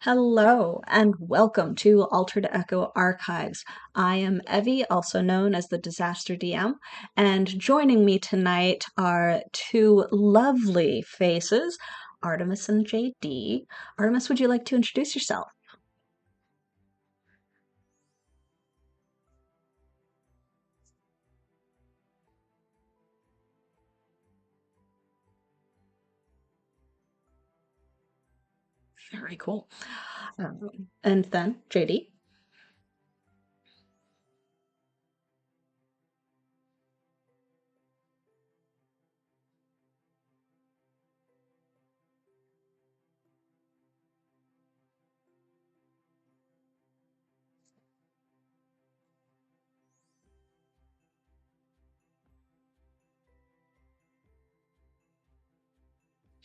Hello and welcome to Altered Echo Archives. I am Evie, also known as the Disaster DM, and joining me tonight are two lovely faces, Artemis and JD. Artemis, would you like to introduce yourself? Very cool. And then JD.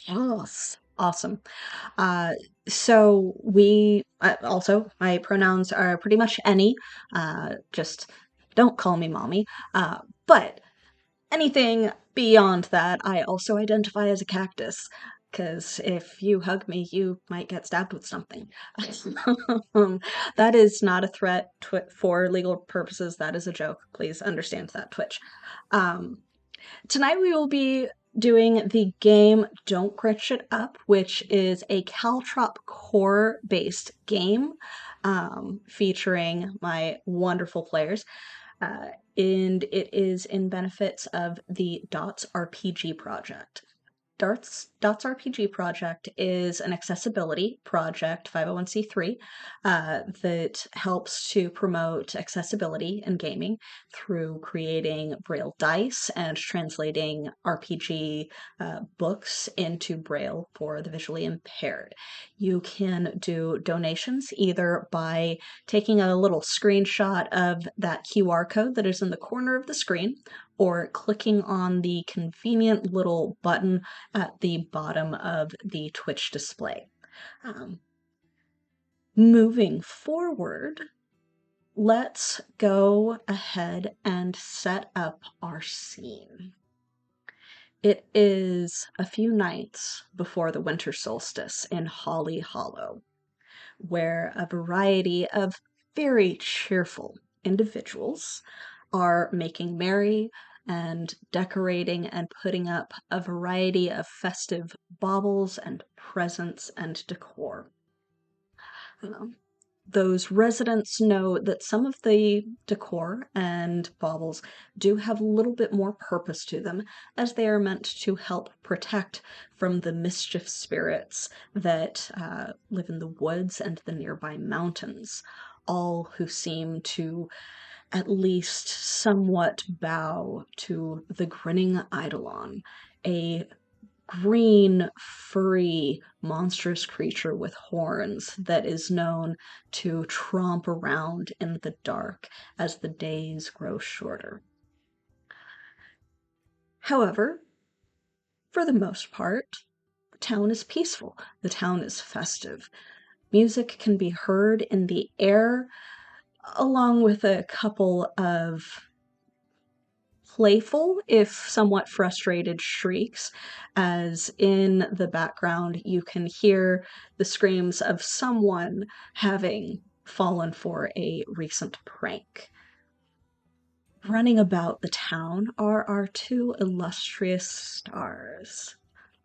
Yes. Awesome. Uh, my pronouns are pretty much any. Just don't call me mommy. But anything beyond that, I also identify as a cactus. Because if you hug me, you might get stabbed with something. That is not a threat for legal purposes. That is a joke. Please understand that, Twitch. Um, Tonight we will be doing the game Don't Critch It Up, which is a Caltrop Core based game featuring my wonderful players. Uh, and it is in benefits of the Dots RPG project. Dots RPG project is an accessibility project, 501c3, that helps to promote accessibility in gaming through creating Braille dice and translating RPG books into Braille for the visually impaired. You can do donations either by taking a little screenshot of that QR code that is in the corner of the screen or clicking on the convenient little button at the bottom of the Twitch display. Um, Moving forward, let's go ahead and set up our scene. It is a few nights before the Winter Solstice in Holly Hollow, where a variety of very cheerful individuals are making merry and decorating and putting up a variety of festive baubles and presents and decor. Those residents know that some of the decor and baubles do have a little bit more purpose to them, as they are meant to help protect from the mischief spirits that live in the woods and the nearby mountains, all who seem to at least somewhat bow to the grinning eidolon, a green, furry, monstrous creature with horns that is known to tromp around in the dark as the days grow shorter. However, for the most part, the town is peaceful. The town is festive. Music can be heard in the air, along with a couple of playful, if somewhat frustrated, shrieks, as in the background you can hear the screams of someone having fallen for a recent prank. Running about the town are our two illustrious stars.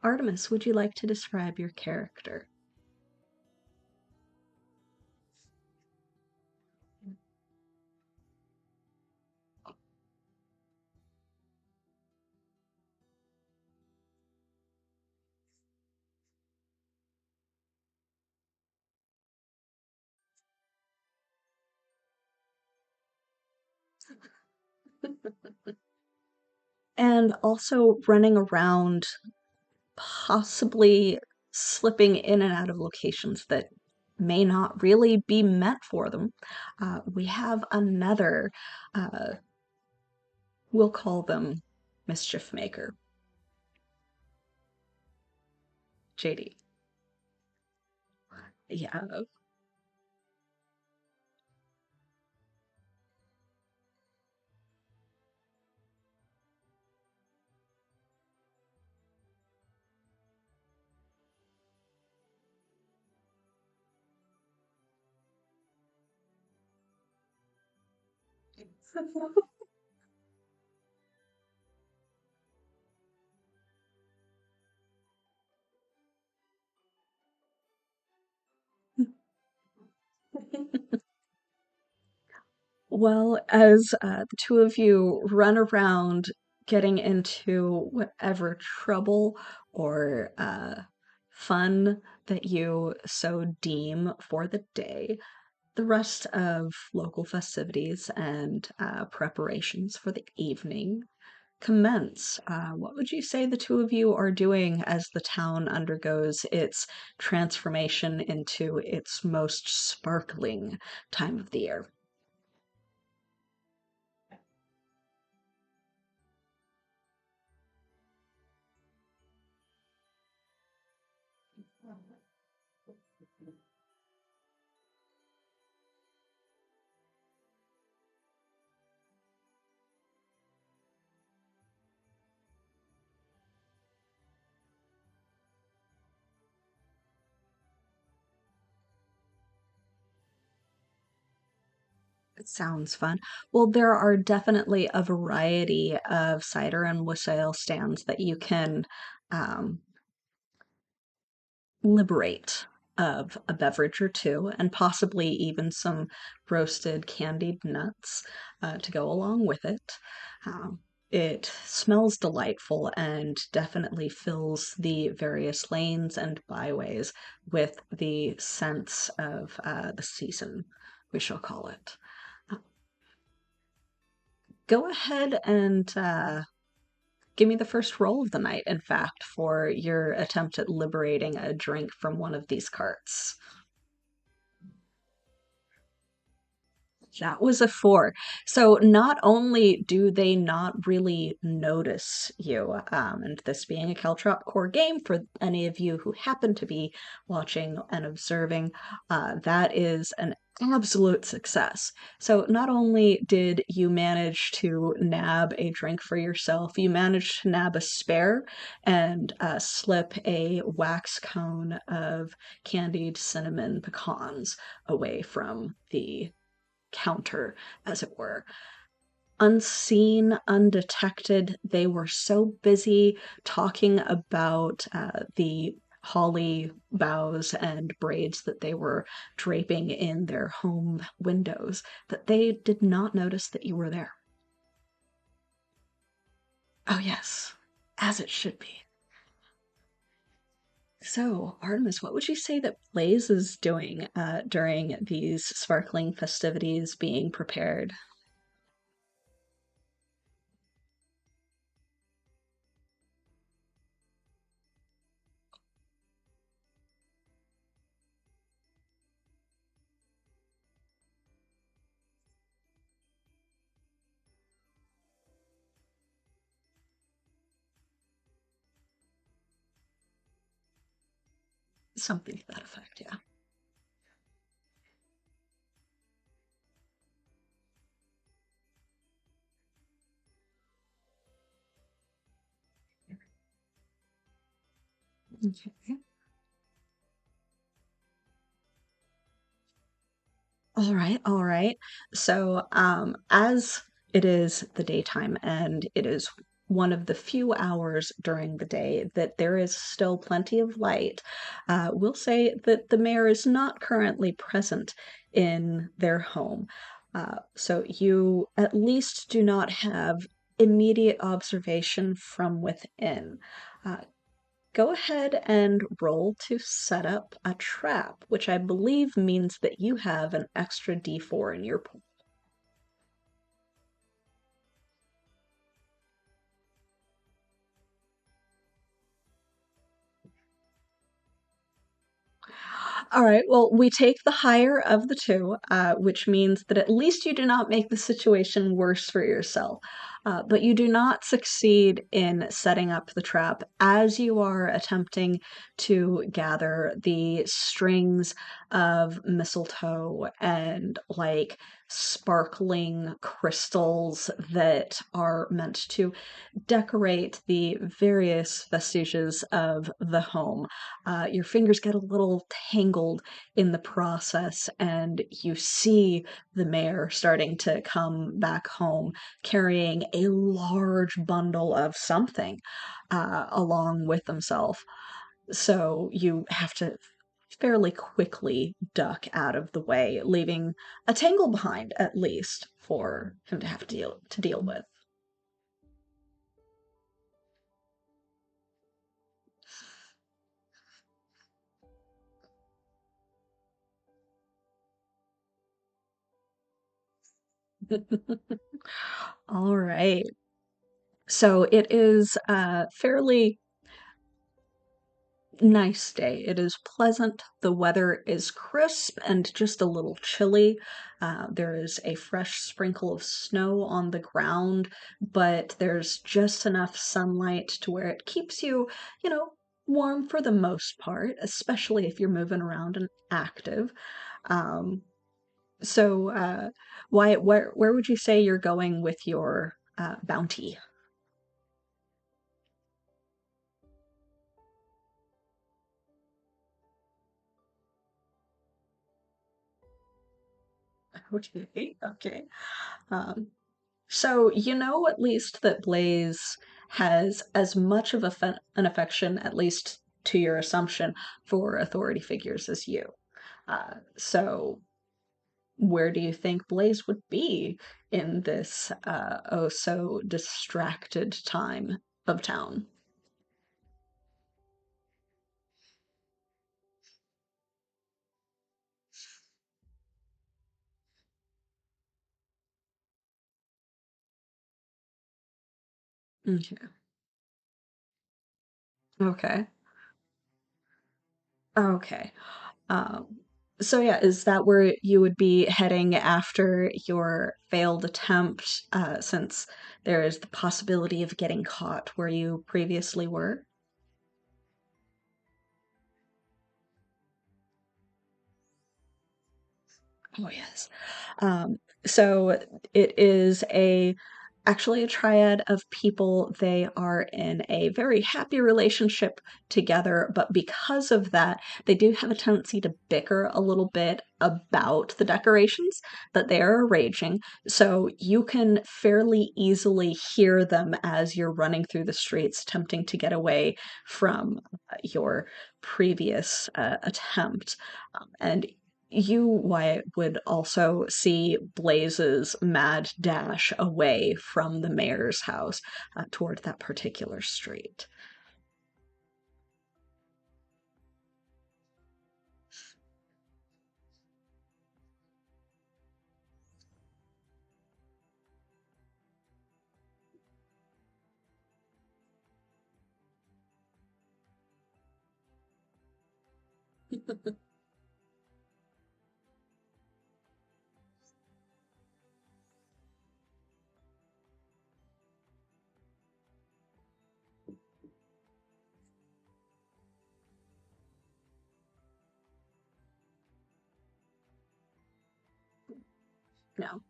Artemis, would you like to describe your character? And also running around, possibly slipping in and out of locations that may not really be meant for them. We have another, uh, we'll call them mischief maker, JD. Yeah. Well, as the two of you run around getting into whatever trouble or fun that you so deem for the day, the rest of local festivities and preparations for the evening commence. What would you say the two of you are doing as the town undergoes its transformation into its most sparkling time of the year? It sounds fun. Well, there are definitely a variety of cider and wassail stands that you can um, liberate of a beverage or two, and possibly even some roasted candied nuts to go along with it. It smells delightful and definitely fills the various lanes and byways with the sense of the season, we shall call it. Uh, Go ahead and give me the first roll of the night, in fact, for your attempt at liberating a drink from one of these carts. That was a 4. So not only do they not really notice you, and this being a Caltrop Core game, for any of you who happen to be watching and observing, that is an absolute success. So not only did you manage to nab a drink for yourself, you managed to nab a spare and slip a wax cone of candied cinnamon pecans away from the counter, as it were. Unseen, undetected, they were so busy talking about the holly boughs and braids that they were draping in their home windows that they did not notice that you were there. Oh, yes, as it should be. So, Artemis, what would you say that Blaze is doing during these sparkling festivities being prepared? Something to that effect, yeah. Okay. All right, all right. So, as it is the daytime and it is one of the few hours during the day that there is still plenty of light, we'll say that the mayor is not currently present in their home. So you at least do not have immediate observation from within. Uh, Go ahead and roll to set up a trap, which I believe means that you have an extra d4 in your pool. All right, well, we take the higher of the two, which means that at least you do not make the situation worse for yourself. but you do not succeed in setting up the trap as you are attempting to gather the strings of mistletoe and like sparkling crystals that are meant to decorate the various vestiges of the home. Your fingers get a little tangled in the process, and you see the mayor starting to come back home carrying a large bundle of something along with himself. So you have to fairly quickly duck out of the way, leaving a tangle behind at least for him to have to deal with. All right. So it is a fairly nice day. It is pleasant. The weather is crisp and just a little chilly. There is a fresh sprinkle of snow on the ground, but there's just enough sunlight to where it keeps you, warm for the most part, especially if you're moving around and active. Um, so, Wyatt, where would you say you're going with your bounty? Okay, okay. Um, so you know at least that Blaze has as much of an affection, at least to your assumption, for authority figures as you. So where do you think Blaze would be in this oh so distracted time of town? Okay. Okay. Okay. Um, so yeah, is that where you would be heading after your failed attempt, since there is the possibility of getting caught where you previously were? Oh yes. Um, so it is a actually a triad of people. They are in a very happy relationship together, but because of that, they do have a tendency to bicker a little bit about the decorations that they are arranging. So you can fairly easily hear them as you're running through the streets, attempting to get away from your previous attempt. And you, Wyatt, would also see Blaze's mad dash away from the mayor's house toward that particular street. No.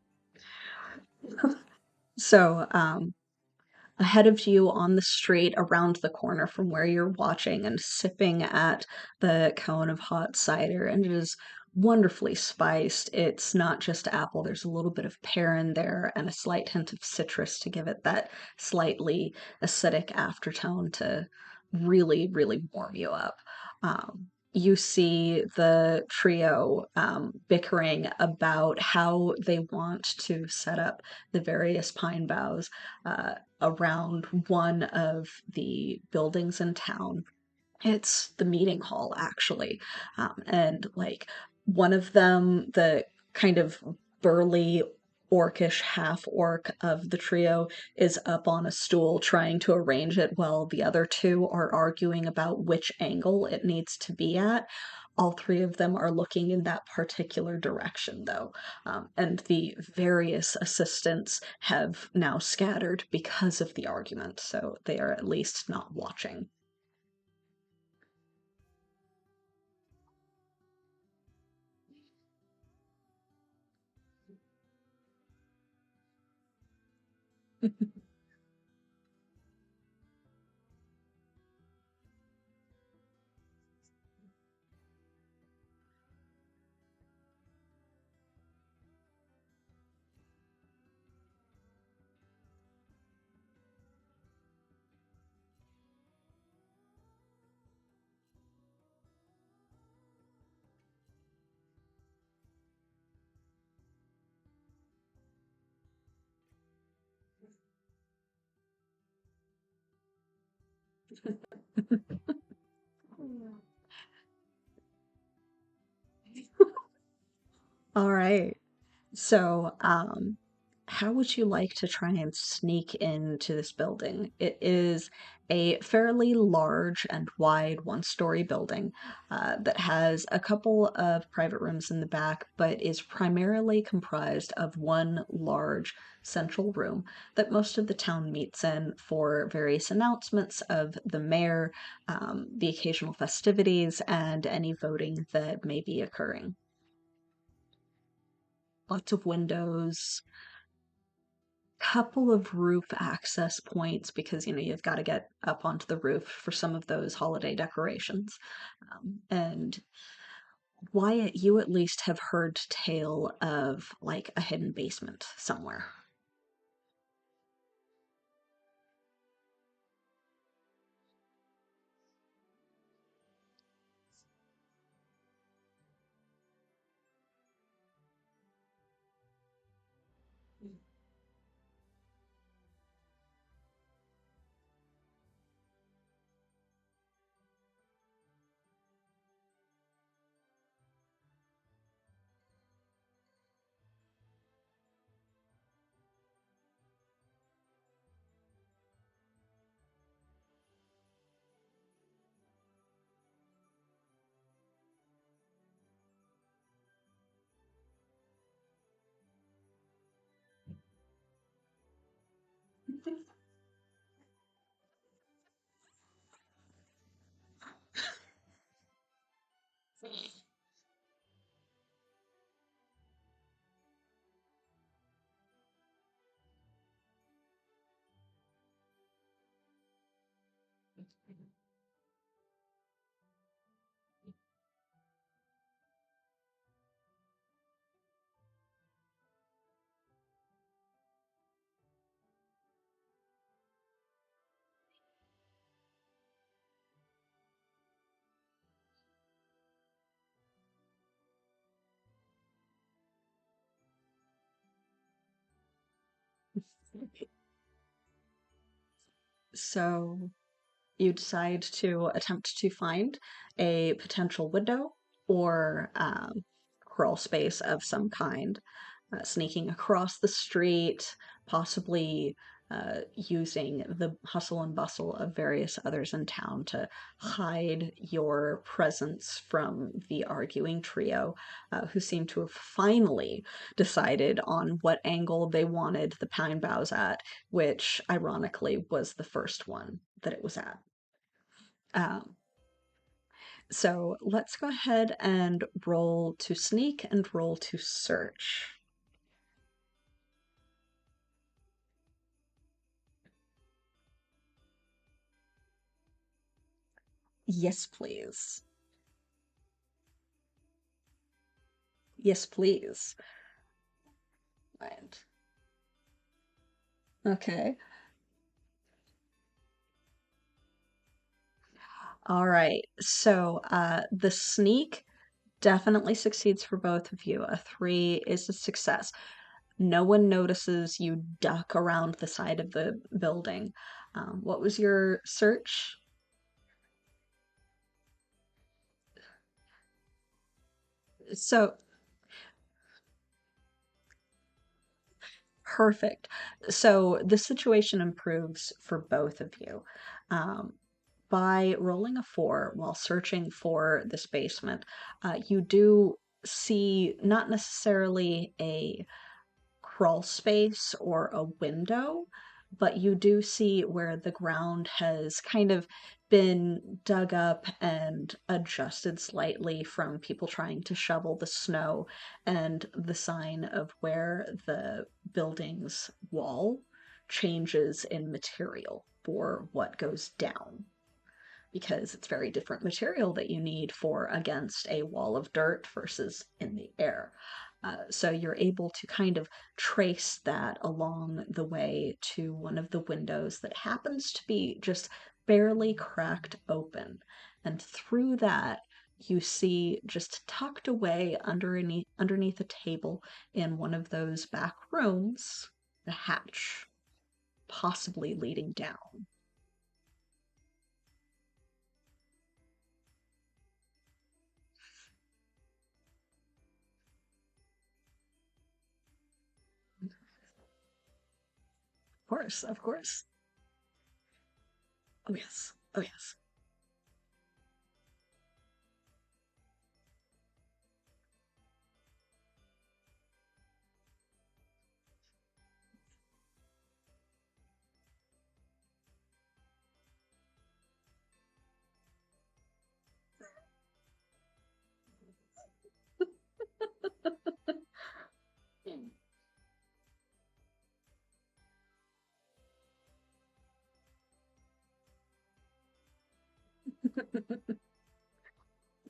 So, ahead of you on the street around the corner from where you're watching and sipping at the cone of hot cider, and it is wonderfully spiced. It's not just apple, there's a little bit of pear in there and a slight hint of citrus to give it that slightly acidic aftertone to really, really warm you up. You see the trio bickering about how they want to set up the various pine boughs around one of the buildings in town. It's the meeting hall, actually. And like one of them, the kind of burly orcish half orc of the trio is up on a stool trying to arrange it while the other two are arguing about which angle it needs to be at. All three of them are looking in that particular direction, though, and the various assistants have now scattered because of the argument, so they are at least not watching. All right. So, how would you like to try and sneak into this building? It is a fairly large and wide one-story building that has a couple of private rooms in the back, but is primarily comprised of one large central room that most of the town meets in for various announcements of the mayor, the occasional festivities, and any voting that may be occurring. Lots of windows, couple of roof access points because you've got to get up onto the roof for some of those holiday decorations. And Wyatt, you at least have heard tale of like a hidden basement somewhere. So you decide to attempt to find a potential window or crawl space of some kind, sneaking across the street, possibly using the hustle and bustle of various others in town to hide your presence from the arguing trio, who seem to have finally decided on what angle they wanted the pine boughs at, which ironically was the first one that it was at. Um, so let's go ahead and roll to sneak and roll to search. Yes, please. Yes, please. Right. Okay. All right. So the sneak definitely succeeds for both of you. A three is a success. No one notices you duck around the side of the building. What was your search? So Perfect. So the situation improves for both of you. Um, by rolling a 4 while searching for this basement, you do see not necessarily a crawl space or a window, but you do see where the ground has kind of been dug up and adjusted slightly from people trying to shovel the snow, and the sign of where the building's wall changes in material for what goes down, because it's very different material that you need for against a wall of dirt versus in the air. So you're able to kind of trace that along the way to one of the windows that happens to be just barely cracked open. And through that, you see just tucked away underneath a table in one of those back rooms, a hatch, possibly leading down. Of course, of course. Oh yes. Oh yes.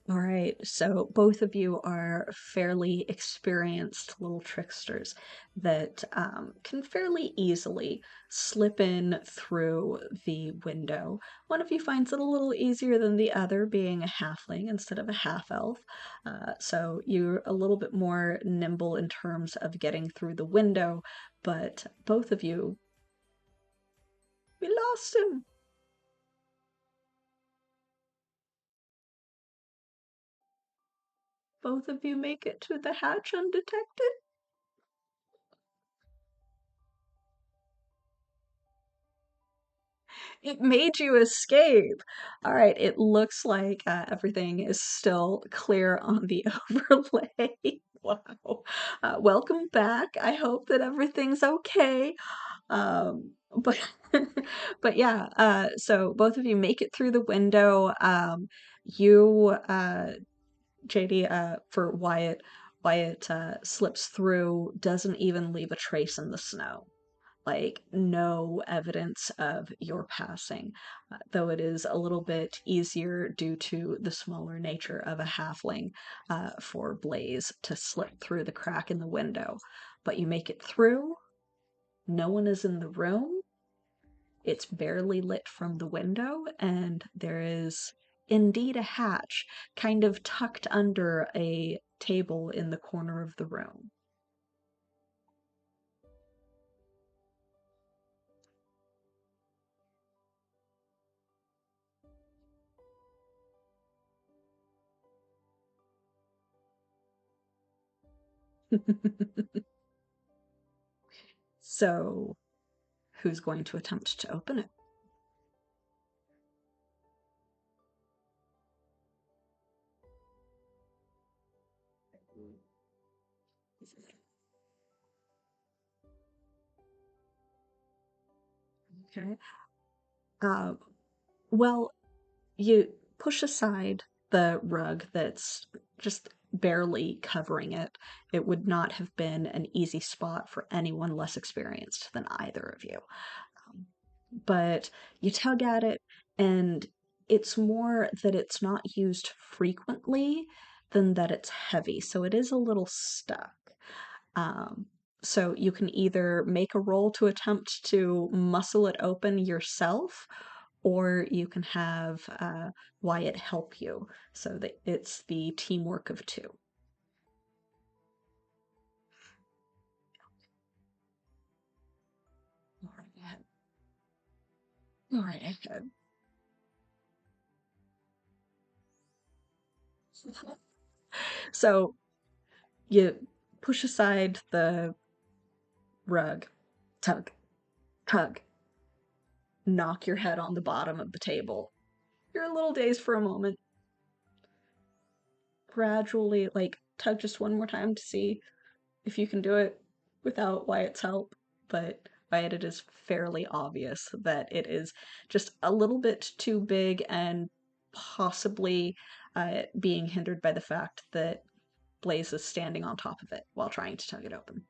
All right, so both of you are fairly experienced little tricksters that can fairly easily slip in through the window. One of you finds it a little easier than the other, being a halfling instead of a half elf. So you're a little bit more nimble in terms of getting through the window, but both of you, we lost him. Both of you make it to the hatch undetected. It made you escape. All right, it looks like everything is still clear on the overlay. Wow. Welcome back. I hope that everything's okay. But but yeah, so both of you make it through the window. You JD, for Wyatt slips through, doesn't even leave a trace in the snow, like no evidence of your passing, though it is a little bit easier due to the smaller nature of a halfling for Blaze to slip through the crack in the window. But you make it through, no one is in the room, it's barely lit from the window, and there is indeed a hatch kind of tucked under a table in the corner of the room. So, who's going to attempt to open it? Okay. Uh, well, you push aside the rug that's just barely covering it. It would not have been an easy spot for anyone less experienced than either of you. Um, but you tug at it, and it's more that it's not used frequently than that it's heavy, so it is a little stuck. Um, so you can either make a roll to attempt to muscle it open yourself, or you can have Wyatt help you, so that it's the teamwork of two. All right ahead. All right ahead. So you push aside the rug, Tug, tug, knock your head on the bottom of the table. You're a little dazed for a moment. Gradually, like, tug just one more time to see if you can do it without Wyatt's help. But Wyatt, it is fairly obvious that it is just a little bit too big and possibly being hindered by the fact that Blaze is standing on top of it while trying to tug it open.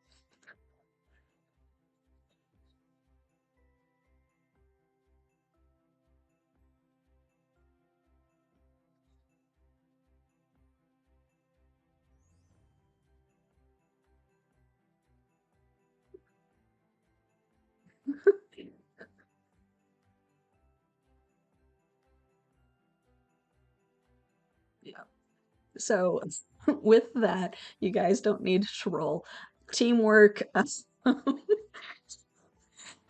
Yeah. So, with that, you guys don't need to roll. Teamwork,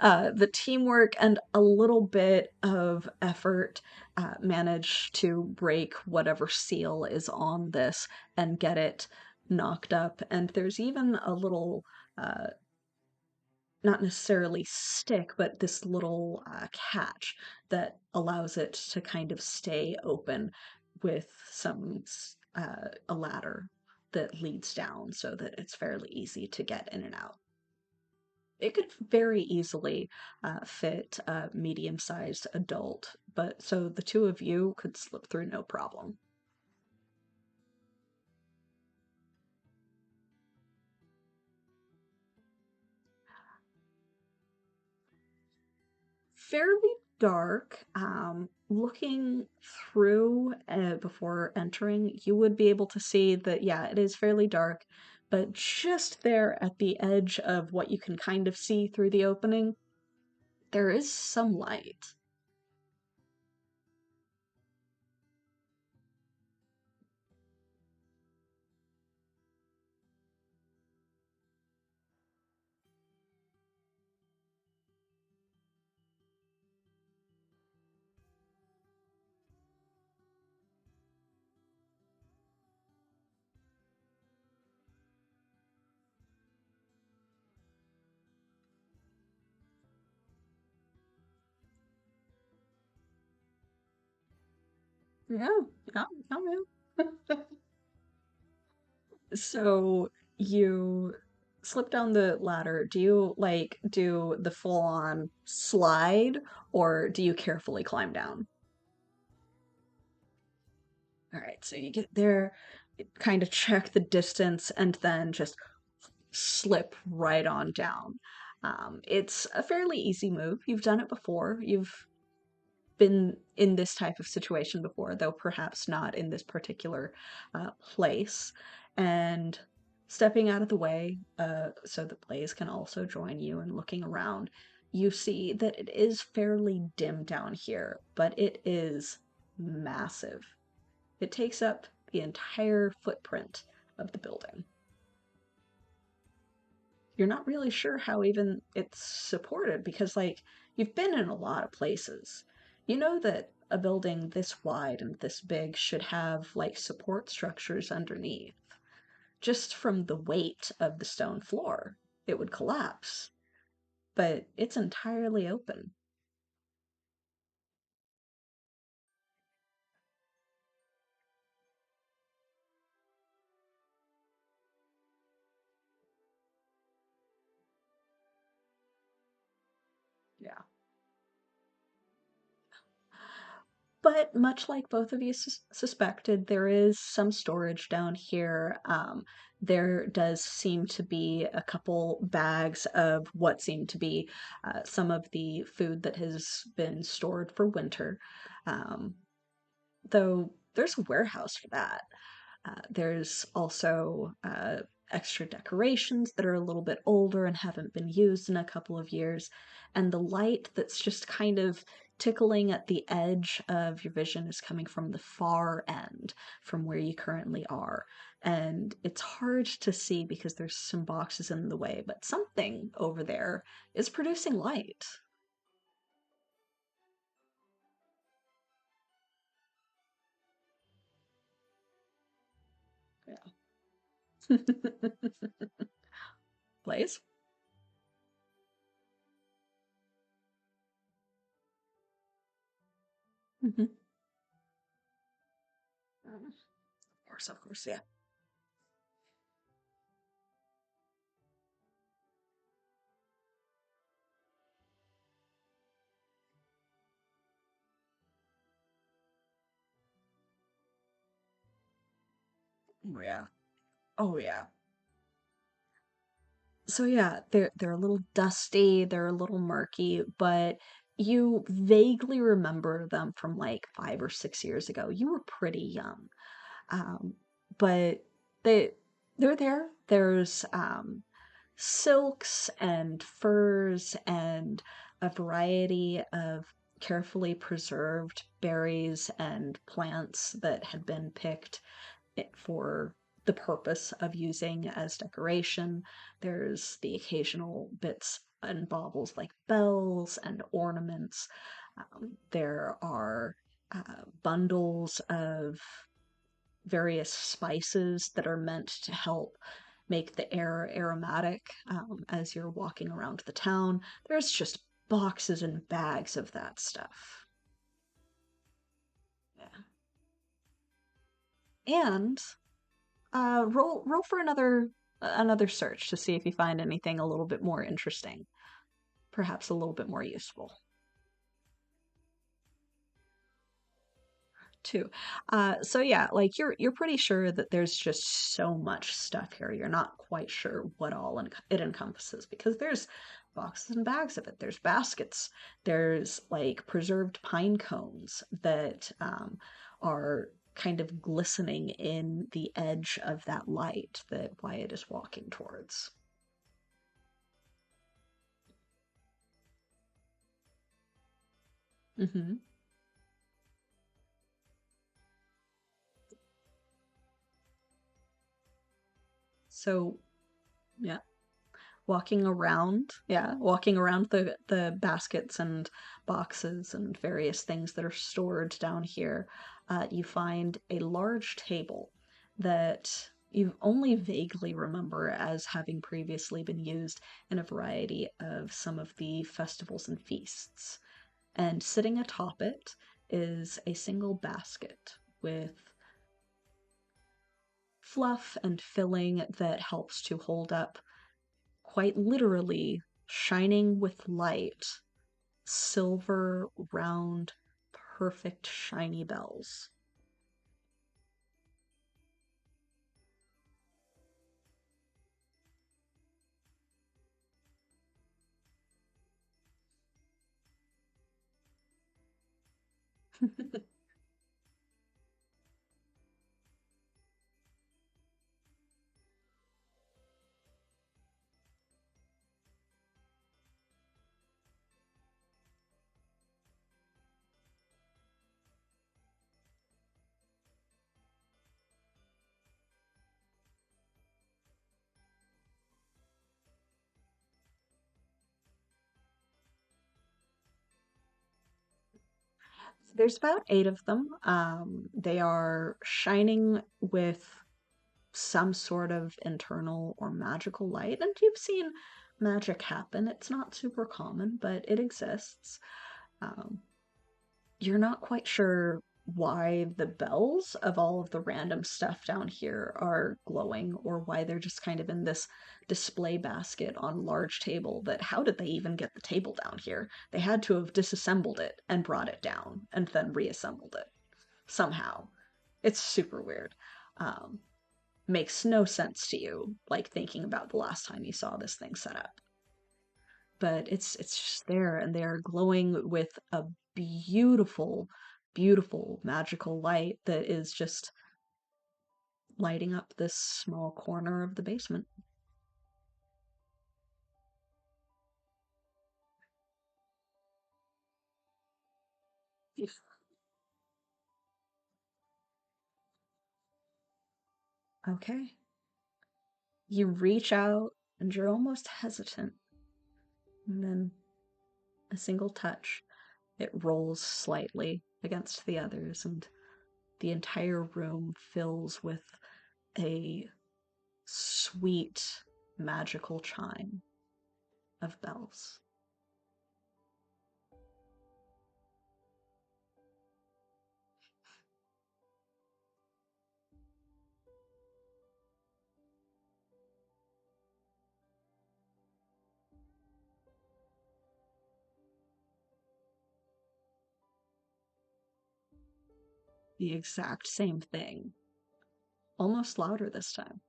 the teamwork and a little bit of effort manage to break whatever seal is on this and get it knocked up. And there's even a little, uh, not necessarily stick, but this little catch that allows it to kind of stay open with a ladder that leads down so that it's fairly easy to get in and out. It could very easily fit a medium-sized adult, but so the two of you could slip through no problem. Fairly dark. Looking through before entering, you would be able to see that, yeah, it is fairly dark, but just there at the edge of what you can kind of see through the opening, there is some light. Yeah, yeah, yeah, yeah. So you slip down the ladder. Do you like do the full on slide or do you carefully climb down? All right, so you get there, kind of check the distance, and then just slip right on down. It's a fairly easy move. You've done it before. You've been in this type of situation before, though perhaps not in this particular place. And stepping out of the way so the Blaze can also join you and looking around, you see that it is fairly dim down here, but it is massive. It takes up the entire footprint of the building. You're not really sure how even it's supported because, like, you've been in a lot of places. You know that a building this wide and this big should have, like, support structures underneath. Just from the weight of the stone floor, it would collapse. But it's entirely open. Yeah. But much like both of you suspected, there is some storage down here. There does seem to be a couple bags of what seem to be some of the food that has been stored for winter. Um, though there's a warehouse for that. There's also extra decorations that are a little bit older and haven't been used in a couple of years, and the light that's just kind of tickling at the edge of your vision is coming from the far end from where you currently are. And it's hard to see because there's some boxes in the way, but something over there is producing light. Yeah. Blaze? Mm-hmm. Of course, yeah. Oh yeah. Oh yeah. So yeah, they're a little dusty, they're a little murky, but you vaguely remember them from like 5 or 6 years ago. You were pretty young. Um, but they they're there. There's silks and furs and a variety of carefully preserved berries and plants that had been picked for the purpose of using as decoration. There's the occasional bits and baubles like bells and ornaments. There are bundles of various spices that are meant to help make the air aromatic as you're walking around the town. There's just boxes and bags of that stuff. Yeah. And roll for another search to see if you find anything a little bit more interesting, perhaps a little bit more useful. Too. So yeah, like you're pretty sure that there's just so much stuff here. You're not quite sure what all it encompasses because there's boxes and bags of it. There's baskets. There's like preserved pine cones that are kind of glistening in the edge of that light that Wyatt is walking towards. Hmm. So yeah, walking around the baskets and boxes and various things that are stored down here, you find a large table that you only vaguely remember as having previously been used in a variety of some of the festivals and feasts. And sitting atop it is a single basket with fluff and filling that helps to hold up, quite literally, shining with light, silver, round, perfect, shiny bells. There's about 8 of them. They are shining with some sort of internal or magical light, and you've seen magic happen. It's not super common, but it exists. Um, you're not quite sure why the bells of all of the random stuff down here are glowing or why they're just kind of in this display basket on a large table. That how did they even get the table down here? They had to have disassembled it and brought it down and then reassembled it somehow. It's super weird. um, Makes no sense to you, like thinking about the last time you saw this thing set up, but it's just there, and they are glowing with a beautiful, beautiful magical light that is just lighting up this small corner of the basement. Okay. You reach out and you're almost hesitant, and then a single touch, it rolls slightly against the others, and the entire room fills with a sweet, magical chime of bells. the exact same thing, almost louder this time.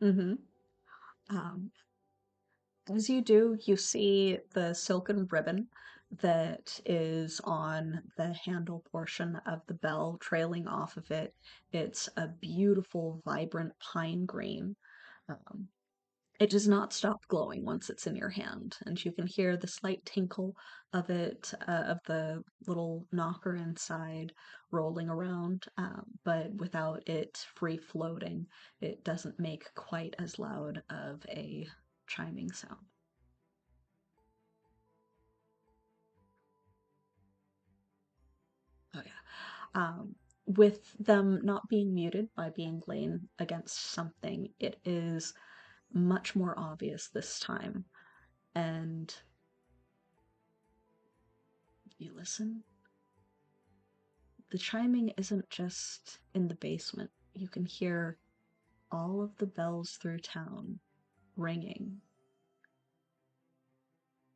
Mm-hmm. Um, as you do, you see the silken ribbon that is on the handle portion of the bell trailing off of it. It's a beautiful, vibrant pine green. Um, it does not stop glowing once it's in your hand, and you can hear the slight tinkle of it, of the little knocker inside rolling around, but without it free floating, it doesn't make quite as loud of a chiming sound. Oh yeah. With them not being muted by being laying against something, it is much more obvious this time. And you listen. The chiming isn't just in the basement. You can hear all of the bells through town ringing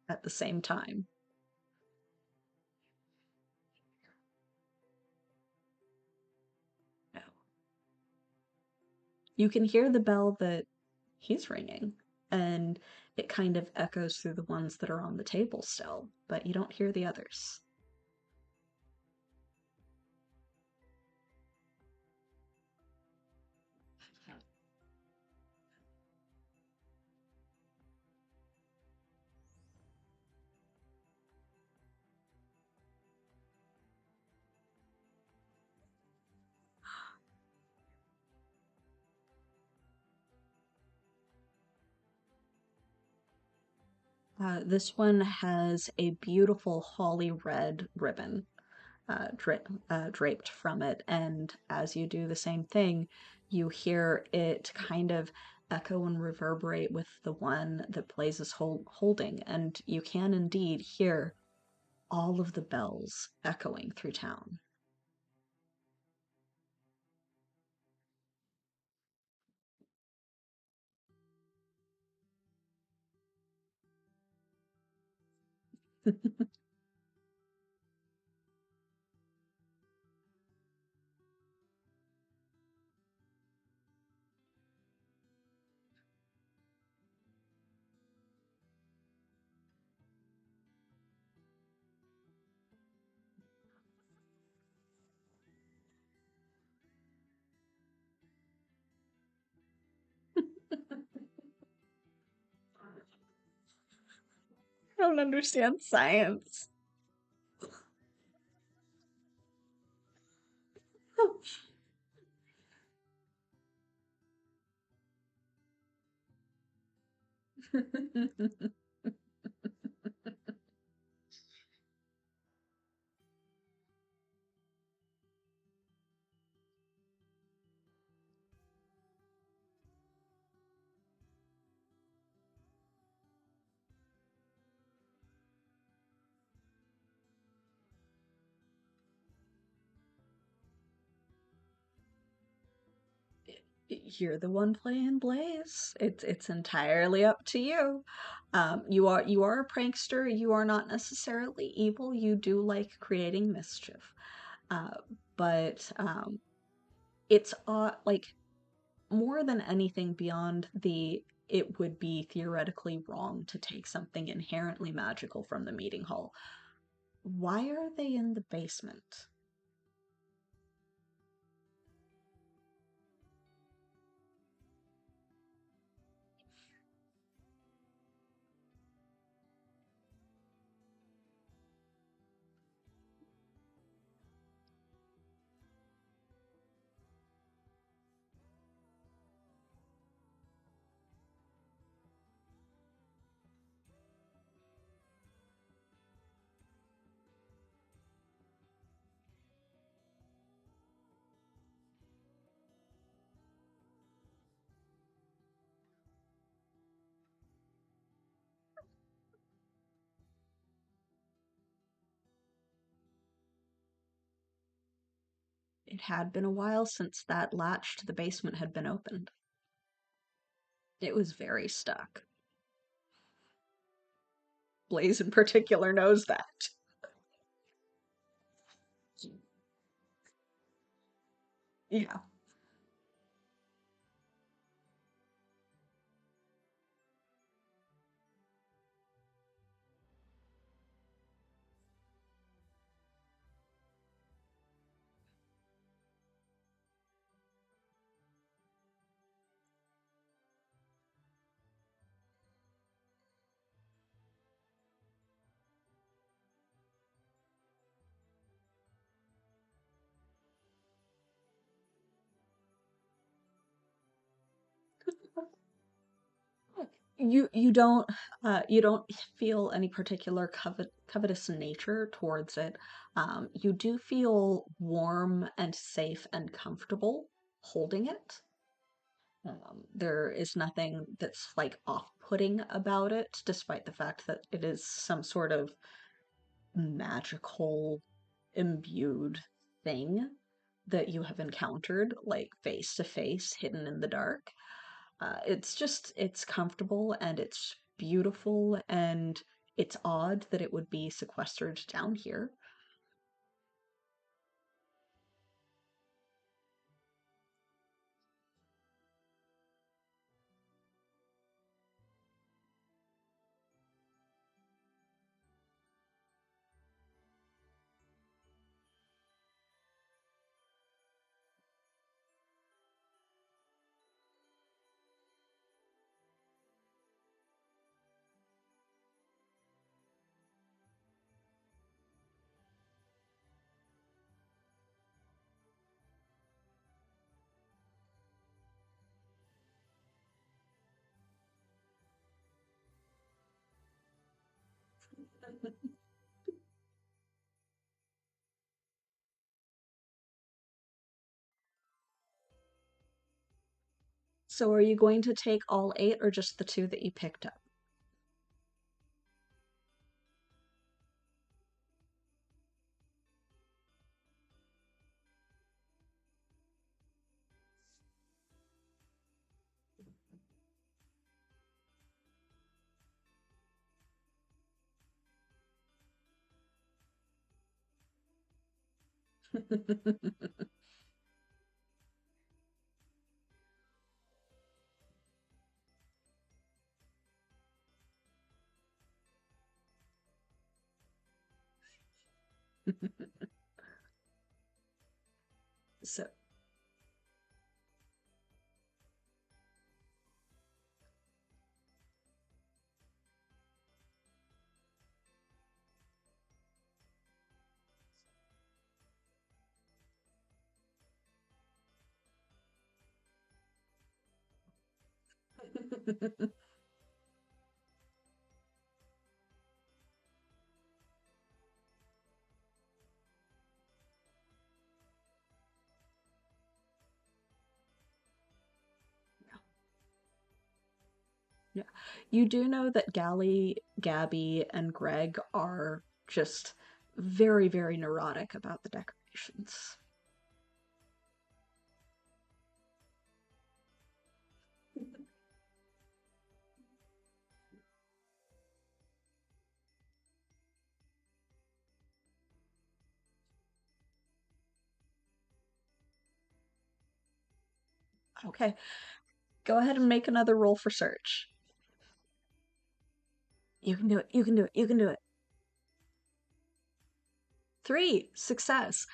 at the same time. No. You can hear the bell that he's ringing, and it kind of echoes through the ones that are on the table still, but you don't hear the others. This one has a beautiful holly red ribbon draped from it, and as you do the same thing, you hear it kind of echo and reverberate with the one that Blaze is holding, and you can indeed hear all of the bells echoing through town. I don't understand science. You're the one playing Blaze. It's entirely up to you. You are a prankster. You are not necessarily evil. You do like creating mischief. Uh, but it's like more than anything beyond the it would be theoretically wrong to take something inherently magical from the meeting hall. Why are they in the basement? It had been a while since that latch to the basement had been opened. It was very stuck. Blaze in particular knows that. Yeah. You don't feel any particular covetous nature towards it. You do feel warm and safe and comfortable holding it. There is nothing that's like off-putting about it, despite the fact that it is some sort of magical imbued thing that you have encountered, like face to face, hidden in the dark. It's comfortable and it's beautiful, and it's odd that it would be sequestered down here. So are you going to take all eight or just the two that you picked up? So yeah. You do know that Gally, Gabby, and Greg are just very, very neurotic about the decorations. Okay, go ahead and make another roll for search. You can do it. You can do it. You can do it. Three, success.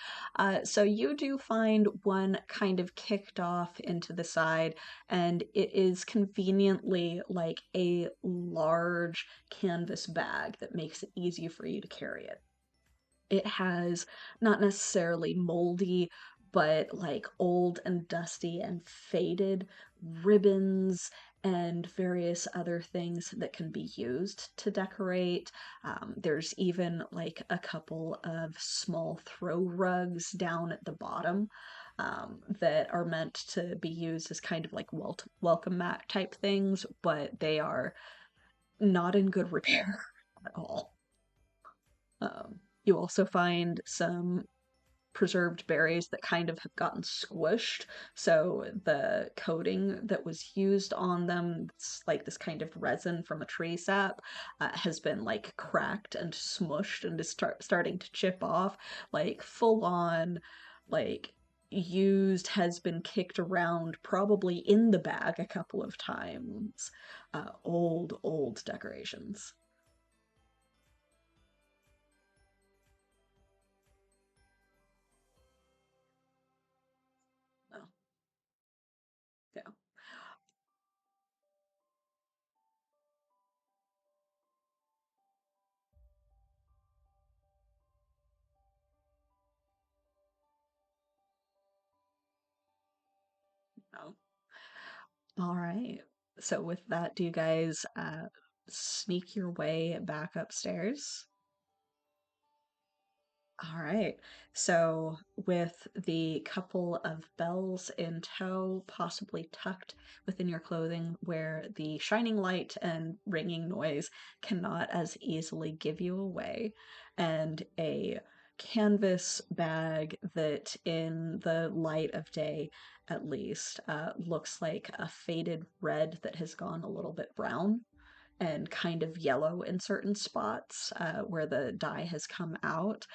So you do find one kind of kicked off into the side, and it is conveniently like a large canvas bag that makes it easy for you to carry it. It has not necessarily moldy, but like old and dusty and faded ribbons and various other things that can be used to decorate. There's even like a couple of small throw rugs down at the bottom that are meant to be used as kind of like welcome mat type things, but they are not in good repair at all. You also find some. preserved berries that kind of have gotten squished. So the coating that was used on them, it's like this kind of resin from a tree sap, has been like cracked and smushed and is starting to chip off, like full on, like used, has been kicked around, probably in the bag a couple of times. Old decorations. Oh, yeah. Oh. All right. So with that, do you guys sneak your way back upstairs? All right. So, with the couple of bells in tow, possibly tucked within your clothing, where the shining light and ringing noise cannot as easily give you away, and a canvas bag that, in the light of day at least, looks like a faded red that has gone a little bit brown and kind of yellow in certain spots where the dye has come out,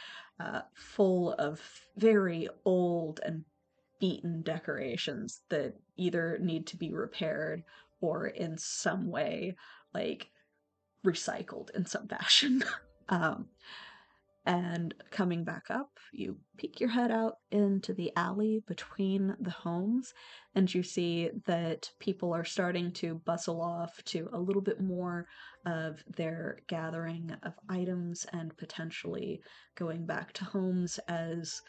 full of very old and beaten decorations that either need to be repaired or in some way, like, recycled in some fashion. um, and coming back up, you peek your head out into the alley between the homes, and you see that people are starting to bustle off to a little bit more of their gathering of items and potentially going back to homes as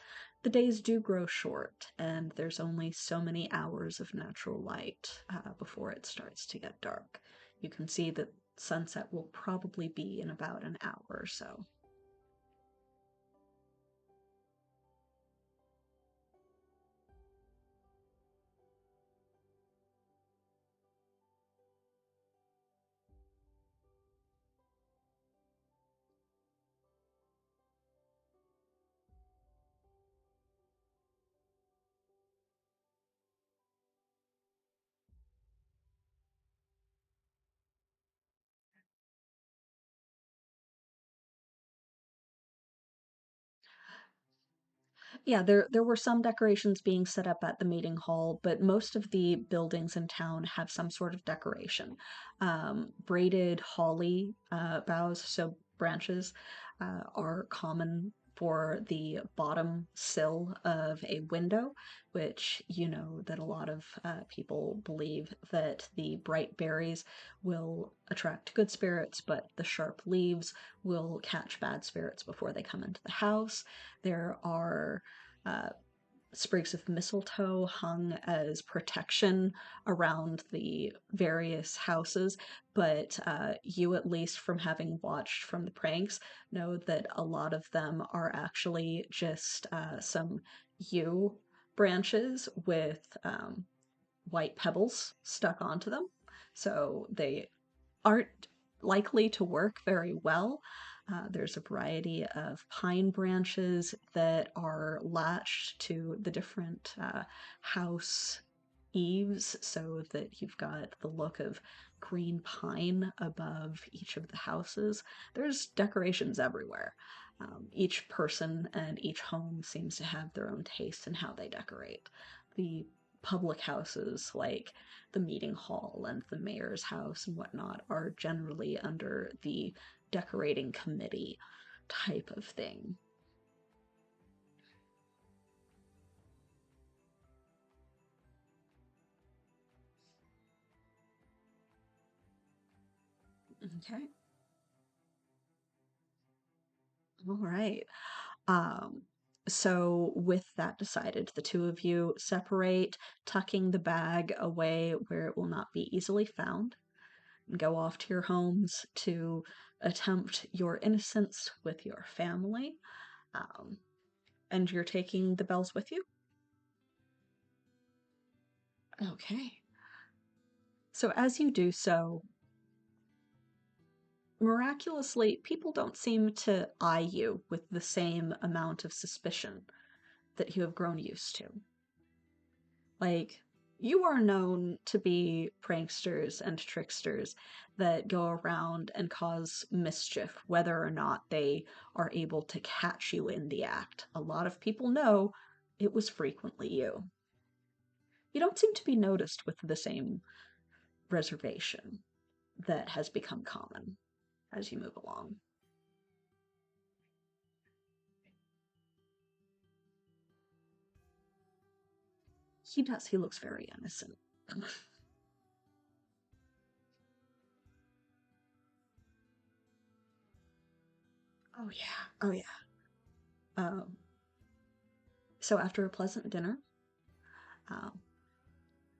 the days do grow short and there's only so many hours of natural light before it starts to get dark. You can see that sunset will probably be in about an hour or so. Yeah, there were some decorations being set up at the meeting hall, but most of the buildings in town have some sort of decoration. Braided holly boughs, so branches, are common for the bottom sill of a window, which you know that a lot of people believe that the bright berries will attract good spirits, but the sharp leaves will catch bad spirits before they come into the house. There are uh, sprigs of mistletoe hung as protection around the various houses, but you, at least from having watched from the pranks, know that a lot of them are actually just some yew branches with white pebbles stuck onto them. So they aren't likely to work very well. There's a variety of pine branches that are latched to the different house eaves so that you've got the look of green pine above each of the houses. There's decorations everywhere. Each person and each home seems to have their own taste in how they decorate. The public houses, like the meeting hall and the mayor's house and whatnot, are generally under the decorating committee type of thing. Okay. All right. Um, so with that decided, the two of you separate, tucking the bag away where it will not be easily found, and go off to your homes to attempt your innocence with your family. Um, and you're taking the bells with you? Okay. So as you do so, miraculously, people don't seem to eye you with the same amount of suspicion. that you have grown used to. Like, you are known to be pranksters and tricksters that go around and cause mischief, whether or not they are able to catch you in the act. A lot of people know it was frequently you. You don't seem to be noticed with the same reservation that has become common as you move along. He does. He looks very innocent. Oh, yeah. Oh, yeah. Um, so after a pleasant dinner, um,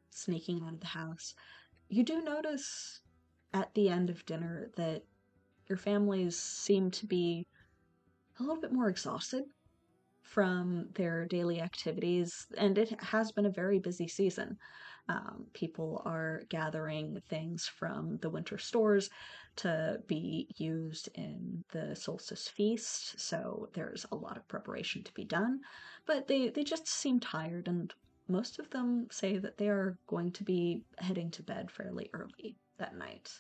sneaking out of the house, you do notice at the end of dinner that your families seem to be a little bit more exhausted from their daily activities, and it has been a very busy season. People are gathering things from the winter stores to be used in the solstice feast, so there's a lot of preparation to be done, but they just seem tired, and most of them say that they are going to be heading to bed fairly early that night.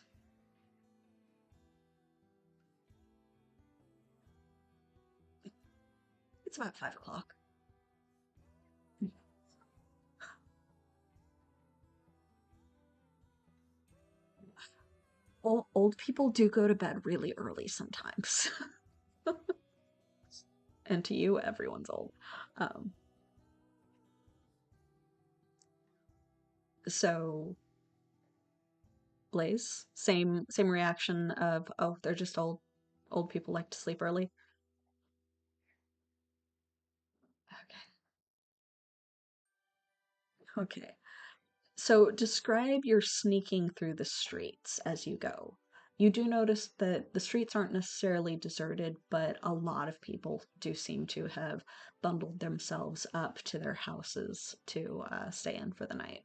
It's about 5 o'clock. Old people do go to bed really early sometimes. And to you, everyone's old. Um, so Blaze, same reaction of, oh, they're just old. Old people like to sleep early. Okay. Okay. So describe your sneaking through the streets as you go. You do notice that the streets aren't necessarily deserted, but a lot of people do seem to have bundled themselves up to their houses to stay in for the night.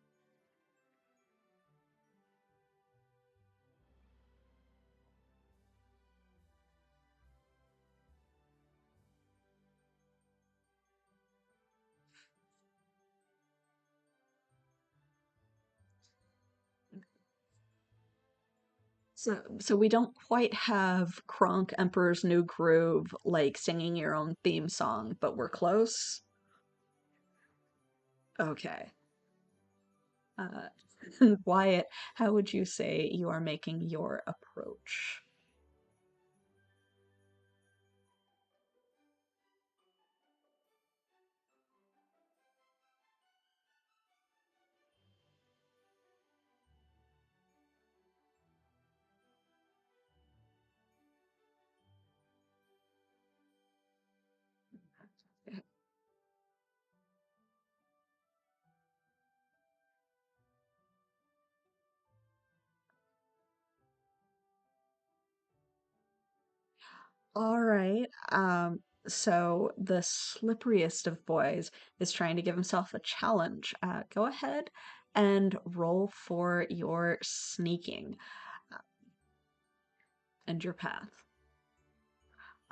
So we don't quite have Kronk Emperor's New Groove, like singing your own theme song, but we're close. Okay. Uh, Wyatt, how would you say you are making your approach? All right. So the slipperiest of boys is trying to give himself a challenge. Go ahead and roll for your sneaking uh, and your path.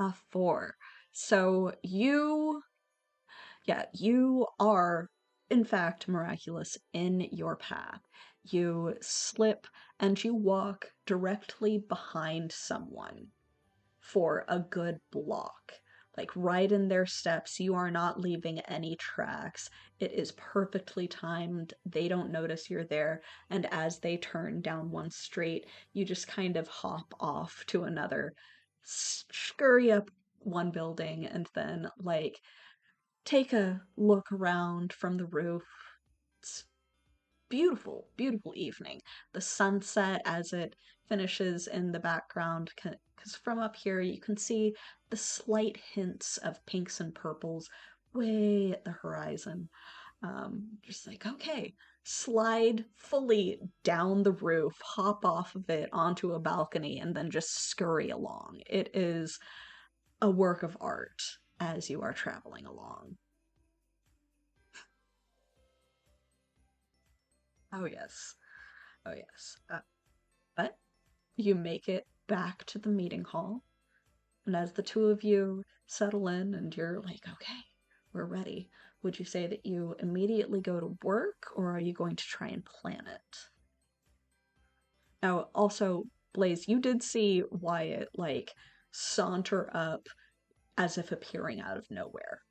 A four. So you are, in fact, miraculous in your path. You slip and you walk directly behind someone for a good block. Like right in their steps, you are not leaving any tracks. It is perfectly timed. They don't notice you're there. And as they turn down one street, you just kind of hop off to another, scurry up one building, and then, like, take a look around from the roof. It's beautiful, beautiful evening. The sunset as it finishes in the background, because from up here you can see the slight hints of pinks and purples way at the horizon. Just like, okay, slide fully down the roof, hop off of it onto a balcony, and then just scurry along. It is a work of art as you are traveling along. Oh, yes. Oh, yes. But you make it back to the meeting hall, and as the two of you settle in and you're like, okay, we're ready, Would you say that you immediately go to work, or are you going to try and plan it? Now, also, Blaze, you did see Wyatt, like, saunter up as if appearing out of nowhere.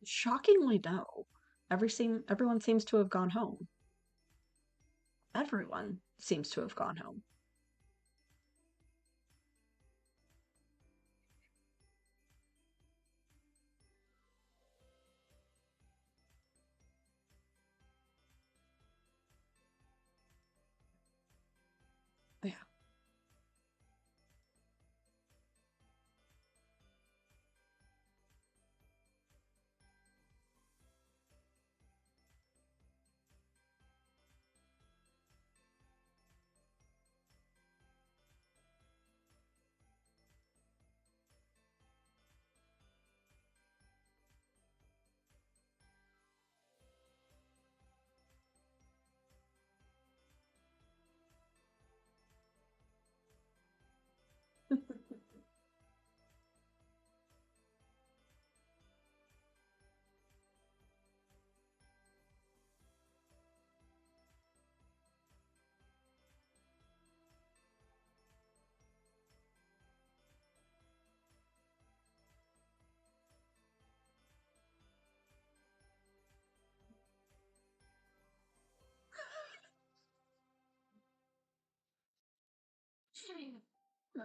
Shockingly, no. Everyone seems to have gone home. Everyone seems to have gone home. Yeah.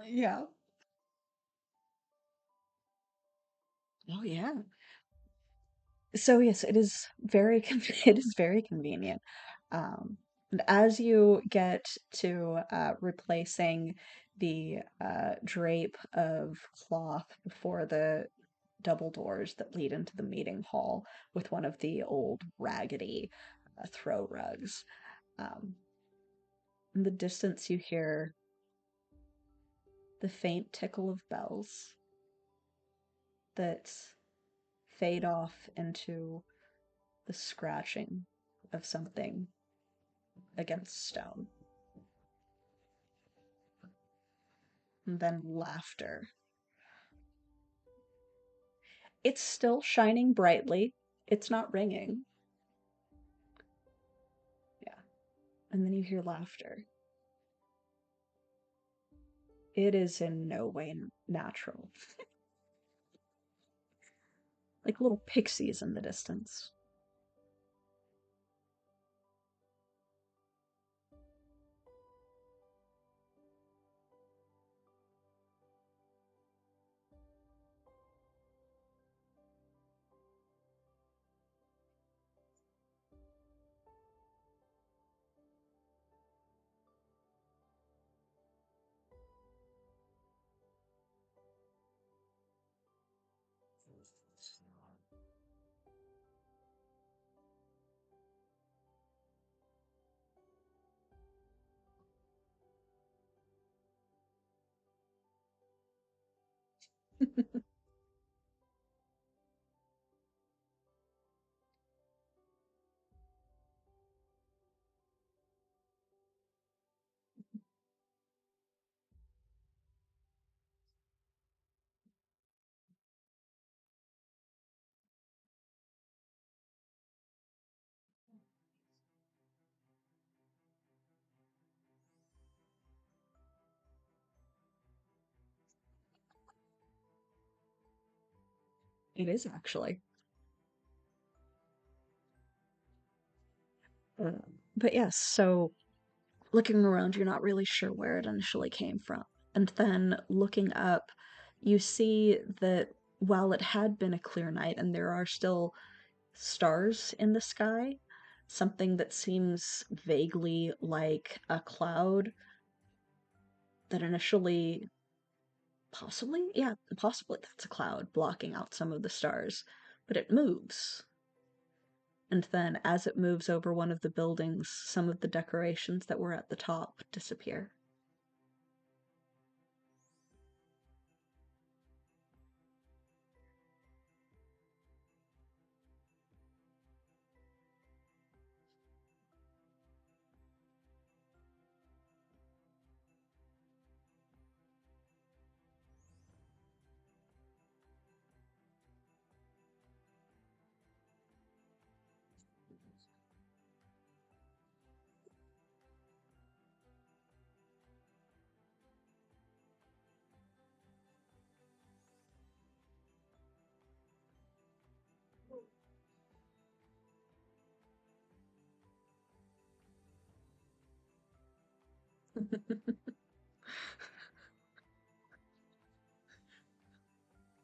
Yeah. Oh yeah. So yes, it is very it is very convenient. And as you get to replacing the drape of cloth before the double doors that lead into the meeting hall with one of the old raggedy throw rugs, um, in the distance you hear the faint tickle of bells that fade off into the scratching of something against stone. And then laughter. It's still shining brightly. It's not ringing. Yeah. And then you hear laughter. It is in no way natural. Like little pixies in the distance. It is actually. Uh, but yes, so Looking around, you're not really sure where it initially came from. And then looking up, you see that while it had been a clear night and there are still stars in the sky, something that seems vaguely like a cloud that initially, possibly, yeah, possibly that's a cloud blocking out some of the stars, but it moves. And then as it moves over one of the buildings, some of the decorations that were at the top disappear.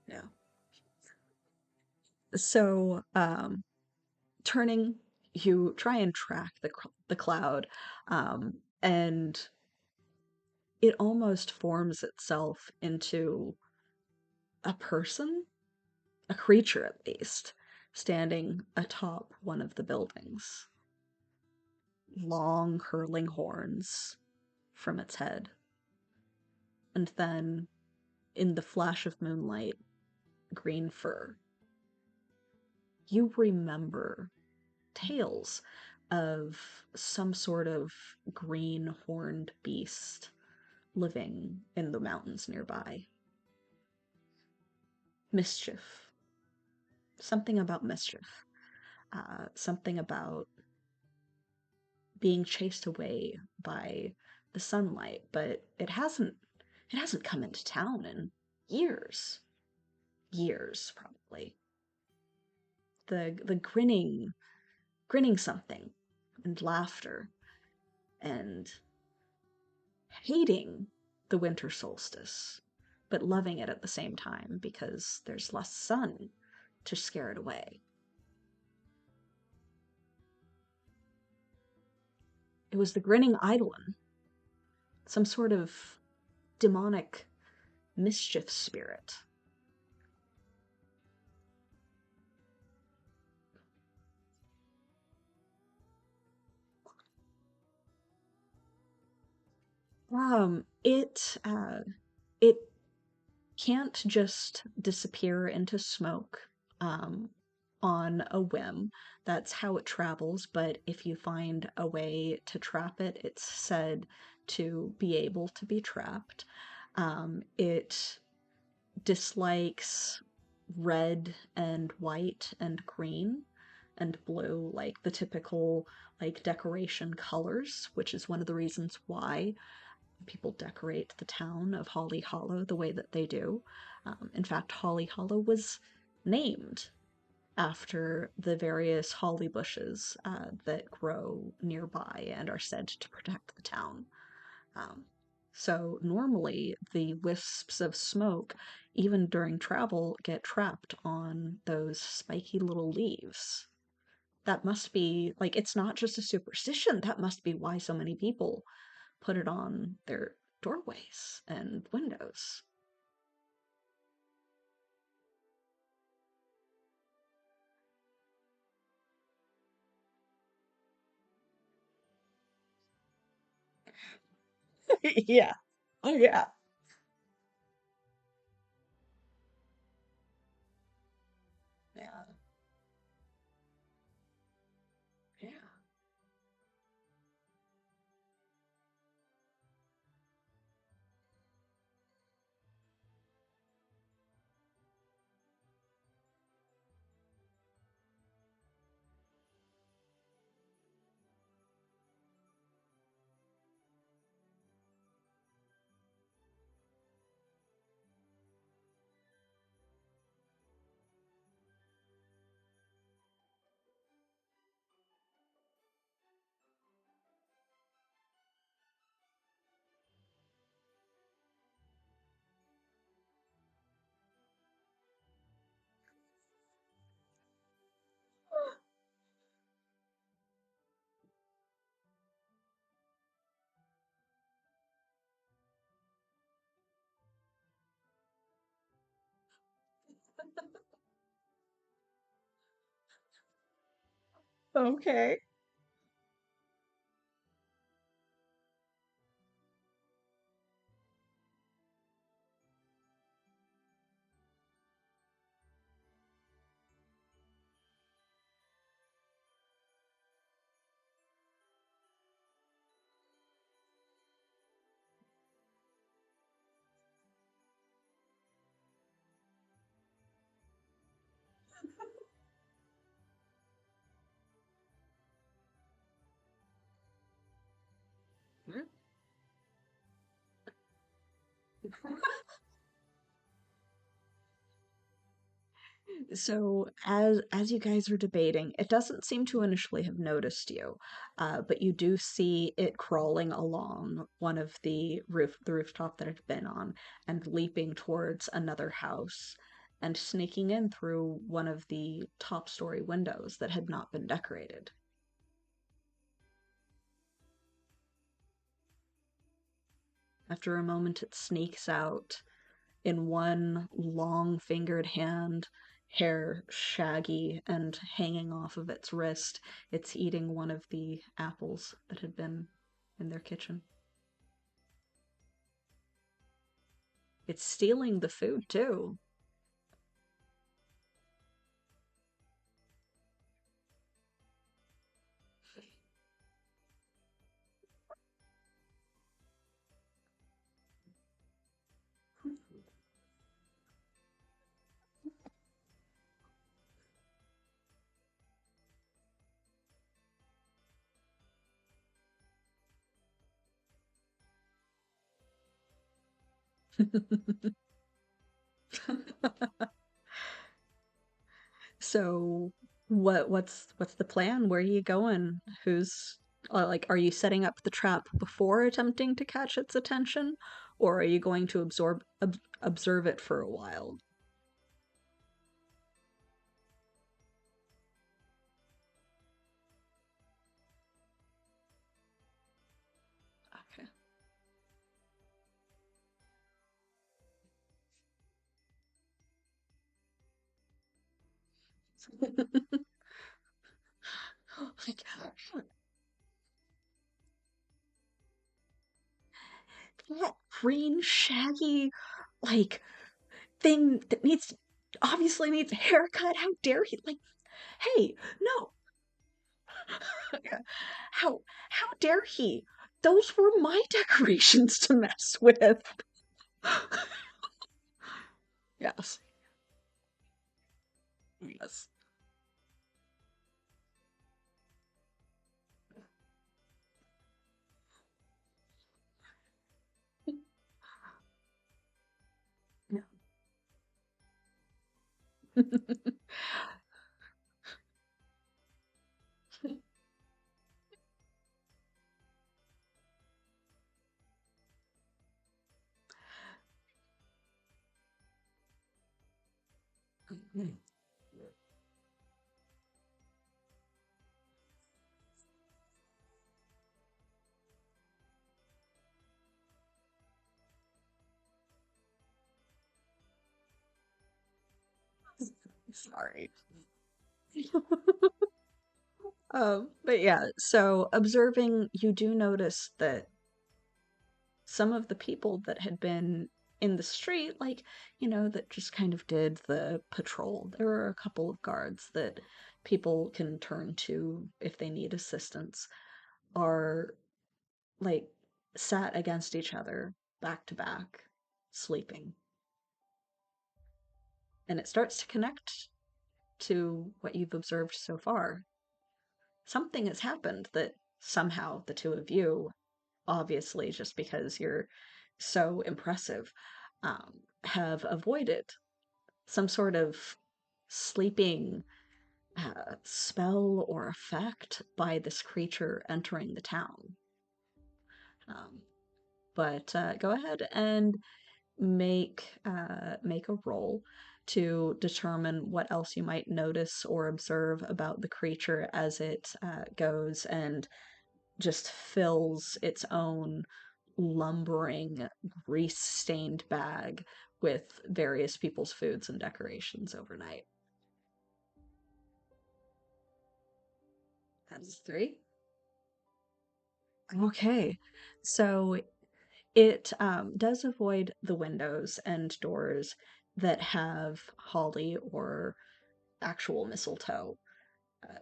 Yeah. So, turning, you try and track the cloud, and it almost forms itself into a person, a creature at least, standing atop one of the buildings. Long curling horns from its head. And then, in the flash of moonlight, green fur. You remember tales of some sort of green horned beast living in the mountains nearby. Mischief. Something about mischief. Something about being chased away by the sunlight, but it hasn't come into town in years. Years, probably. The grinning something, and laughter, and hating the winter solstice, but loving it at the same time because there's less sun to scare it away. It was the grinning eidolon, some sort of demonic mischief spirit. It can't just disappear into smoke on a whim. That's how it travels, but if you find a way to trap it, it's said to be able to be trapped. It dislikes red and white and green and blue, like the typical like decoration colors, which is one of the reasons why people decorate the town of Holly Hollow the way that they do. In fact, Holly Hollow was named after the various holly bushes that grow nearby and are said to protect the town. Um, so normally the wisps of smoke, even during travel, get trapped on those spiky little leaves. That must be, like, it's not just a superstition. That must be why so many people put it on their doorways and windows. Yeah. Oh, yeah. Yeah. Yeah. Okay. So as you guys are debating, it doesn't seem to initially have noticed you, but you do see it crawling along one of the rooftop that it had been on, and leaping towards another house, and sneaking in through one of the top story windows that had not been decorated. After a moment, it sneaks out in one long fingered hand, hair shaggy and hanging off of its wrist. It's eating one of the apples that had been in their kitchen. It's stealing the food too. So what's the plan? Where are you going? Who's like, are you setting up the trap before attempting to catch its attention, or are you going to observe it for a while? Okay. Like, that green shaggy like thing that needs obviously needs a haircut. How dare he? Like, hey, no. how how dare he? Those were my decorations to mess with. Yes. Yes. Sorry. But yeah, so observing, you do notice that some of the people that had been in the street, like, that just kind of did the patrol. There are a couple of guards that people can turn to if they need assistance, are like sat against each other, back to back, sleeping. And it starts to connect to what you've observed so far. Something has happened that somehow the two of you, obviously just because you're so impressive, have avoided some sort of sleeping spell or effect by this creature entering the town. Um, but go ahead and make a roll to determine what else you might notice or observe about the creature as it goes and just fills its own lumbering, grease stained bag with various people's foods and decorations overnight. That's three. Okay. So it does avoid the windows and doors that have holly or actual mistletoe uh,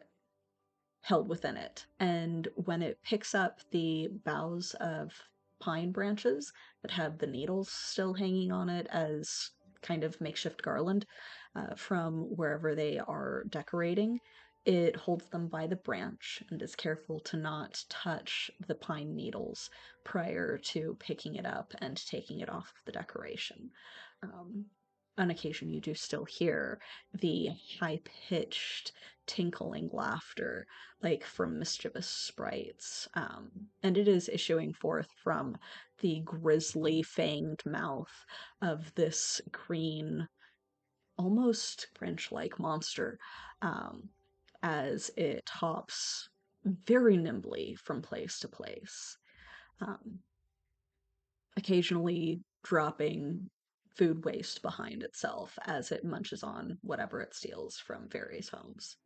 held within it. And when it picks up the boughs of pine branches that have the needles still hanging on it as kind of makeshift garland from wherever they are decorating, it holds them by the branch and is careful to not touch the pine needles prior to picking it up and taking it off of the decoration. Um, on occasion, you do still hear the high pitched tinkling laughter like from mischievous sprites, and it is issuing forth from the grisly fanged mouth of this green, almost Grinch-like monster, um, as it hops very nimbly from place to place, um, occasionally dropping food waste behind itself as it munches on whatever it steals from various homes.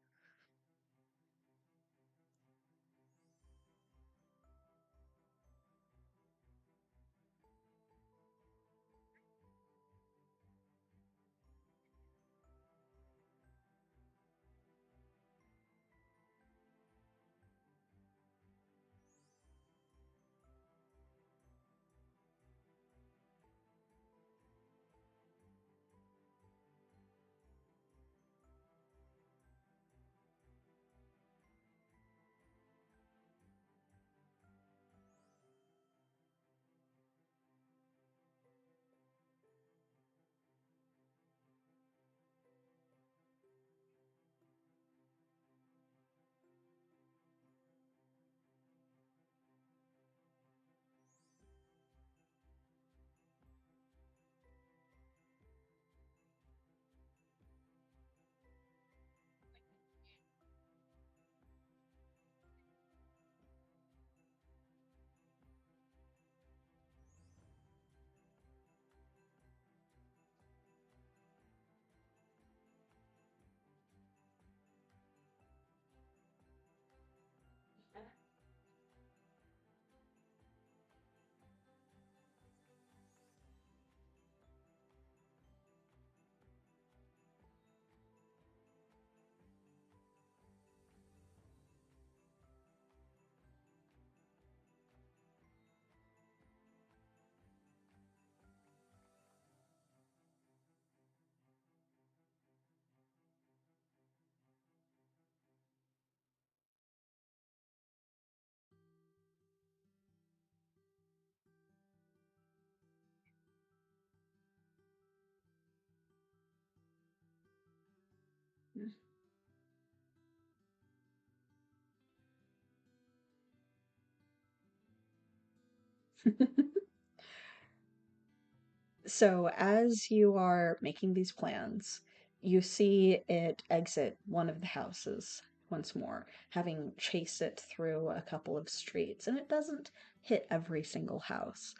So, as you are making these plans, you see it exit one of the houses once more, having chased it through a couple of streets, and it doesn't hit every single house.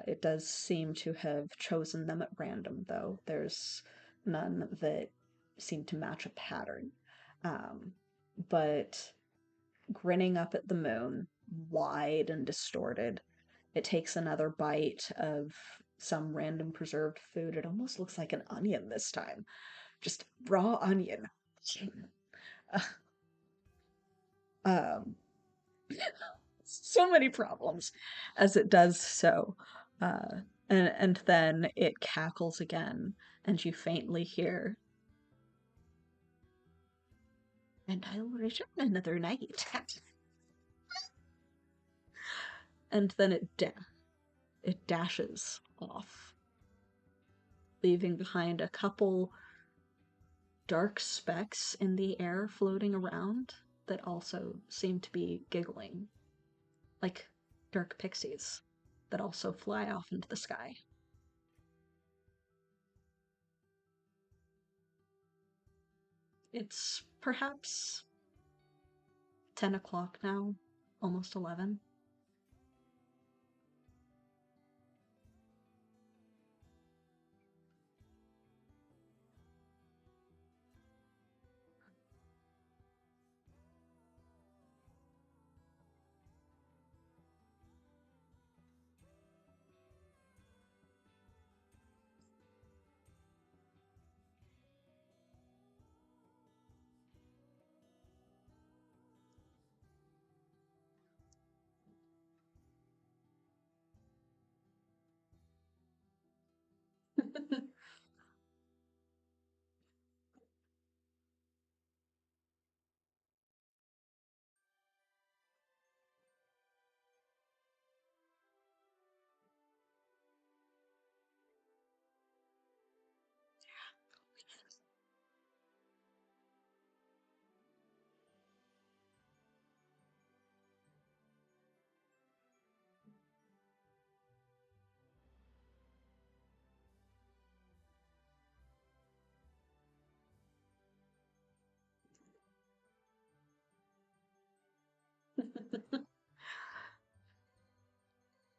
It does seem to have chosen them at random, though. There's none that seem to match a pattern. Um, but grinning up at the moon, wide and distorted, it takes another bite of some random preserved food. It almost looks like an onion this time. Just raw onion. um, so many problems as it does so. And then it cackles again, and you faintly hear, "And I'll return another night." And then it dashes off, leaving behind a couple dark specks in the air floating around that also seem to be giggling, like dark pixies that also fly off into the sky. It's perhaps 10 o'clock now, almost 11.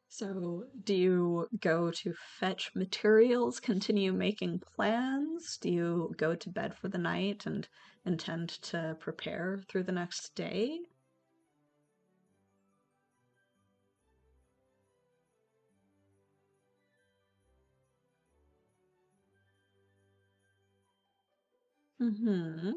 So, do you go to fetch materials, continue making plans? Do you go to bed for the night and intend to prepare through the next day? Mm-hmm.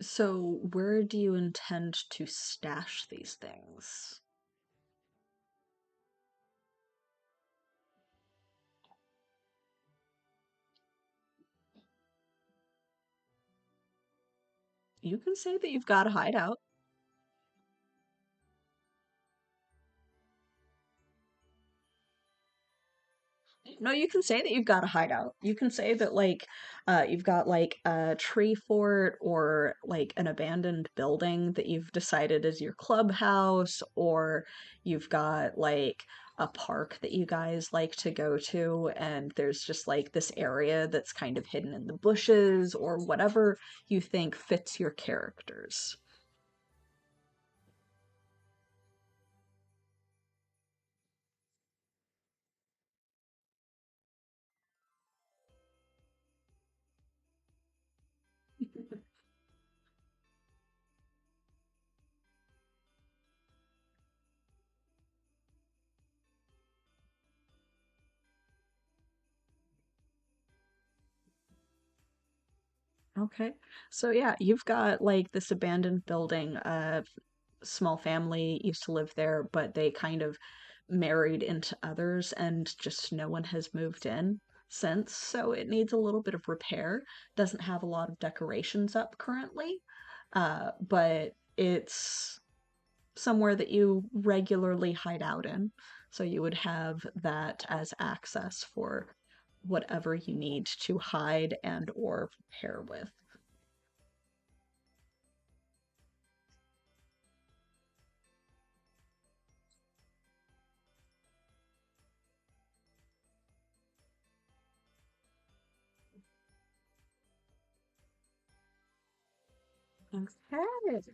So, where do you intend to stash these things? You can say that you've got a hideout. No, you can say that you've got a hideout. You can say that you've got like a tree fort or like an abandoned building that you've decided is your clubhouse, or you've got like a park that you guys like to go to, and there's just like this area that's kind of hidden in the bushes or whatever you think fits your characters. Okay. So yeah, you've got like this abandoned building. Small family used to live there, but they kind of married into others and just no one has moved in since. So it needs a little bit of repair. Doesn't have a lot of decorations up currently, but it's somewhere that you regularly hide out in. So you would have that as access for whatever you need to hide and or prepare with. Okay.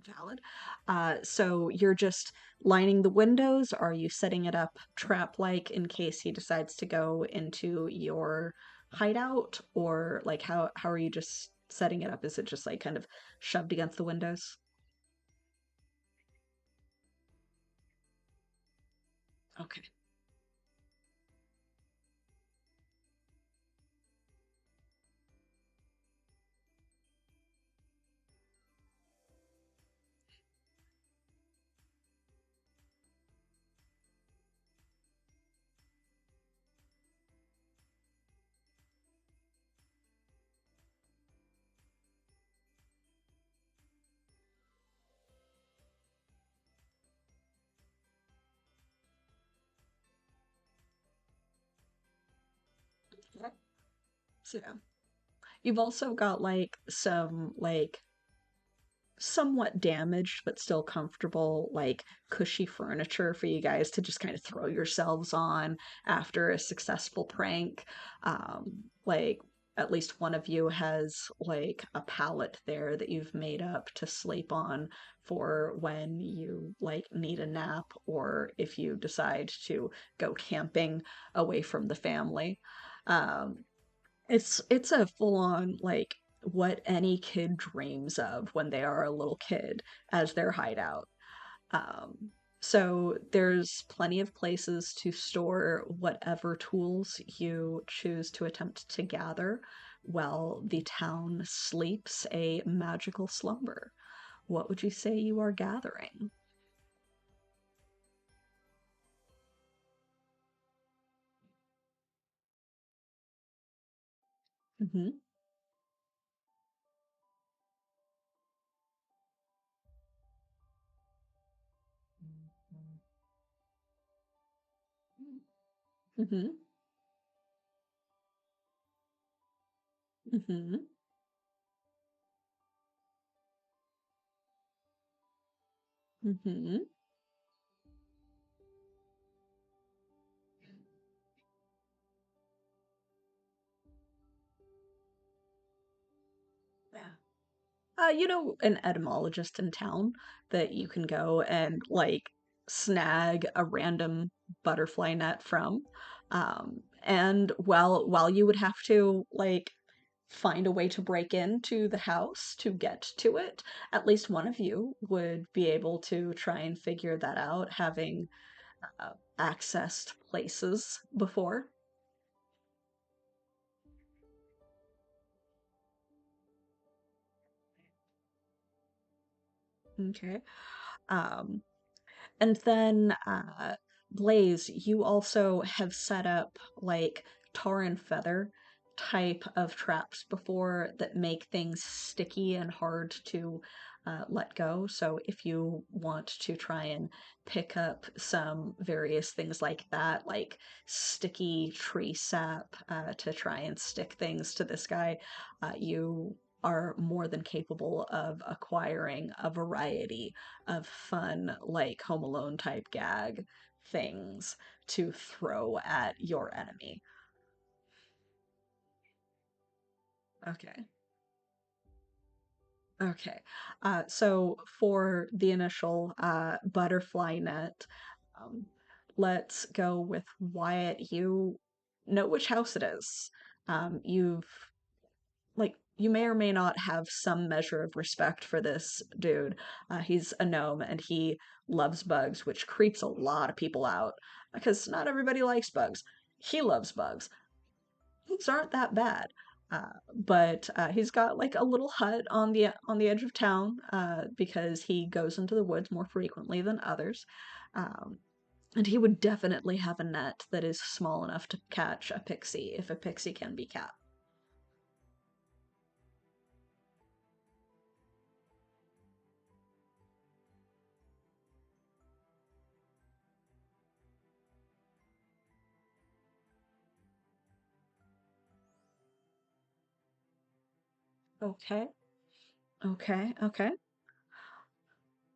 Valid, valid. So you're just lining the windows? Are you setting it up trap-like in case he decides to go into your hideout? Or like how are you just setting it up? Is it just like kind of shoved against the windows? Okay. Okay. So yeah. You've also got like some like somewhat damaged but still comfortable, like cushy furniture for you guys to just kind of throw yourselves on after a successful prank. Like at least one of you has like a pallet there that you've made up to sleep on for when you like need a nap or if you decide to go camping away from the family. Um, it's a full on like what any kid dreams of when they are a little kid as their hideout. Um, so there's plenty of places to store whatever tools you choose to attempt to gather while the town sleeps a magical slumber. What would you say you are gathering? Hmm. Hmm. Hmm. Hmm. You know, an etymologist in town that you can go and like snag a random butterfly net from. And while you would have to like find a way to break into the house to get to it, at least one of you would be able to try and figure that out, having accessed places before. Okay. Um, And then, Blaze, you also have set up like tar and feather type of traps before that make things sticky and hard to let go. So if you want to try and pick up some various things like that, like sticky tree sap to try and stick things to this guy, you are more than capable of acquiring a variety of fun, like Home Alone type gag things to throw at your enemy. Okay. Okay. So for the initial butterfly net, um, let's go with Wyatt. You know which house it is. You've like you may or may not have some measure of respect for this dude. He's a gnome and he loves bugs, which creeps a lot of people out because not everybody likes bugs. He loves bugs. Bugs aren't that bad. But he's got like a little hut on the edge of town because he goes into the woods more frequently than others. Um, and he would definitely have a net that is small enough to catch a pixie if a pixie can be caught. Okay. Okay, okay.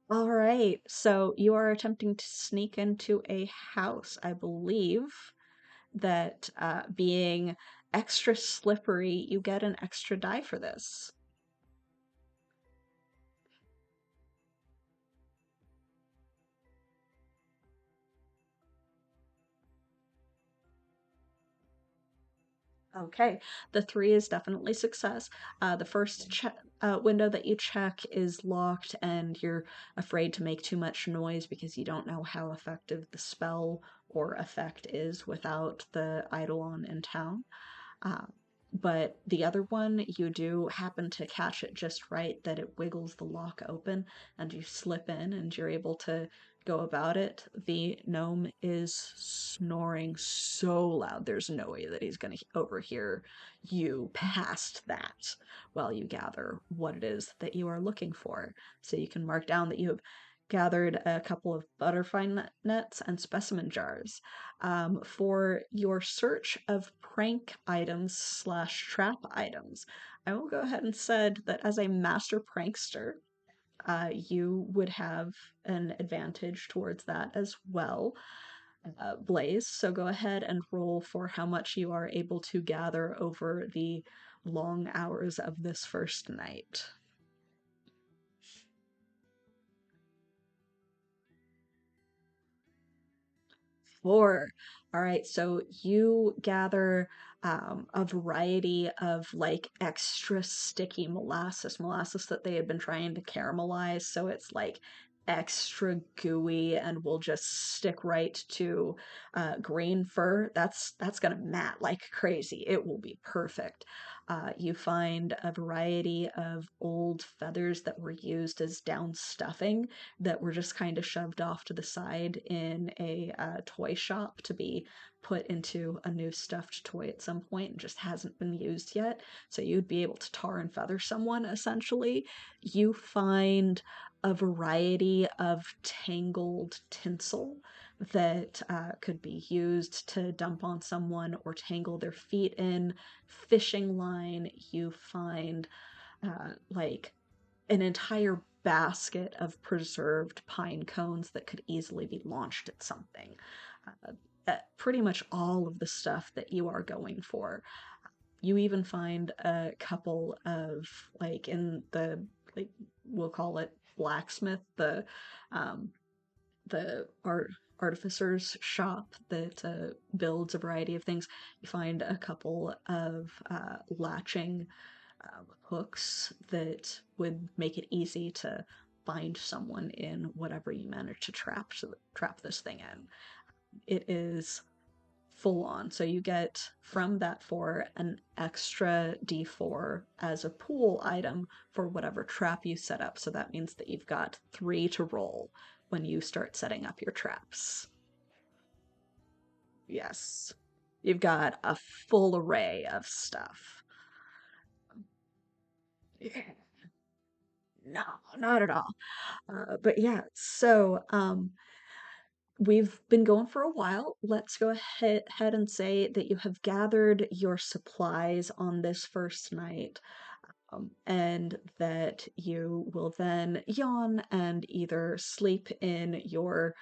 All right. So you are attempting to sneak into a house. I believe that being extra slippery, you get an extra die for this. Okay, the three is definitely success. The first window that you check is locked, and you're afraid to make too much noise because you don't know how effective the spell or effect is without the Eidolon in town. Uh, but the other one, you do happen to catch it just right that it wiggles the lock open and you slip in and you're able to go about it. The gnome is snoring so loud, there's no way that he's going to overhear you past that while you gather what it is that you are looking for. So you can mark down that you have gathered a couple of butterfly nets and specimen jars. For your search of prank items slash trap items, I will go ahead and said that as a master prankster, you would have an advantage towards that as well, Blaze. So go ahead and roll for how much you are able to gather over the long hours of this first night. 4. All right, so you gather a variety of like extra sticky molasses that they had been trying to caramelize, so it's like extra gooey and will just stick right to green fur. That's gonna mat like crazy. It will be perfect. You find a variety of old feathers that were used as down stuffing that were just kind of shoved off to the side in a toy shop to be put into a new stuffed toy at some point and just hasn't been used yet. So you'd be able to tar and feather someone essentially. You find a variety of tangled tinsel that could be used to dump on someone or tangle their feet in. Fishing line, you find like an entire basket of preserved pine cones that could easily be launched at something. Pretty much all of the stuff that you are going for. You even find a couple of like in the like we'll call it blacksmith, um, the artificer's shop that builds a variety of things. You find a couple of latching hooks that would make it easy to bind someone in whatever you manage to trap this thing in. It is full on. So you get from that 4 an extra d4 as a pool item for whatever trap you set up. So that means that you've got 3 to roll when you start setting up your traps. Yes. You've got a full array of stuff. Yeah. No, not at all. But yeah, so we've been going for a while. Let's go ahead and say that you have gathered your supplies on this first night, and that you will then yawn and either sleep in your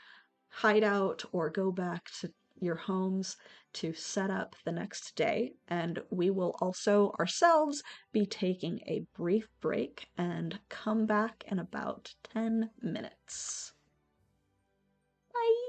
hideout or go back to your homes to set up the next day. And we will also ourselves be taking a brief break and come back in about 10 minutes. Bye!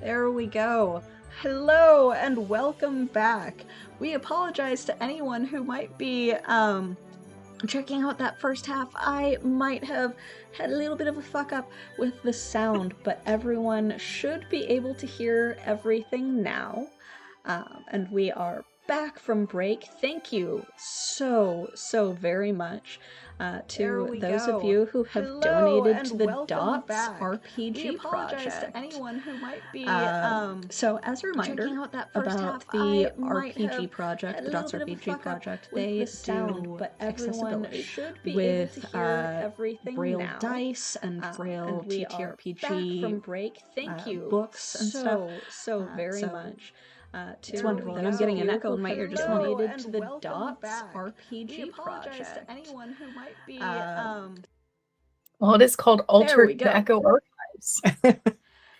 There we go. Hello and welcome back. We apologize to anyone who might be checking out that first half. I might have had a little bit of a fuck up with the sound, but everyone should be able to hear everything now. And we are back from break. Thank you so very much to those of you who have donated to the Dots RPG project. To anyone who might be So as a reminder checking out that first about half, the I might RPG have project, had the a Dots little bit of a RPG fuck up project, with they the sound, do but everyone accessibility should be with able to hear everything Braille now. dice and Braille And we are TTRPG back from break. Thank you books and stuff. so very much. It's wonderful that I'm getting an echo in my ear just a moment. Donated to the Dots RPG project. To anyone who might be Well, it is called Altered go. Echo Archives.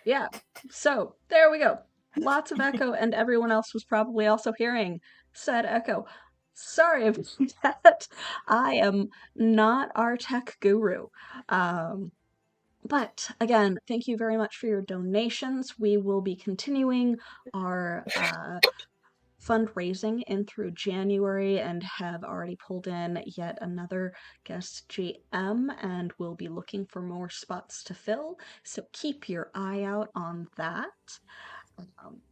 Yeah, so there we go. Lots of echo, and everyone else was probably also hearing said echo. Sorry about that. I am not our tech guru. But again, thank you very much for your donations. We will be continuing our fundraising in through January and have already pulled in yet another guest GM, and we'll be looking for more spots to fill. So keep your eye out on that.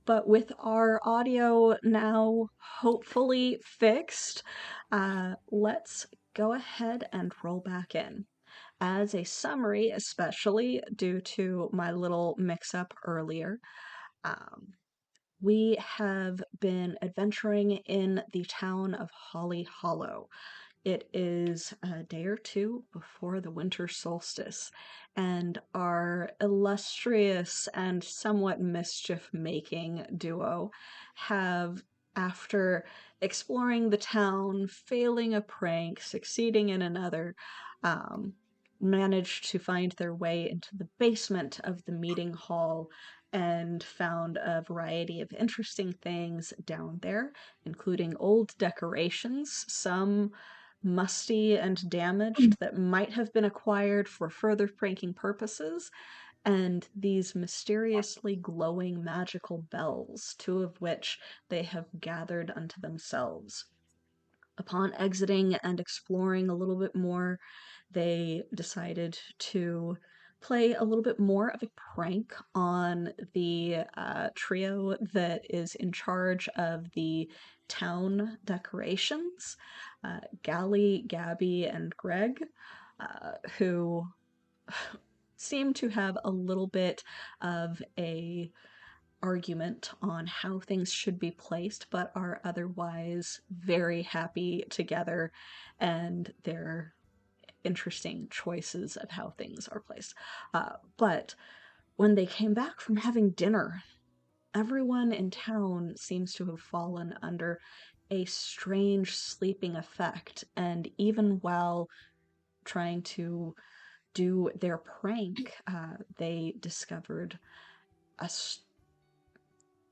But with our audio now hopefully fixed, let's go ahead and roll back in. As a summary, especially due to my little mix-up earlier, we have been adventuring in the town of Holly Hollow. It is a day or two before the Winter Solstice, and our illustrious and somewhat mischief-making duo have, after exploring the town, failing a prank, succeeding in another, managed to find their way into the basement of the meeting hall and found a variety of interesting things down there, including old decorations, some musty and damaged that might have been acquired for further pranking purposes, and these mysteriously glowing magical bells, two of which they have gathered unto themselves. Upon exiting and exploring a little bit more, they decided to play a little bit more of a prank on the trio that is in charge of the town decorations, Gally, Gabby, and Greg, who seem to have a little bit of a argument on how things should be placed, but are otherwise very happy together and their interesting choices of how things are placed. But when they came back from having dinner, everyone in town seems to have fallen under a strange sleeping effect, and even while trying to do their prank, they discovered a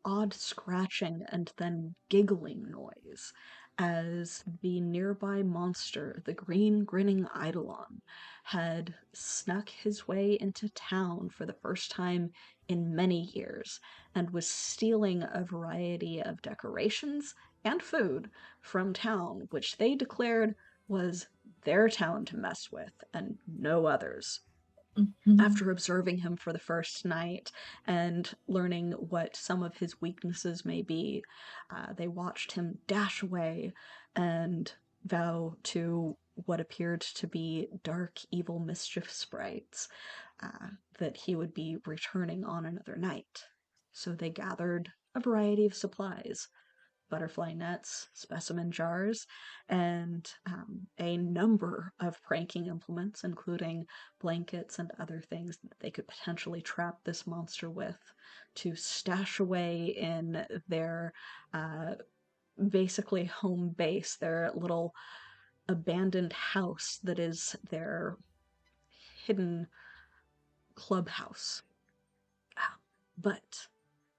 odd scratching and then giggling noise as the nearby monster, the green grinning Eidolon, had snuck his way into town for the first time in many years and was stealing a variety of decorations and food from town, which they declared was their town to mess with and no others. After observing him for the first night and learning what some of his weaknesses may be, they watched him dash away and vow to what appeared to be dark, evil mischief sprites that he would be returning on another night. So they gathered a variety of supplies, butterfly nets, specimen jars, and a number of pranking implements, including blankets and other things that they could potentially trap this monster with, to stash away in their basically home base, their little abandoned house that is their hidden clubhouse. But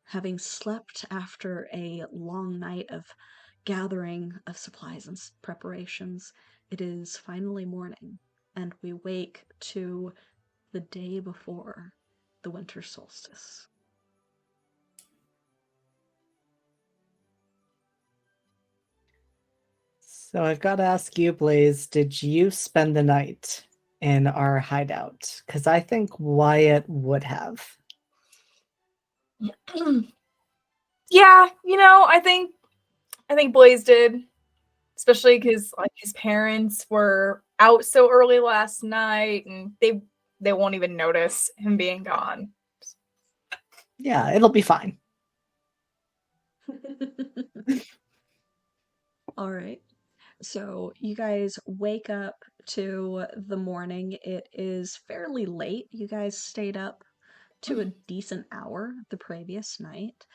having slept after a long night of gathering of supplies and preparations, it is finally morning, and we wake to the day before the winter solstice. So I've got to ask you, Blaze, did you spend the night in our hideout? Because I think Wyatt would have. Yeah, I think Blaze did, especially because like his parents were out so early last night, and they won't even notice him being gone. Yeah, it'll be fine. All right. So you guys wake up to the morning. It is fairly late. You guys stayed up to a decent hour the previous night.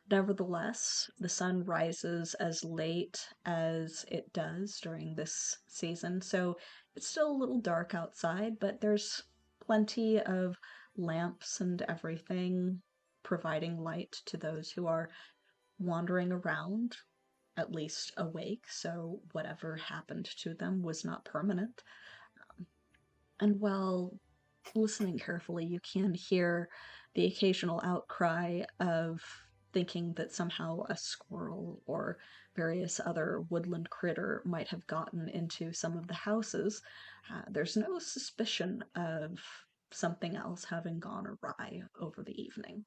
Nevertheless, the sun rises as late as it does during this season, so it's still a little dark outside, but there's plenty of lamps and everything providing light to those who are wandering around, at least awake, so whatever happened to them was not permanent. And while listening carefully, you can hear the occasional outcry of thinking that somehow a squirrel or various other woodland critter might have gotten into some of the houses. There's no suspicion of something else having gone awry over the evening.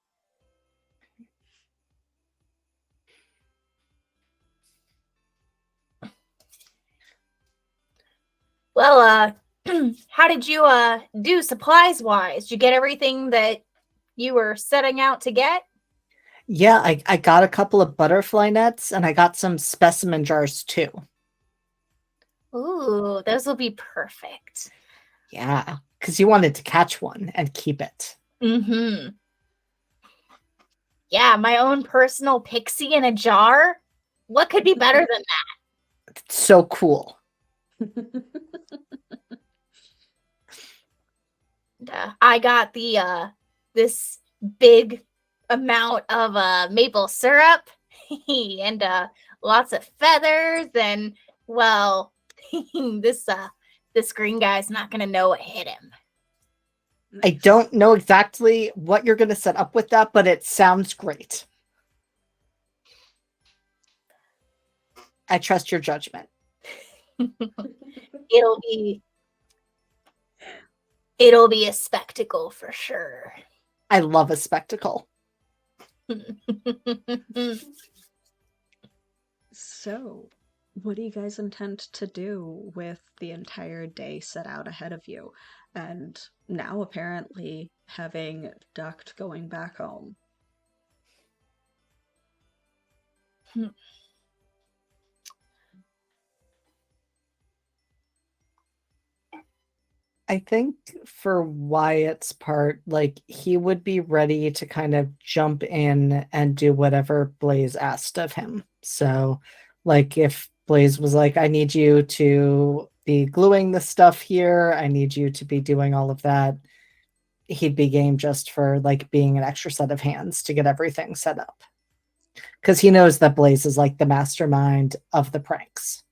Well, how did you do supplies-wise? Did you get everything that you were setting out to get? Yeah, I got a couple of butterfly nets, and I got some specimen jars too. Ooh, those will be perfect. Yeah, because you wanted to catch one and keep it. Mm-hmm. Yeah, my own personal pixie in a jar. What could be better than that? It's so cool. I got the this big amount of maple syrup and lots of feathers, and well, this green guy's not gonna know what hit him. I don't know exactly what you're going to set up with that, but it sounds great. I trust your judgment. It'll be a spectacle for sure. I love a spectacle. So, what do you guys intend to do with the entire day set out ahead of you? And now apparently having ducked going back home. I think for Wyatt's part, like, he would be ready to kind of jump in and do whatever Blaze asked of him. So, like, if Blaze was like, I need you to be gluing the stuff here, I need you to be doing all of that, he'd be game just for, like, being an extra set of hands to get everything set up. Because he knows that Blaze is, like, the mastermind of the pranks.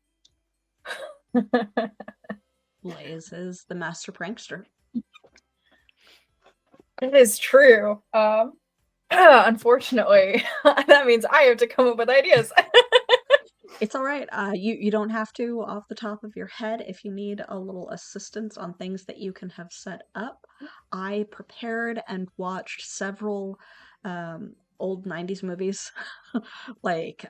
Blaze is the master prankster. It is true. Unfortunately, that means I have to come up with ideas. It's all right. You don't have to off the top of your head. If you need a little assistance on things that you can have set up, I prepared and watched several old 90s movies like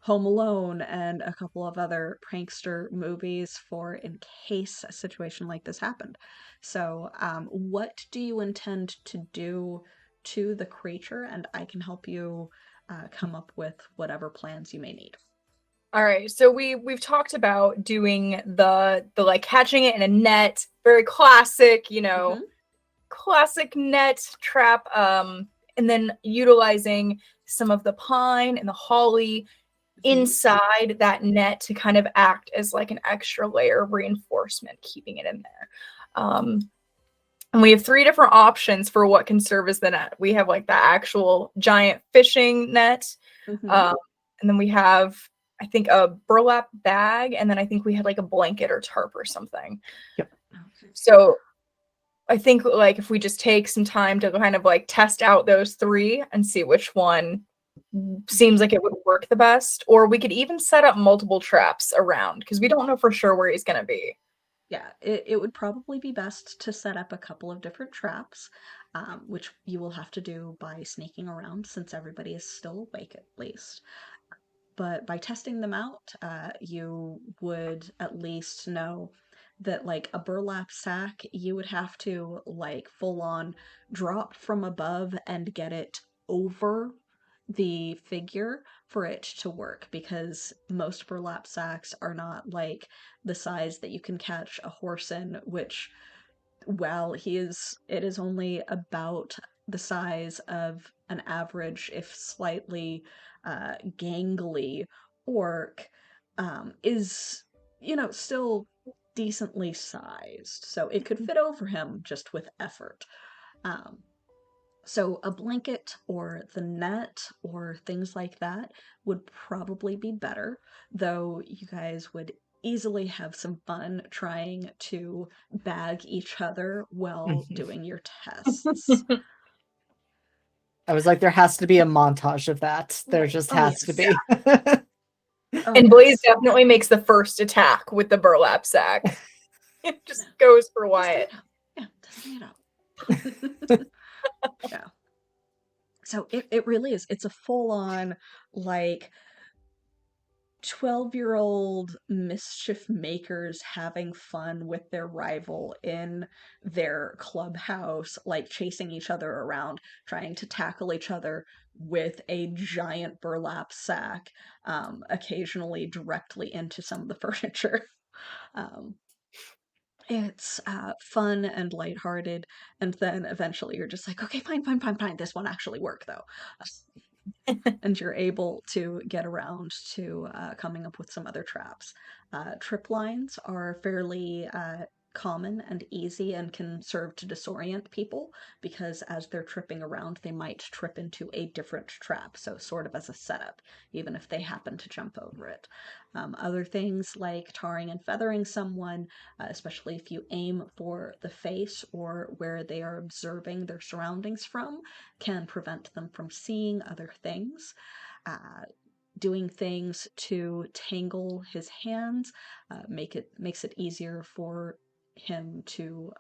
Home Alone and a couple of other prankster movies for in case a situation like this happened. So, what do you intend to do to the creature? And I can help you come up with whatever plans you may need. All right, so we've talked about doing the like catching it in a net, very classic, classic net trap, and then utilizing some of the pine and the holly inside that net to kind of act as like an extra layer of reinforcement, keeping it in there. And we have 3 different options for what can serve as the net. We have like the actual giant fishing net, and then we have, I think, a burlap bag, and then I think we had like a blanket or tarp or something. Yep. So I think like if we just take some time to kind of like test out those 3 and see which one seems like it would work the best. Or we could even set up multiple traps around because we don't know for sure where he's going to be. Yeah, it would probably be best to set up a couple of different traps, which you will have to do by sneaking around since everybody is still awake at least. But by testing them out, you would at least know that, like, a burlap sack, you would have to, like, full on drop from above and get it over the figure for it to work, because most burlap sacks are not like the size that you can catch a horse in, which, while it is only about the size of an average, if slightly gangly orc, is, still decently sized. So it could fit over him just with effort. Um, so a blanket or the net or things like that would probably be better, though you guys would easily have some fun trying to bag each other while doing your tests. I was like, there has to be a montage of that. There just Oh, has to yes. be. Oh, And Blaze yes. definitely makes the first attack with the burlap sack. It just goes for Wyatt. Testing it out. Yeah. So it really is. It's a full-on, like, 12-year-old mischief makers having fun with their rival in their clubhouse, like chasing each other around, trying to tackle each other with a giant burlap sack, occasionally directly into some of the furniture. Um, it's fun and lighthearted, and then eventually you're just like, okay, fine, fine, fine, fine. This one actually worked, though. And you're able to get around to coming up with some other traps. Trip lines are fairly common and easy and can serve to disorient people, because as they're tripping around, they might trip into a different trap, so sort of as a setup, even if they happen to jump over it. Other things like tarring and feathering someone, especially if you aim for the face or where they are observing their surroundings from, can prevent them from seeing other things. Doing things to tangle his hands makes it easier for him to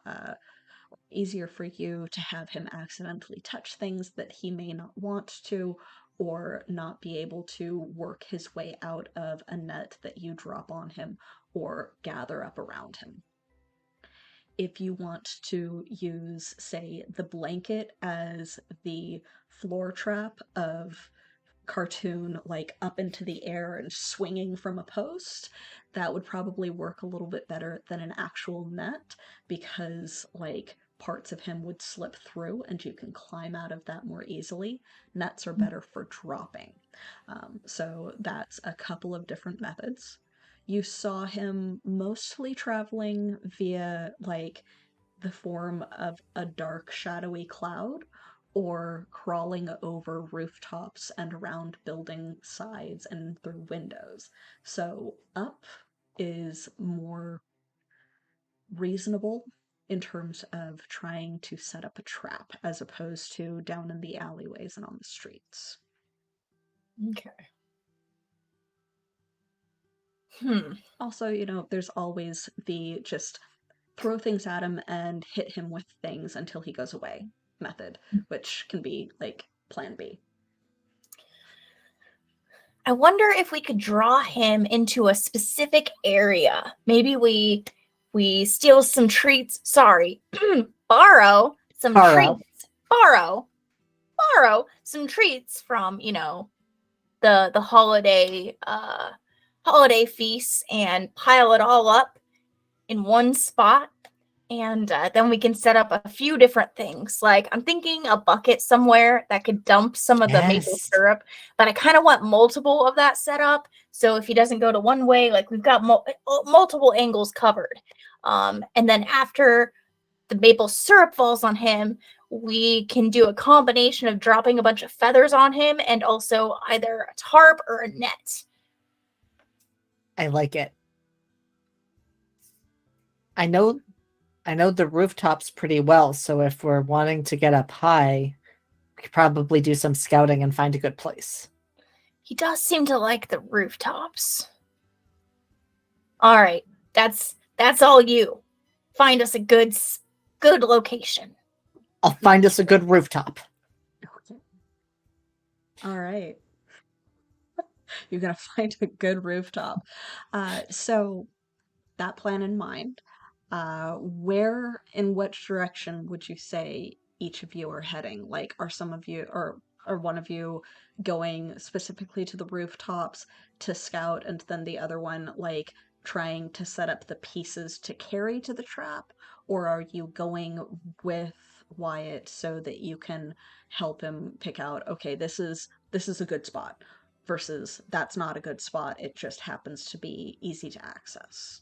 easier for you to have him accidentally touch things that he may not want to, or not be able to work his way out of a net that you drop on him or gather up around him. If you want to use, say, the blanket as the floor trap of cartoon, like up into the air and swinging from a post, that would probably work a little bit better than an actual net, because, like, parts of him would slip through and you can climb out of that more easily. Nets are better for dropping. So that's a couple of different methods. You saw him mostly traveling via, like, the form of a dark, shadowy cloud, or crawling over rooftops and around building sides and through windows. So up is more reasonable in terms of trying to set up a trap, as opposed to down in the alleyways and on the streets. Okay. Also, there's always the just throw things at him and hit him with things until he goes away method, which can be like plan B. I wonder if we could draw him into a specific area. Maybe we steal some treats. Sorry, borrow some treats. Borrow some treats from the holiday feasts, and pile it all up in one spot. And then we can set up a few different things. Like, I'm thinking a bucket somewhere that could dump some of the maple syrup, but I kind of want multiple of that set up. So if he doesn't go to one way, like, we've got multiple angles covered. And then after the maple syrup falls on him, we can do a combination of dropping a bunch of feathers on him and also either a tarp or a net. I like it. I know the rooftops pretty well, so if we're wanting to get up high, We could probably do some scouting and find a good place. He does seem to like the rooftops. All right, that's all you. Find us a good location. I'll find us a good rooftop. Okay. All right. You're going to find a good rooftop. So, that plan in mind, where in which direction would you say each of you are heading? Like, are some of you or one of you going specifically to the rooftops to scout, and then the other one like trying to set up the pieces to carry to the trap? Or are you going with Wyatt so that you can help him pick out, okay, this is a good spot versus that's not a good spot, it just happens to be easy to access?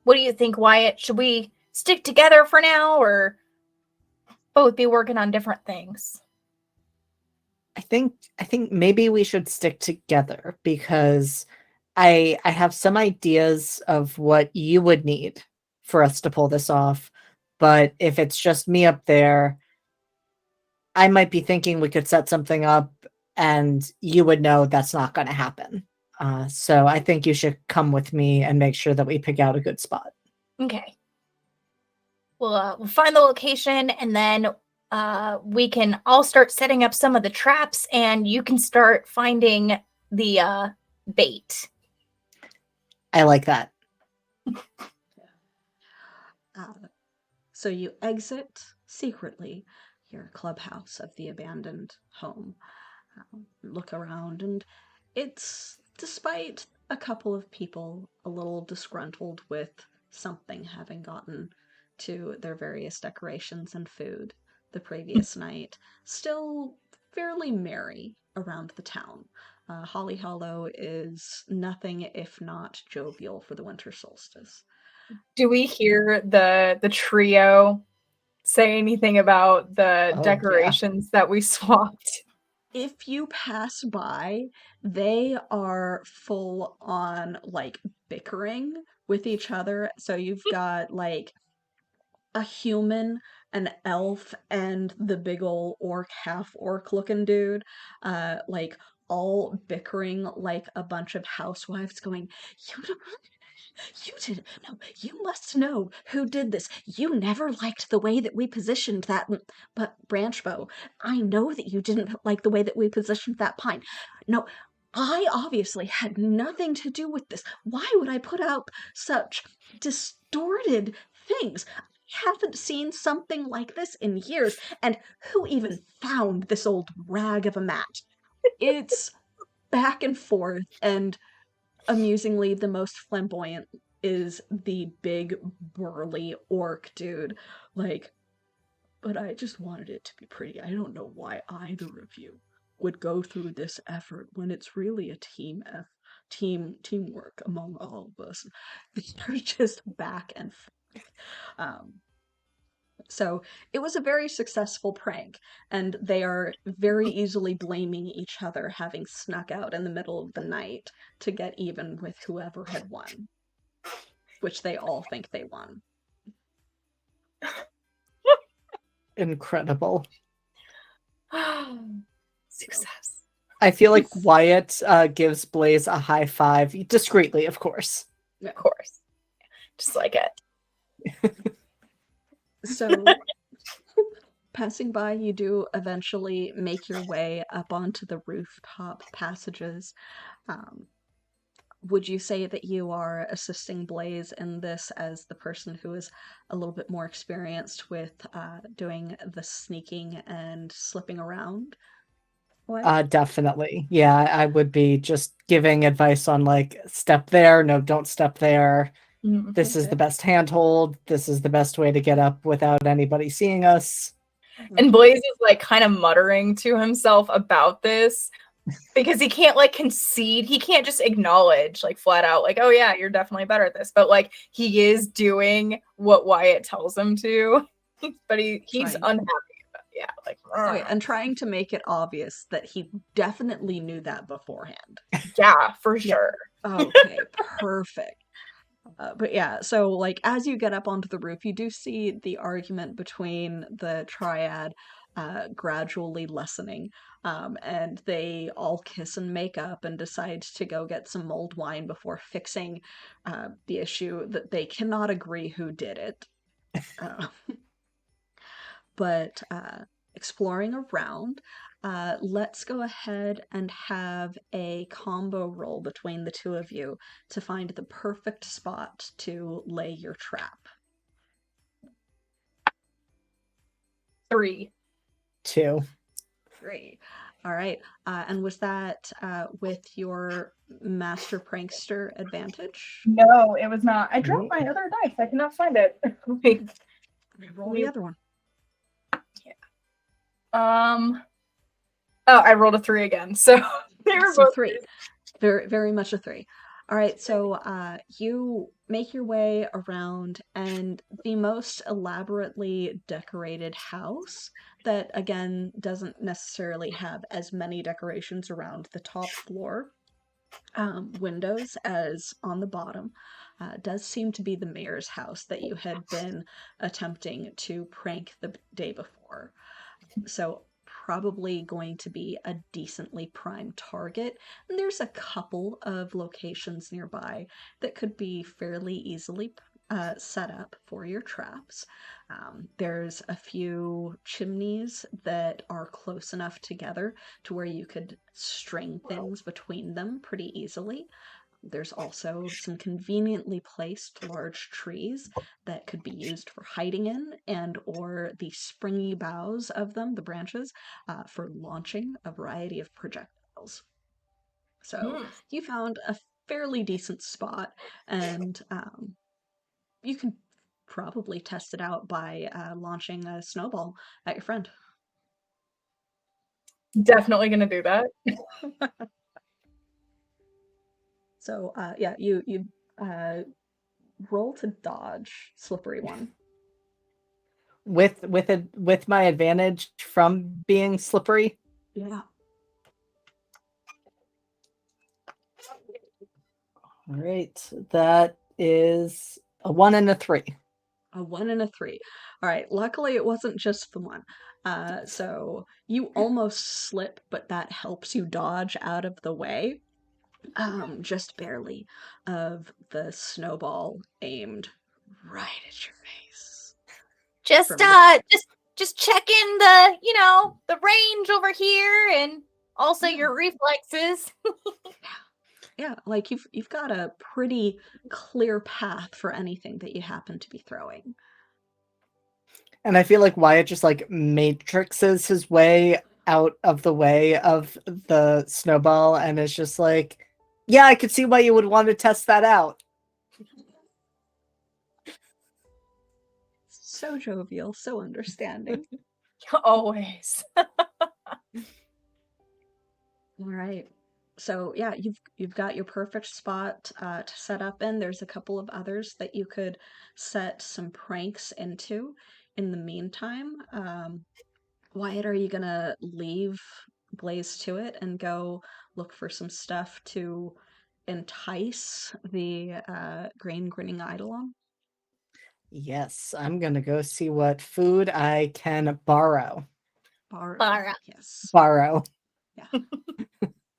What do you think, Wyatt? Should we stick together for now, or both be working on different things? I think maybe we should stick together because I have some ideas of what you would need for us to pull this off, but if it's just me up there, I might be thinking we could set something up and you would know that's not going to happen. So I think you should come with me and make sure that we pick out a good spot. Okay. We'll find the location, and then we can all start setting up some of the traps, and you can start finding the bait. I like that. So you exit secretly your clubhouse of the abandoned home. Look around, and it's, despite a couple of people a little disgruntled with something having gotten to their various decorations and food the previous night, still fairly merry around the town. Holly Hollow is nothing if not jovial for the winter solstice. Do we hear the trio say anything about the decorations that we swapped? If you pass by, they are full on like bickering with each other. So you've got like a human, an elf, and the big ol' orc, half orc looking dude, like all bickering like a bunch of housewives going, you didn't know. You must know who did this. You never liked the way that we positioned that. But Branchbow, I know that you didn't like the way that we positioned that pine. No, I obviously had nothing to do with this. Why would I put out such distorted things? I haven't seen something like this in years. And who even found this old rag of a mat? It's back and forth, and amusingly, the most flamboyant is the big, burly orc dude. Like, but I just wanted it to be pretty. I don't know why either of you would go through this effort when it's really a teamwork among all of us. They're just back and forth. So it was a very successful prank, and they are very easily blaming each other, having snuck out in the middle of the night to get even with whoever had won, which they all think they won. Incredible. Success. I feel like Wyatt gives Blaze a high five, discreetly, of course. Of course. Just like it. So, passing by, you do eventually make your way up onto the rooftop passages. Would you say that you are assisting Blaze in this as the person who is a little bit more experienced with doing the sneaking and slipping around? What? Definitely. Yeah, I would be just giving advice on like, step there, no, don't step there. This is the best handhold. This is the best way to get up without anybody seeing us. And Blaze is like kind of muttering to himself about this because he can't like concede. He can't just acknowledge like flat out like, oh yeah, you're definitely better at this. But like he is doing what Wyatt tells him to, but he's unhappy. Yeah, like okay, and trying to make it obvious that he definitely knew that beforehand. Yeah, for sure. Okay, perfect. But yeah, so like as you get up onto the roof, you do see the argument between the triad gradually lessening, and they all kiss and make up and decide to go get some mulled wine before fixing the issue that they cannot agree who did it. But exploring around, let's go ahead and have a combo roll between the two of you to find the perfect spot to lay your trap. 3. 2. 3. All right. And was that with your master prankster advantage? No, it was not. I dropped my other dice. I cannot find it. Wait. Roll the other one. Oh, I rolled a 3 again. So they were So both 3. Very, very much a 3. All right, so you make your way around, and the most elaborately decorated house that, again, doesn't necessarily have as many decorations around the top floor windows as on the bottom, does seem to be the mayor's house that you had been attempting to prank the day before. So probably going to be a decently prime target. And there's a couple of locations nearby that could be fairly easily set up for your traps. There's a few chimneys that are close enough together to where you could string things between them pretty easily. There's also some conveniently placed large trees that could be used for hiding in, and or the springy boughs of them, the branches, for launching a variety of projectiles. So you found a fairly decent spot, and you can probably test it out by launching a snowball at your friend. Definitely gonna do that. So yeah, you roll to dodge slippery one. With my advantage from being slippery. Yeah. All right, that is a 1 and a 3. A 1 and a 3. All right. Luckily, it wasn't just the 1. So you almost slip, but that helps you dodge out of the way, just barely, of the snowball aimed right at your face. Just checking the range over here, and also your reflexes. Yeah, like you've got a pretty clear path for anything that you happen to be throwing. And I feel like Wyatt just like matrixes his way out of the way of the snowball and is just like, yeah, I could see why you would want to test that out. So jovial, so understanding. Always. All right. So yeah, you've got your perfect spot to set up in. There's a couple of others that you could set some pranks into. In the meantime, Wyatt, are you gonna leave Blaze to it and go look for some stuff to entice the green grinning eidolon? Yes, I'm gonna go see what food I can borrow. Borrow. Yes. Borrow. Yeah.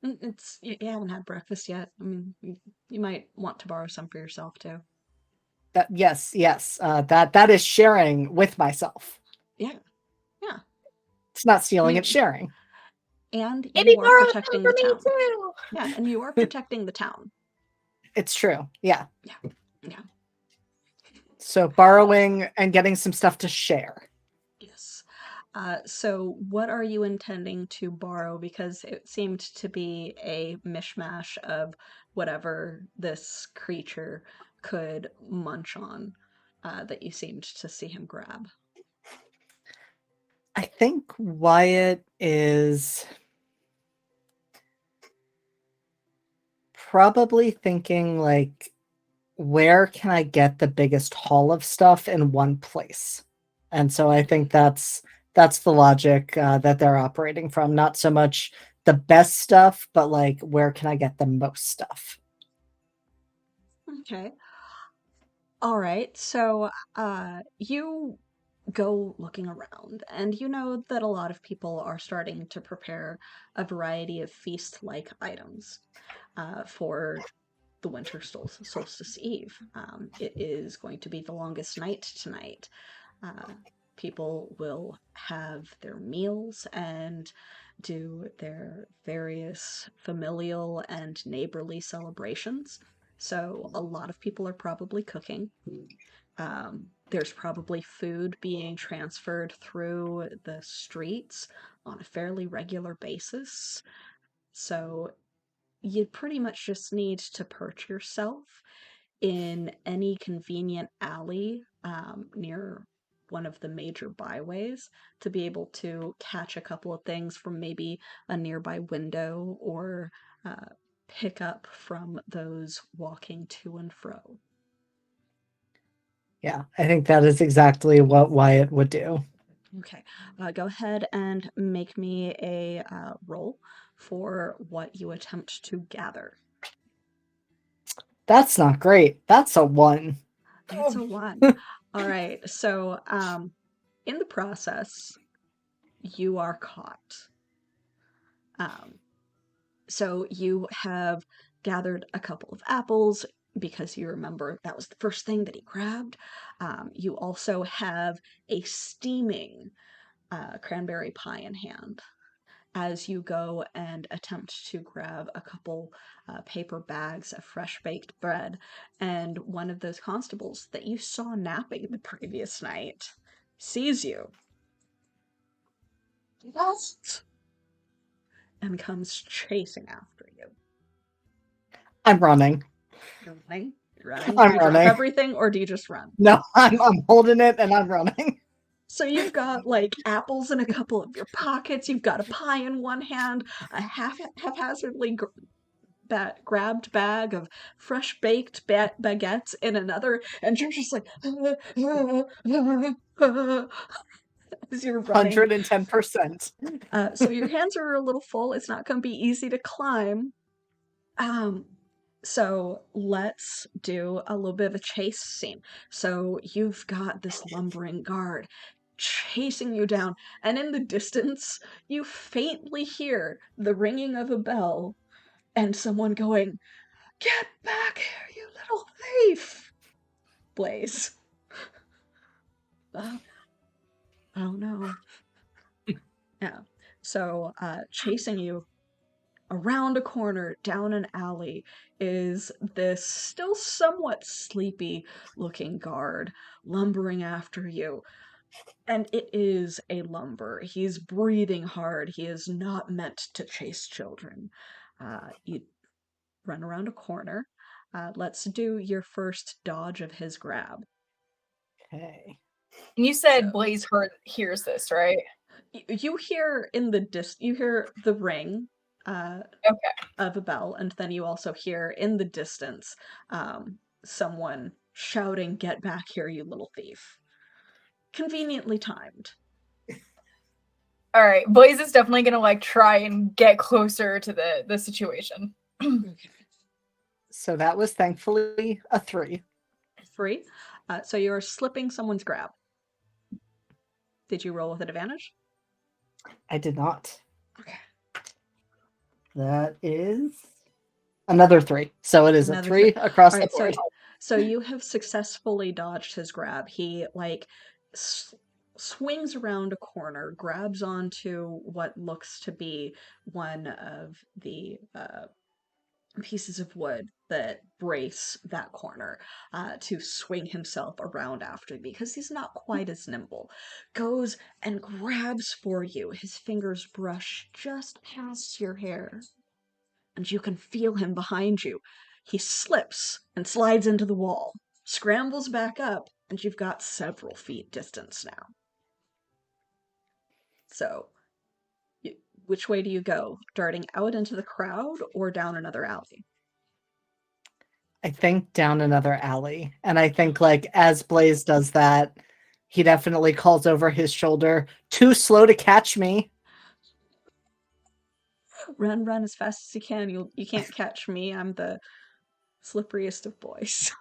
It's you haven't had breakfast yet. I mean, you might want to borrow some for yourself too. Yes. That is sharing with myself. Yeah. It's not stealing, it's sharing. And Maybe you are borrow protecting some the for me town. too. Yeah, and you are protecting the town. It's true. Yeah. Yeah. So borrowing and getting some stuff to share. Yes. So what are you intending to borrow? Because it seemed to be a mishmash of whatever this creature could munch on that you seemed to see him grab. I think Wyatt is probably thinking like, where can I get the biggest haul of stuff in one place? And so I think that's the logic that they're operating from. Not so much the best stuff, but like, where can I get the most stuff? Okay. All right, so you go looking around, and you know that a lot of people are starting to prepare a variety of feast-like items for the Winter Solstice Eve. It is going to be the longest night tonight. Uh, People will have their meals and do their various familial and neighborly celebrations. So, a lot of people are probably cooking. There's probably food being transferred through the streets on a fairly regular basis. So, you pretty much just need to perch yourself in any convenient alley near one of the major byways to be able to catch a couple of things from maybe a nearby window or uh, pick up from those walking to and fro. Yeah, I think that is exactly what Wyatt would do. Okay, go ahead and make me a roll for what you attempt to gather. That's not great. That's a 1. It's a 1. All right, so in the process, you are caught. So you have gathered a couple of apples because you remember that was the first thing that he grabbed. You also have a steaming cranberry pie in hand as you go and attempt to grab a couple paper bags of fresh baked bread. And one of those constables that you saw napping the previous night sees you and comes chasing after you. I'm running. You're running? You're running? I'm Do you drop running. everything or do you just run? No, I'm holding it and I'm running. So you've got like apples in a couple of your pockets, you've got a pie in one hand, a haphazardly grabbed bag of fresh baked baguettes in another, and you're just like as you're running. 110%. So your hands are a little full. It's not going to be easy to climb. So let's do a little bit of a chase scene. So you've got this lumbering guard chasing you down, and in the distance, you faintly hear the ringing of a bell and someone going, "Get back here, you little thief!" Blaze. Oh no. Yeah. So, chasing you around a corner, down an alley, is this still somewhat sleepy looking guard lumbering after you. And it is a lumber. He's breathing hard. He is not meant to chase children. You run around a corner. Let's do your first dodge of his grab. Okay. And you said Blaze hears this, right? You hear in the you hear the ring of a bell, and then you also hear in the distance someone shouting, "Get back here, you little thief." Conveniently timed. All right, Blaze is definitely gonna like try and get closer to the situation. Okay. So that was thankfully a 3. 3. So you're slipping someone's grab. Did you roll with advantage? I did not. Okay. That is another 3. So it is Another a 3 across the board. So you have successfully dodged his grab. He like swings around a corner, grabs onto what looks to be one of the pieces of wood that brace that corner to swing himself around after, because he's not quite as nimble. Goes and grabs for you. His fingers brush just past your hair, and you can feel him behind you. He slips and slides into the wall, scrambles back up, and you've got several feet distance now. So, which way do you go? Darting out into the crowd or down another alley? I think down another alley. And I think like as Blaze does that, he definitely calls over his shoulder, "Too slow to catch me." Run as fast as you can. You can't catch me. I'm the slipperiest of boys.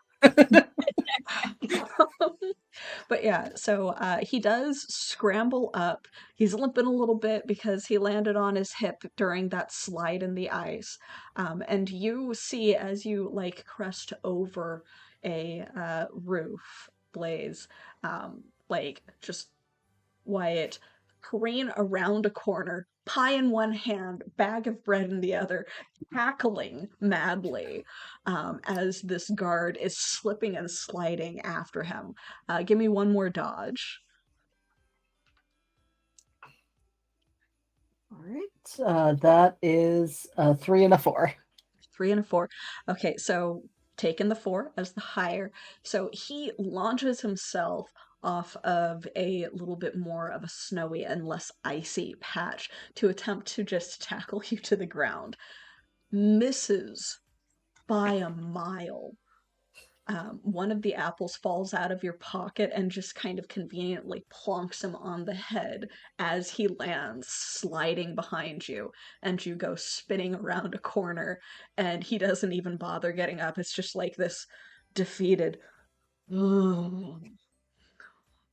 But yeah, so he does scramble up. He's limping a little bit because he landed on his hip during that slide in the ice. And you see as you like crest over a roof, Blaze, like just Wyatt careen around a corner, pie in one hand, bag of bread in the other, cackling madly as this guard is slipping and sliding after him. Give me one more dodge. All right. That is a 3 and a 4. 3 and a 4. Okay, so taking the 4 as the higher. So he launches himself off of a little bit more of a snowy and less icy patch to attempt to just tackle you to the ground. Misses by a mile. One of the apples falls out of your pocket and just kind of conveniently plonks him on the head as he lands, sliding behind you, and you go spinning around a corner, and he doesn't even bother getting up. It's just like this defeated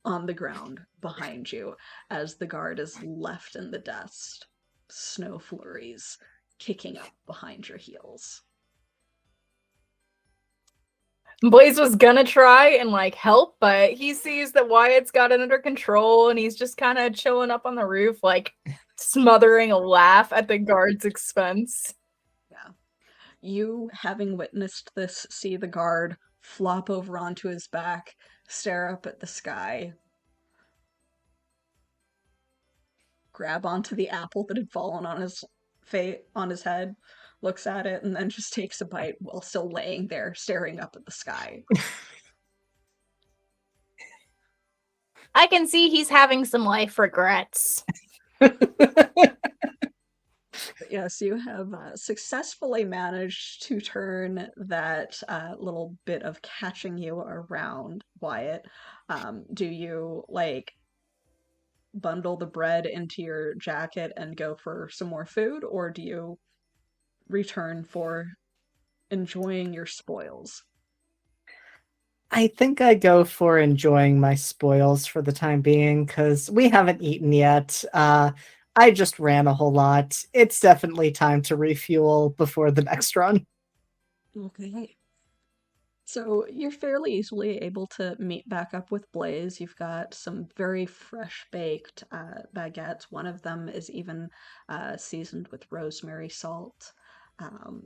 on the ground behind you as the guard is left in the dust. Snow flurries kicking up behind your heels. Blaze was gonna try and like help, but he sees that Wyatt's got it under control and he's just kind of chilling up on the roof, like smothering a laugh at the guard's expense. Yeah. You, having witnessed this, see the guard flop over onto his back, stare up at the sky, grab onto the apple that had fallen on his head, looks at it, and then just takes a bite while still laying there staring up at the sky. I can see he's having some life regrets. Yes, you have successfully managed to turn that little bit of catching you around, Wyatt. Do you like bundle the bread into your jacket and go for some more food, or do you return for enjoying your spoils? I think I go for enjoying my spoils for the time being because we haven't eaten yet. I just ran a whole lot. It's definitely time to refuel before the next run. Okay. So you're fairly easily able to meet back up with Blaze. You've got some very fresh baked baguettes. One of them is even seasoned with rosemary salt.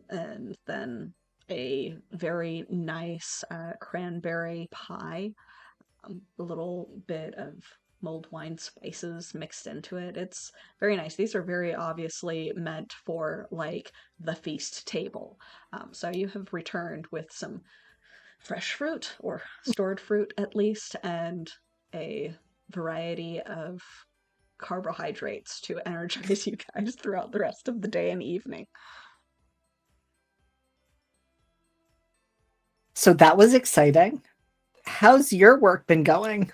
And then a very nice cranberry pie, a little bit of mulled wine spices mixed into it. It's very nice. These are very obviously meant for like the feast table. So you have returned with some fresh fruit, or stored fruit at least, and a variety of carbohydrates to energize you guys throughout the rest of the day and evening. So that was exciting. How's your work been going?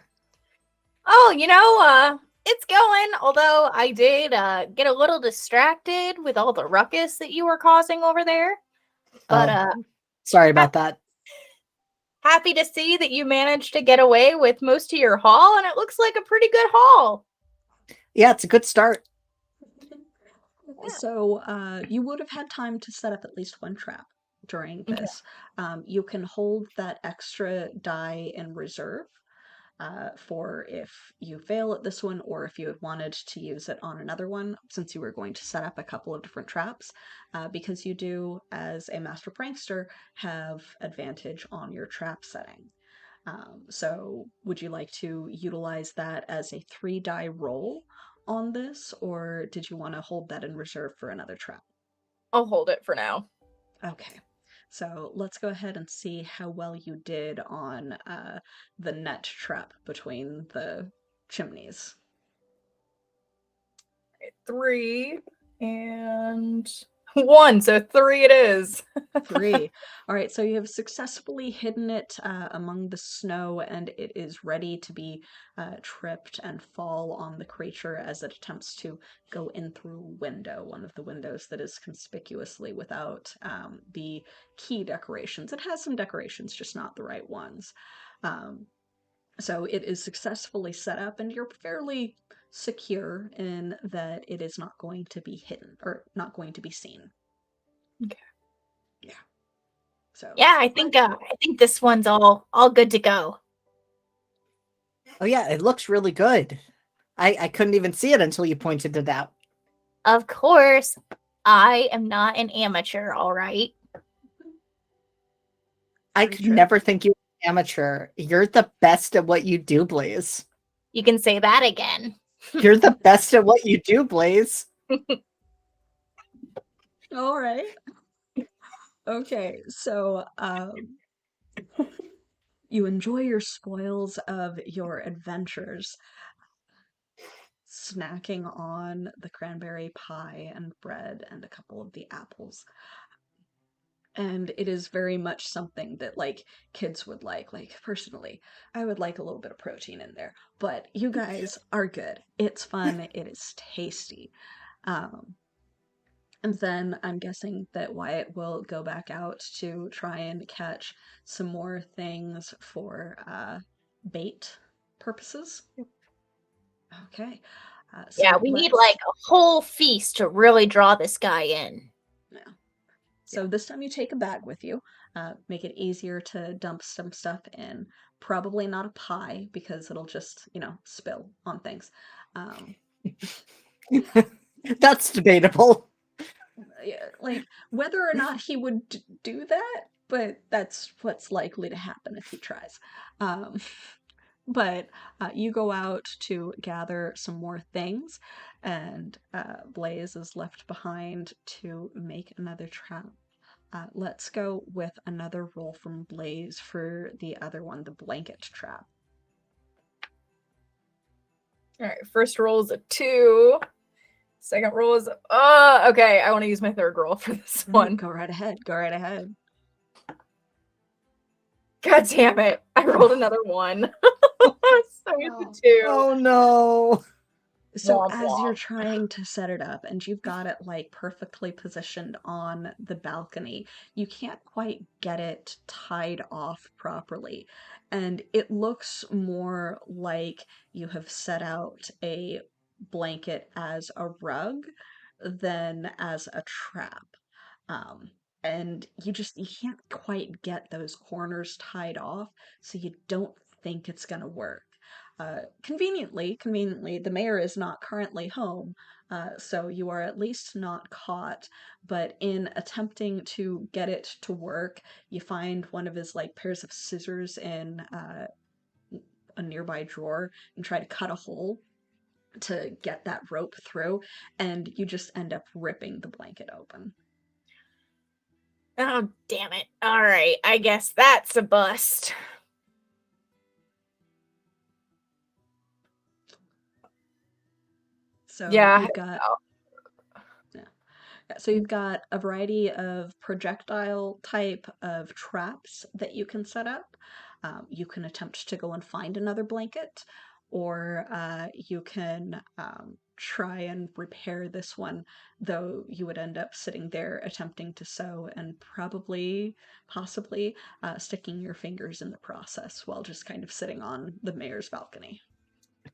Oh, it's going. Although I did get a little distracted with all the ruckus that you were causing over there. But sorry about that. happy to see that you managed to get away with most of your haul, and it looks like a pretty good haul. Yeah, it's a good start. So you would have had time to set up at least one trap during this. You can hold that extra die in reserve for if you fail at this one, or if you had wanted to use it on another one, since you were going to set up a couple of different traps, because you do, as a master prankster, have advantage on your trap setting. So would you like to utilize that as a 3-die roll on this, or did you want to hold that in reserve for another trap? I'll hold it for now. Okay. So let's go ahead and see how well you did on the net trap between the chimneys. 3 and 1, so 3 it is. 3. All right, so you have successfully hidden it among the snow, and it is ready to be tripped and fall on the creature as it attempts to go in through a window, one of the windows that is conspicuously without the key decorations. It has some decorations, just not the right ones. So it is successfully set up, and you're fairly secure in that it is not going to be hidden or not going to be seen. Okay. Yeah. So Yeah, I think this one's all good to go. Oh yeah, it looks really good. I couldn't even see it until you pointed it out. Of course, I am not an amateur, all right? I Very could true. never think you were an amateur. You're the best at what you do, Blaze. You can say that again. You're the best at what you do, Blaze. All right. Okay, so you enjoy your spoils of your adventures, snacking on the cranberry pie and bread and a couple of the apples. And it is very much something that like kids would like. Like personally, I would like a little bit of protein in there, but you guys are good. It's fun. It is tasty. Um, and then I'm guessing that Wyatt will go back out to try and catch some more things for bait purposes. Okay. Yeah, So we need let's. like a whole feast to really draw this guy in. Yeah. So this time you take a bag with you. Make it easier to dump some stuff in. Probably not a pie because it'll just, spill on things. That's debatable. Yeah, like whether or not he would do that, but that's what's likely to happen if he tries. Um, but you go out to gather some more things, and Blaze is left behind to make another trap. Let's go with another roll from Blaze for the other one, the blanket trap. All right, first roll is a 2. Second roll is okay. I want to use my third roll for this one. Go right ahead. Go right ahead. God damn it! I rolled another 1. So it's a 2. Oh no. So Womp as you're womp. trying to set it up and you've got it like perfectly positioned on the balcony, you can't quite get it tied off properly. And it looks more like you have set out a blanket as a rug than as a trap. Um, and you can't quite get those corners tied off, so you don't think it's gonna work. Conveniently, the mayor is not currently home, so you are at least not caught. But in attempting to get it to work, you find one of his like pairs of scissors in a nearby drawer and try to cut a hole to get that rope through, and you just end up ripping the blanket open. Oh, damn it. All right, I guess that's a bust. So Yeah. you've got So you've got a variety of projectile type of traps that you can set up. You can attempt to go and find another blanket, or you can try and repair this one, though you would end up sitting there attempting to sew and possibly sticking your fingers in the process while just kind of sitting on the mayor's balcony.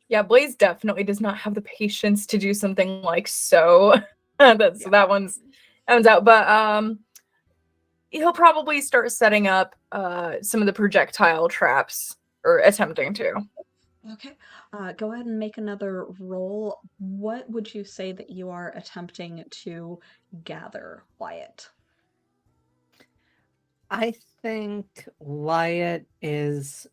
Yeah, Blaze definitely does not have the patience to do something like so. That one's out. But he'll probably start setting up some of the projectile traps, or attempting to. Okay. Go ahead and make another roll. What would you say that you are attempting to gather, Wyatt? I think Wyatt is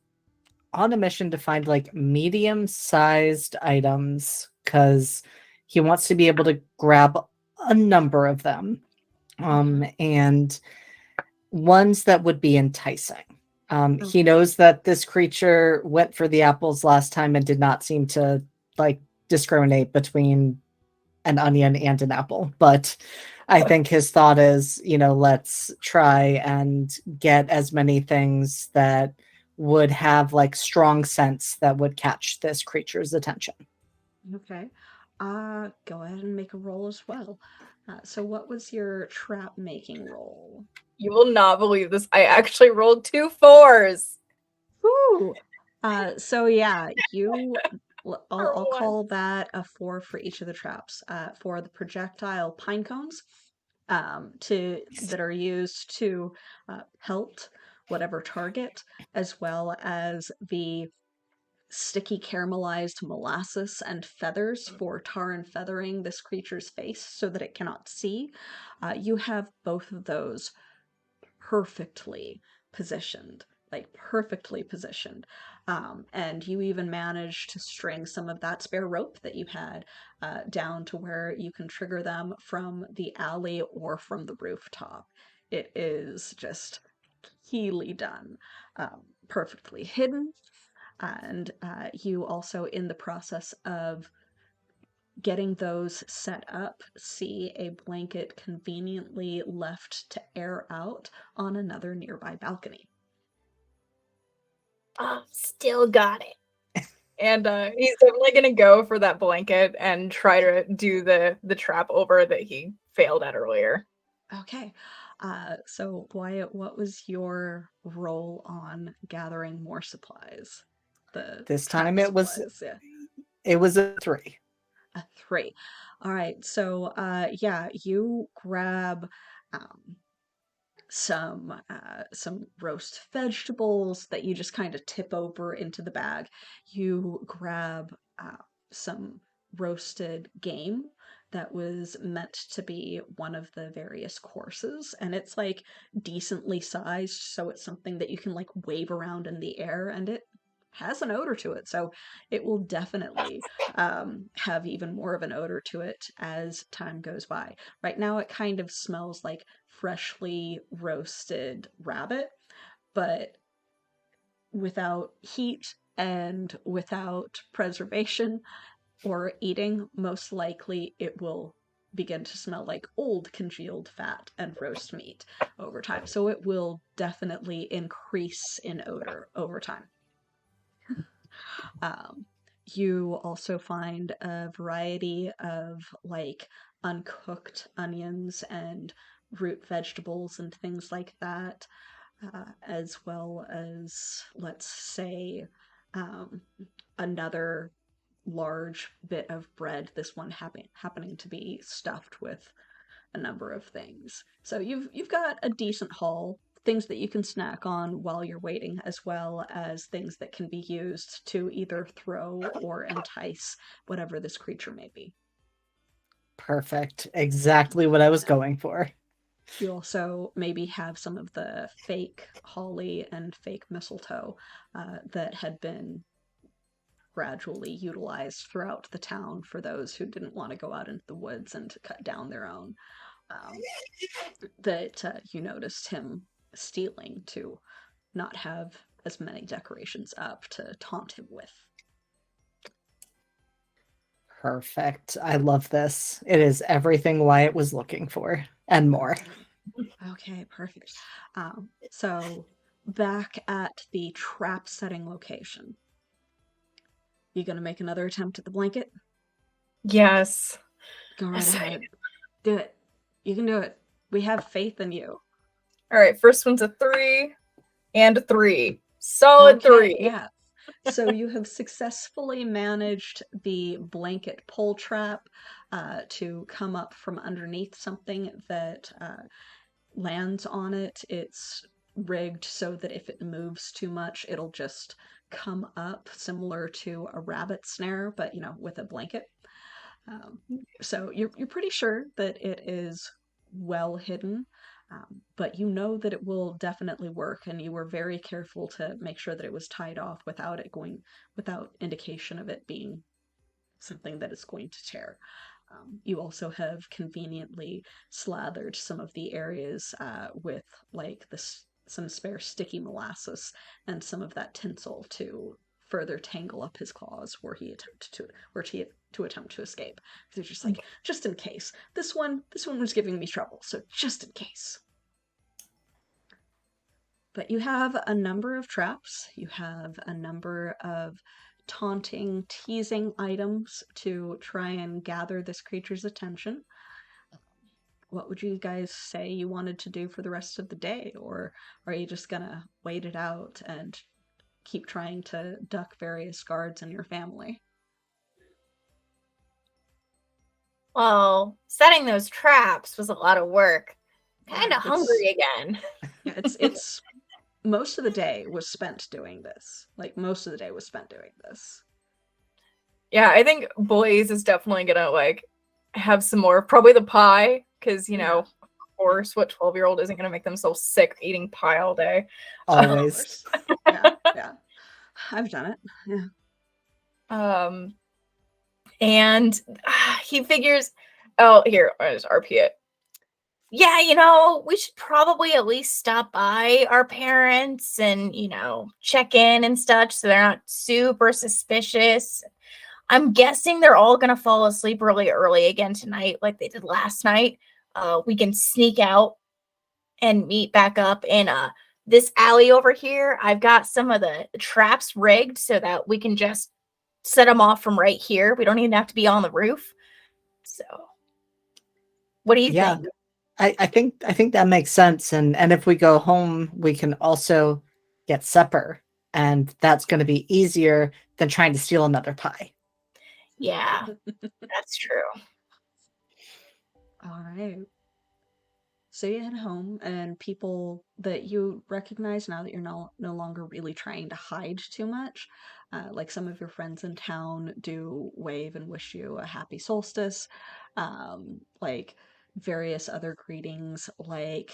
on a mission to find like medium-sized items because he wants to be able to grab a number of them, and ones that would be enticing. He knows that this creature went for the apples last time and did not seem to like discriminate between an onion and an apple, but I think his thought is, let's try and get as many things that would have like strong scents that would catch this creature's attention. Okay. Go ahead and make a roll as well. So what was your trap making roll? You will not believe this. I actually rolled 2 4s. Woo! So yeah, I'll Roll one. call that a 4 for each of the traps. For the projectile pine cones, that are used to pelt whatever target, as well as the sticky caramelized molasses and feathers for tar and feathering this creature's face so that it cannot see. You have both of those perfectly positioned, like perfectly positioned. And you even managed to string some of that spare rope that you had down to where you can trigger them from the alley or from the rooftop. It is just keenly done, perfectly hidden, and you also, in the process of getting those set up, see a blanket conveniently left to air out on another nearby balcony. Oh, still got it. And he's definitely gonna go for that blanket and try to do the trap over that he failed at earlier. Okay, so Wyatt, what was your role on gathering more supplies? The This trap time supplies, yeah. it was a 3. A 3. All right, so yeah, you grab um, some roast vegetables that you just kind of tip over into the bag. You grab some roasted game that was meant to be one of the various courses, and it's like decently sized, so it's something that you can like wave around in the air, and it has an odor to it, so it will definitely have even more of an odor to it as time goes by. Right now, it kind of smells like freshly roasted rabbit, but without heat and without preservation or eating, most likely it will begin to smell like old congealed fat and roast meat over time. So it will definitely increase in odor over time. Um, you also find a variety of like uncooked onions and root vegetables and things like that, as well as, let's say, um, another large bit of bread, this one happening to be stuffed with a number of things. So you've got a decent haul, things that you can snack on while you're waiting, as well as things that can be used to either throw or entice whatever this creature may be. Perfect. Exactly what I was going for. You also maybe have some of the fake holly and fake mistletoe that had been gradually utilized throughout the town for those who didn't want to go out into the woods and to cut down their own. Um, that you noticed him stealing to not have as many decorations up to taunt him with. Perfect. I love this. It is everything Wyatt was looking for and more. Okay, perfect. So back at the trap setting location, you gonna make another attempt at the blanket? Yes. Go right ahead. Do it. You can do it. We have faith in you. All right, first one's a 3 and a 3. Solid Okay, 3. yeah. So you have successfully managed the blanket pull trap to come up from underneath something that lands on it. It's rigged so that if it moves too much, it'll just come up, similar to a rabbit snare, but with a blanket. So you're pretty sure that it is well hidden, but you know that it will definitely work, and you were very careful to make sure that it was tied off without indication of it being something that is going to tear. You also have conveniently slathered some of the areas with like this some spare sticky molasses and some of that tinsel to further tangle up his claws to attempt to escape. They're just like, just in case. This one was giving me trouble, so just in case. But you have a number of traps. You have a number of taunting, teasing items to try and gather this creature's attention. What would you guys say you wanted to do for the rest of the day? Or are you just gonna wait it out and keep trying to duck various guards in your family. Well, setting those traps was a lot of work. Kind Yeah, of hungry again. Yeah, it's most of the day was spent doing this. Like, most of the day was spent doing this. Yeah, I think Blaze is definitely gonna like have some more, probably the pie, because you know, of course, what 12-year-old isn't gonna make themselves sick eating pie all day? Always. Yeah. I've done it. Yeah. And he figures, oh, here, I'll just RP it. Yeah, you know, we should probably at least stop by our parents and, you know, check in and such so they're not super suspicious. I'm guessing they're all going to fall asleep really early again tonight, like they did last night. We can sneak out and meet back up in this alley over here. I've got some of the traps rigged so that we can just set them off from right here. We don't even have to be on the roof. So, what do you think? I think that makes sense. And if we go home, we can also get supper, and that's going to be easier than trying to steal another pie. Yeah, that's true. All right. So you head home, and people that you recognize now that you're no longer really trying to hide too much, like some of your friends in town do wave and wish you a happy solstice, like various other greetings, like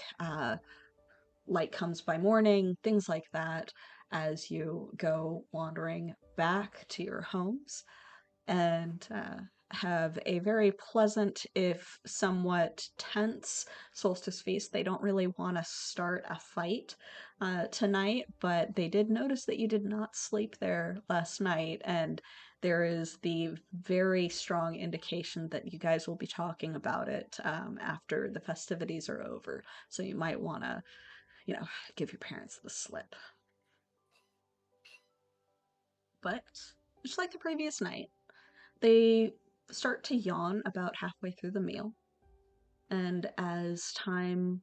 light comes by morning, things like that, as you go wandering back to your homes. And have a very pleasant, if somewhat tense, solstice feast. They don't really want to start a fight tonight, but they did notice that you did not sleep there last night, and there is the very strong indication that you guys will be talking about it after the festivities are over. So you might want to, give your parents the slip. But just like the previous night, they start to yawn about halfway through the meal. And as time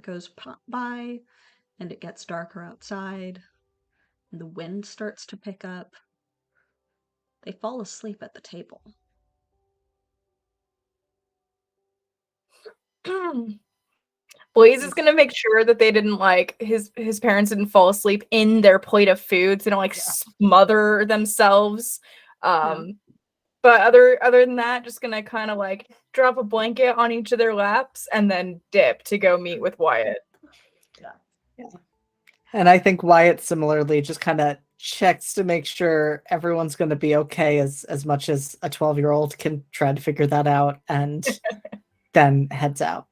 goes by and it gets darker outside and the wind starts to pick up, they fall asleep at the table. Blaze is gonna make sure that they didn't like his parents didn't fall asleep in their plate of food, so they don't like smother themselves. But other than that, just gonna kind of like drop a blanket on each of their laps and then dip to go meet with Wyatt. Yeah. And I think Wyatt similarly just kind of checks to make sure everyone's going to be okay, as much as a 12-year-old can try to figure that out, and then heads out.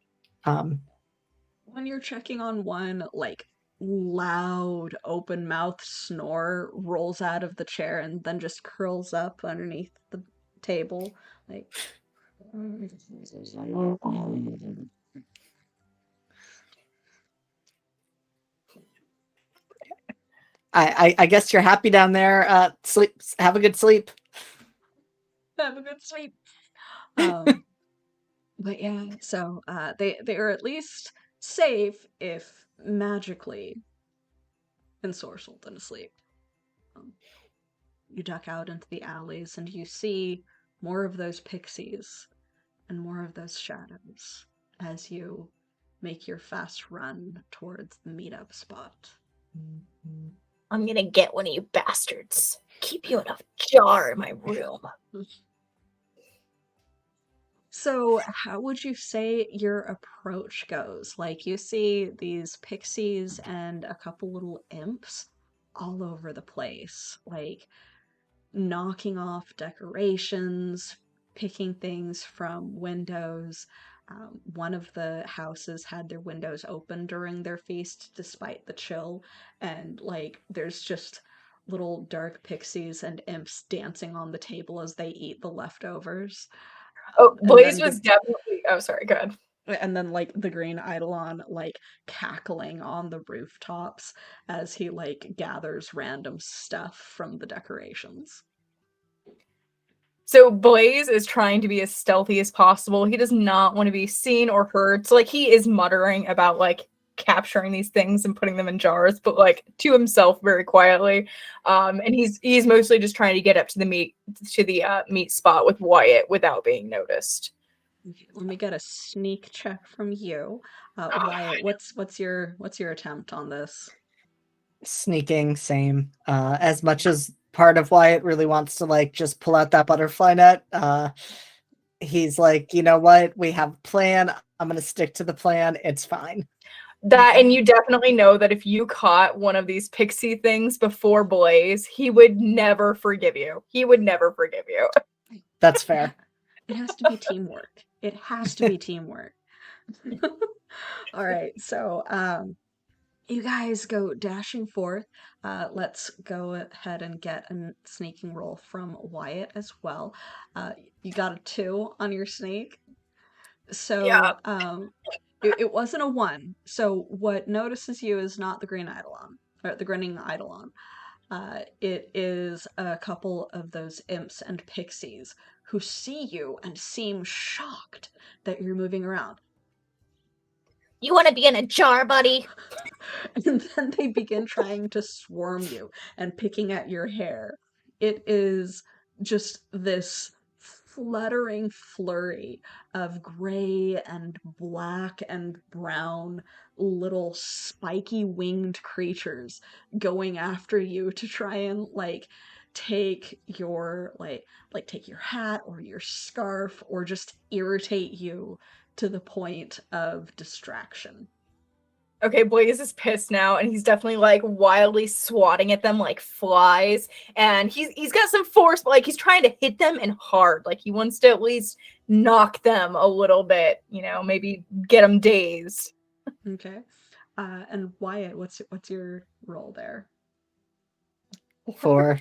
When you're checking on one, like, loud open mouth snore rolls out of the chair and then just curls up underneath the table, like I guess you're happy down there. Sleep. Have a good sleep. have a good sleep. But yeah, so they are at least safe, if magically ensorcelled and asleep. You duck out into the alleys and you see more of those pixies and more of those shadows as you make your fast run towards the meetup spot. I'm gonna get one of you bastards. Keep you in a jar in my room. So, how would you say your approach goes? Like, you see these pixies and a couple little imps all over the place, like knocking off decorations, picking things from windows. One of the houses had their windows open during their feast despite the chill, and like there's just little dark pixies and imps dancing on the table as they eat the leftovers. Oh, And Blaze then was definitely. Oh, sorry. Go ahead. and then like the green eidolon like cackling on the rooftops as he like gathers random stuff from the decorations. So Blaze is trying to be as stealthy as possible. He does not want to be seen or heard. So like he is muttering about like capturing these things and putting them in jars, but like to himself very quietly. And he's mostly just trying to get up to the meat spot with Wyatt without being noticed. Okay, let me get a sneak check from you. Wyatt, what's your attempt on this? Sneaking, same. As much as part of Wyatt really wants to like just pull out that butterfly net, he's like, you know what? We have a plan. I'm gonna stick to the plan. It's fine. That, and you definitely know that if you caught one of these pixie things before Blaze, he would never forgive you. He would never forgive you. That's fair. It has to be teamwork. It has to be teamwork. All right, so you guys go dashing forth. Let's go ahead and get a sneaking roll from Wyatt as well. You got a 2 on your sneak. So Yeah. it wasn't a 1. So what notices you is not the green eidolon, or the grinning eidolon. It is a couple of those imps and pixies who see you and seem shocked that you're moving around. You want to be in a jar, buddy? And then they begin trying to swarm you and picking at your hair. It is just this fluttering flurry of gray and black and brown little spiky winged creatures going after you to try and take your take your hat or your scarf or just irritate you to the point of distraction. Okay, Blaze is pissed now, and he's definitely like wildly swatting at them like flies. And he's got some force, but like he's trying to hit them and hard. Like he wants to at least knock them a little bit, you know, maybe get them dazed. Okay. And Wyatt, what's your role there? 4.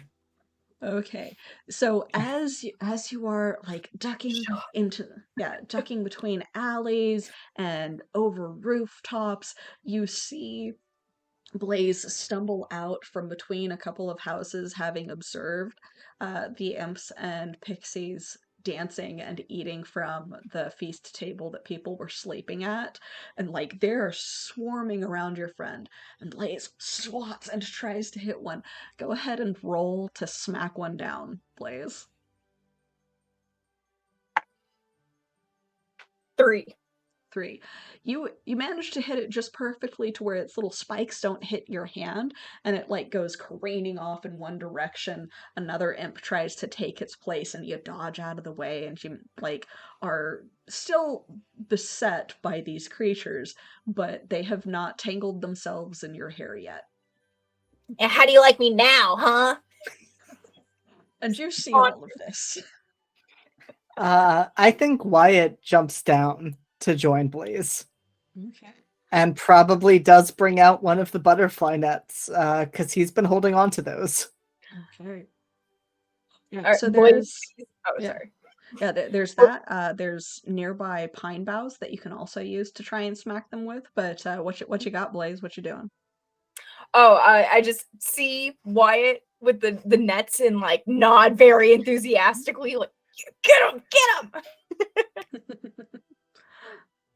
Okay. So as you are like ducking between alleys and over rooftops, you see Blaze stumble out from between a couple of houses, having observed the imps and pixies dancing and eating from the feast table that people were sleeping at. And like they're swarming around your friend. And Blaze swats and tries to hit one. Go ahead and roll to smack one down, Blaze. 3. 3. You manage to hit it just perfectly to where its little spikes don't hit your hand, and it like goes careening off in one direction. Another imp tries to take its place, and you dodge out of the way, and you like are still beset by these creatures, but they have not tangled themselves in your hair yet. And how do you like me now, huh? And you see all of this. I think Wyatt jumps down to join Blaze. Okay. And probably does bring out one of the butterfly nets, because he's been holding on to those. Okay. Yeah, All right, so there's sorry. Yeah, there's that. There's nearby pine boughs that you can also use to try and smack them with. But what you got, Blaze? What you doing? Oh, I just see Wyatt with the nets and like nod very enthusiastically, like get him.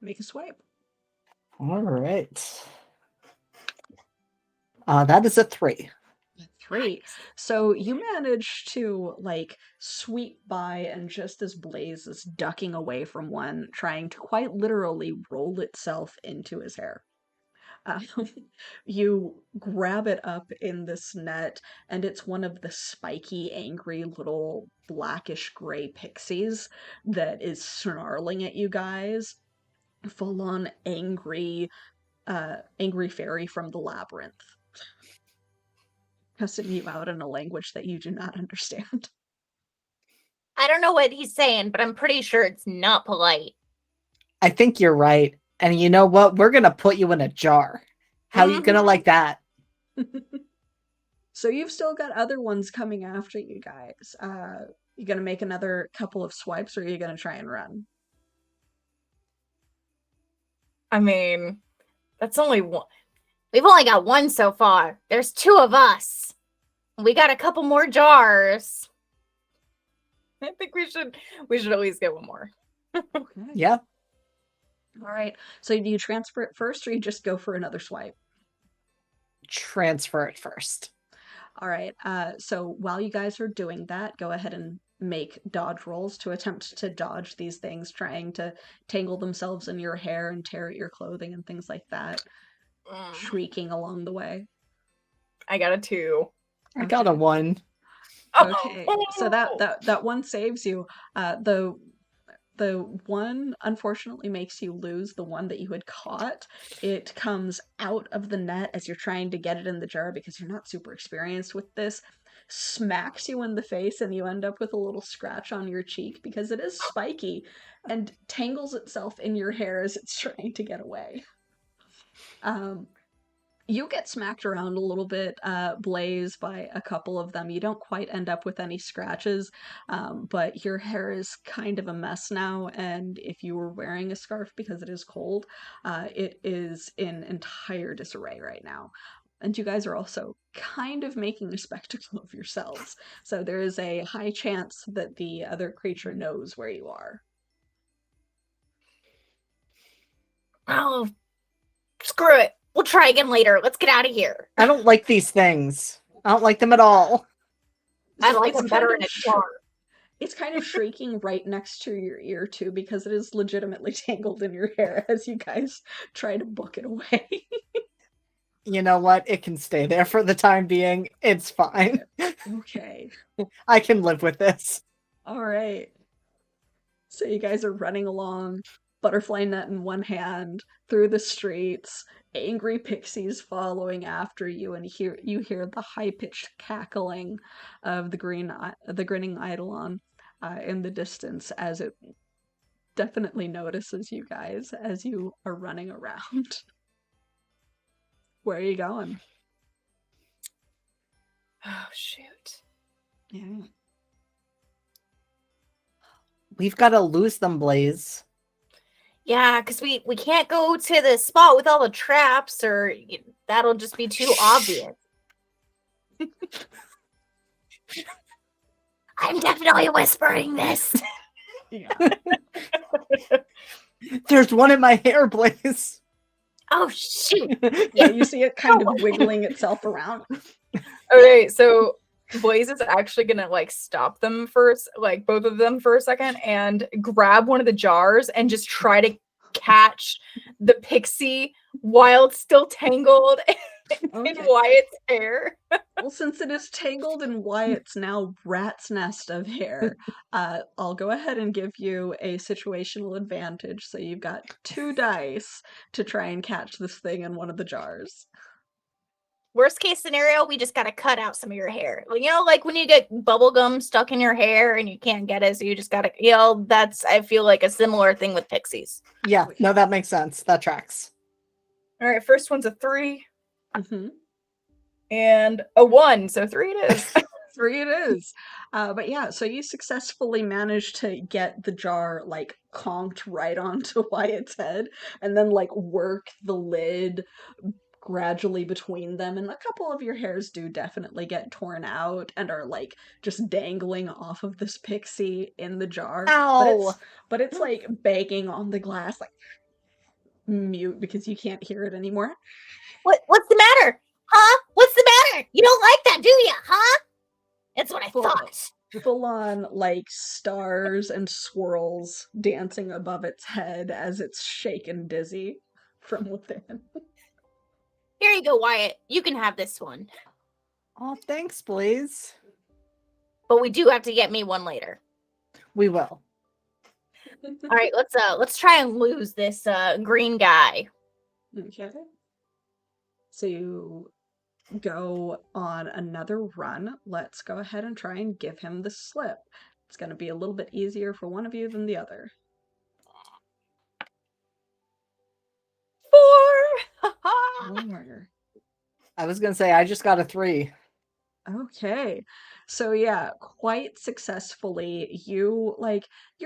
Make a swipe. All right. That is a 3. 3. So you manage to like sweep by, and just as Blaze is ducking away from one, trying to quite literally roll itself into his hair. You grab it up in this net, and it's one of the spiky, angry little blackish gray pixies that is snarling at you guys. Full on angry fairy from the labyrinth. Cussing you out in a language that you do not understand. I don't know what he's saying, but I'm pretty sure it's not polite. I think you're right. And you know what? We're going to put you in a jar. How are you going to like that? So you've still got other ones coming after you guys. You gonna make another couple of swipes, or are you gonna try and run? I mean, that's only one. We've only got one so far. There's 2 of us. We got a couple more jars. I think we should at least get one more. Okay. Yeah. All right. So do you transfer it first, or you just go for another swipe? Transfer it first. All right. So while you guys are doing that, go ahead and make dodge rolls to attempt to dodge these things trying to tangle themselves in your hair and tear at your clothing and things like that, shrieking along the way. I got a 2. I got a Okay. 1. Okay. Oh! So that one saves you. The one unfortunately makes you lose the one that you had caught. It comes out of the net as you're trying to get it in the jar because you're not super experienced with this, smacks you in the face, and you end up with a little scratch on your cheek because it is spiky and tangles itself in your hair as it's trying to get away. You get smacked around a little bit, Blaze, by a couple of them. You don't quite end up with any scratches, but your hair is kind of a mess now, and if you were wearing a scarf because it is cold, it is in entire disarray right now. And you guys are also kind of making a spectacle of yourselves, so there is a high chance that the other creature knows where you are. Oh, screw it. We'll try again later. Let's get out of here. I don't like these things. I don't like them at all. I like It's them better kind in of a jar. It's kind of shrieking right next to your ear, too, because it is legitimately tangled in your hair as you guys try to book it away. You know what? It can stay there for the time being. It's fine. Okay. I can live with this. All right. So you guys are running along, butterfly net in one hand, through the streets, angry pixies following after you, and you hear the high-pitched cackling of the grinning eidolon in the distance as it definitely notices you guys as you are running around. Where are you going? Oh, shoot. Yeah. We've got to lose them, Blaze. Yeah, because we can't go to the spot with all the traps, or that'll just be too obvious. I'm definitely whispering this. Yeah. There's one in my hair, Blaze. Oh, shoot. Yeah, you see it kind of wiggling itself around. Okay, so Blaze is actually gonna like stop them first, like both of them for a second, and grab one of the jars and just try to catch the pixie while it's still tangled in Okay. Wyatt's hair. Well, since it is tangled in Wyatt's now rat's nest of hair, I'll go ahead and give you a situational advantage. So you've got 2 dice to try and catch this thing in one of the jars. Worst case scenario, we just gotta cut out some of your hair. Like when you get bubble gum stuck in your hair and you can't get it, so you just gotta, that's, I feel like, a similar thing with pixies. Yeah, no, that makes sense. That tracks. All right, first one's a 3 Mm-hmm. and a 1, so 3 it is. 3 it is. But yeah, so you successfully managed to get the jar, like, conked right onto Wyatt's head, and then, like, work the lid gradually between them, and a couple of your hairs do definitely get torn out and are, like, just dangling off of this pixie in the jar. Ow! But it's like banging on the glass, like, mute because you can't hear it anymore. What's the matter? Huh? What's the matter? You don't like that, do you? Huh? That's what I thought. Full on, like, stars and swirls dancing above its head as it's shaken dizzy from within. Here you go, Wyatt. You can have this one. Oh, thanks, Blaze. But we do have to get me one later. We will. All right, let's try and lose this green guy. Okay. So you go on another run. Let's go ahead and try and give him the slip. It's going to be a little bit easier for one of you than the other. 4. 4. I was gonna say I just got a 3. Okay. So yeah, quite successfully, you're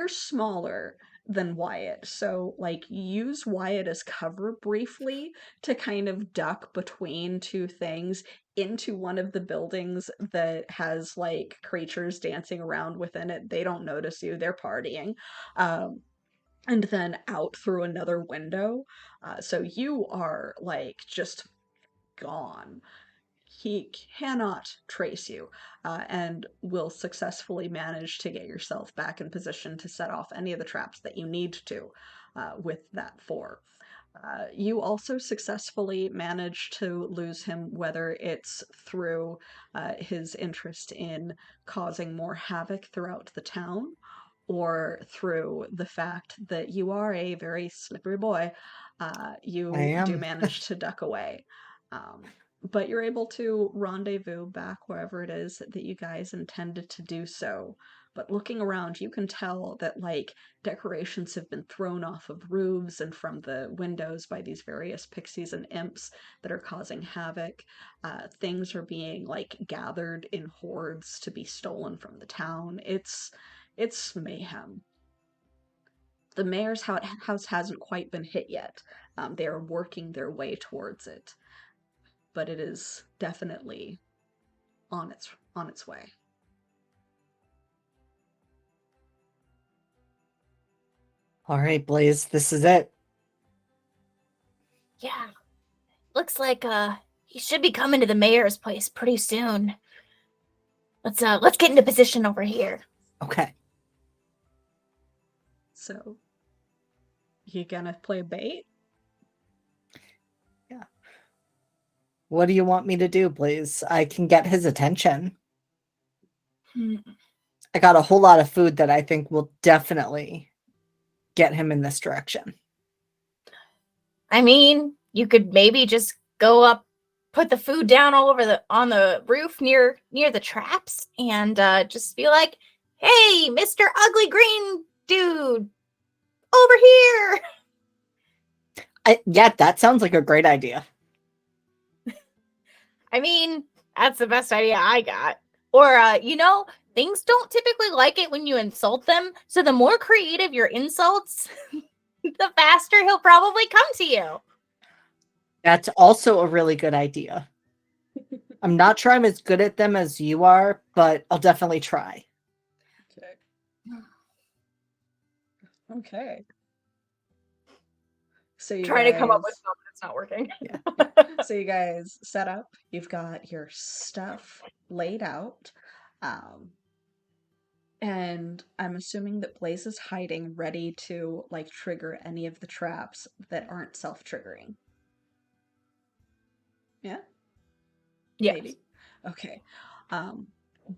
smaller than Wyatt. So like use Wyatt as cover briefly to kind of duck between 2 things into one of the buildings that has like creatures dancing around within it. They don't notice you. They're partying. and then out through another window. So you are like just gone. He cannot trace you, and will successfully manage to get yourself back in position to set off any of the traps that you need to with that 4. You also successfully manage to lose him, whether it's through his interest in causing more havoc throughout the town, or through the fact that you are a very slippery boy. I You do am. manage to duck away. But you're able to rendezvous back wherever it is that you guys intended to do so. But looking around, you can tell that, like, decorations have been thrown off of roofs and from the windows by these various pixies and imps that are causing havoc. Things are being, like, gathered in hordes to be stolen from the town. It's mayhem. The mayor's house hasn't quite been hit yet. They are working their way towards it, but it is definitely on its way. All right, Blaze, this is it. Yeah. Looks like he should be coming to the mayor's place pretty soon. Let's get into position over here. Okay. So, you gonna play bait? Yeah. What do you want me to do, Blaze? I can get his attention. I got a whole lot of food that I think will definitely get him in this direction. I mean, you could maybe just go up, put the food down all over on the roof near the traps, and just be like, "Hey, Mr. Ugly Green Dude, over here!" Yeah, that sounds like a great idea. I mean, that's the best idea I got. Or, things don't typically like it when you insult them. So the more creative your insults, the faster he'll probably come to you. That's also a really good idea. I'm not sure I'm as good at them as you are, but I'll definitely try. Okay. So you Trying to come up with something that's not working. Yeah. So you guys set up. You've got your stuff laid out. And I'm assuming that Blaze is hiding, ready to, like, trigger any of the traps that aren't self-triggering. Yeah? Yes. Maybe? Okay.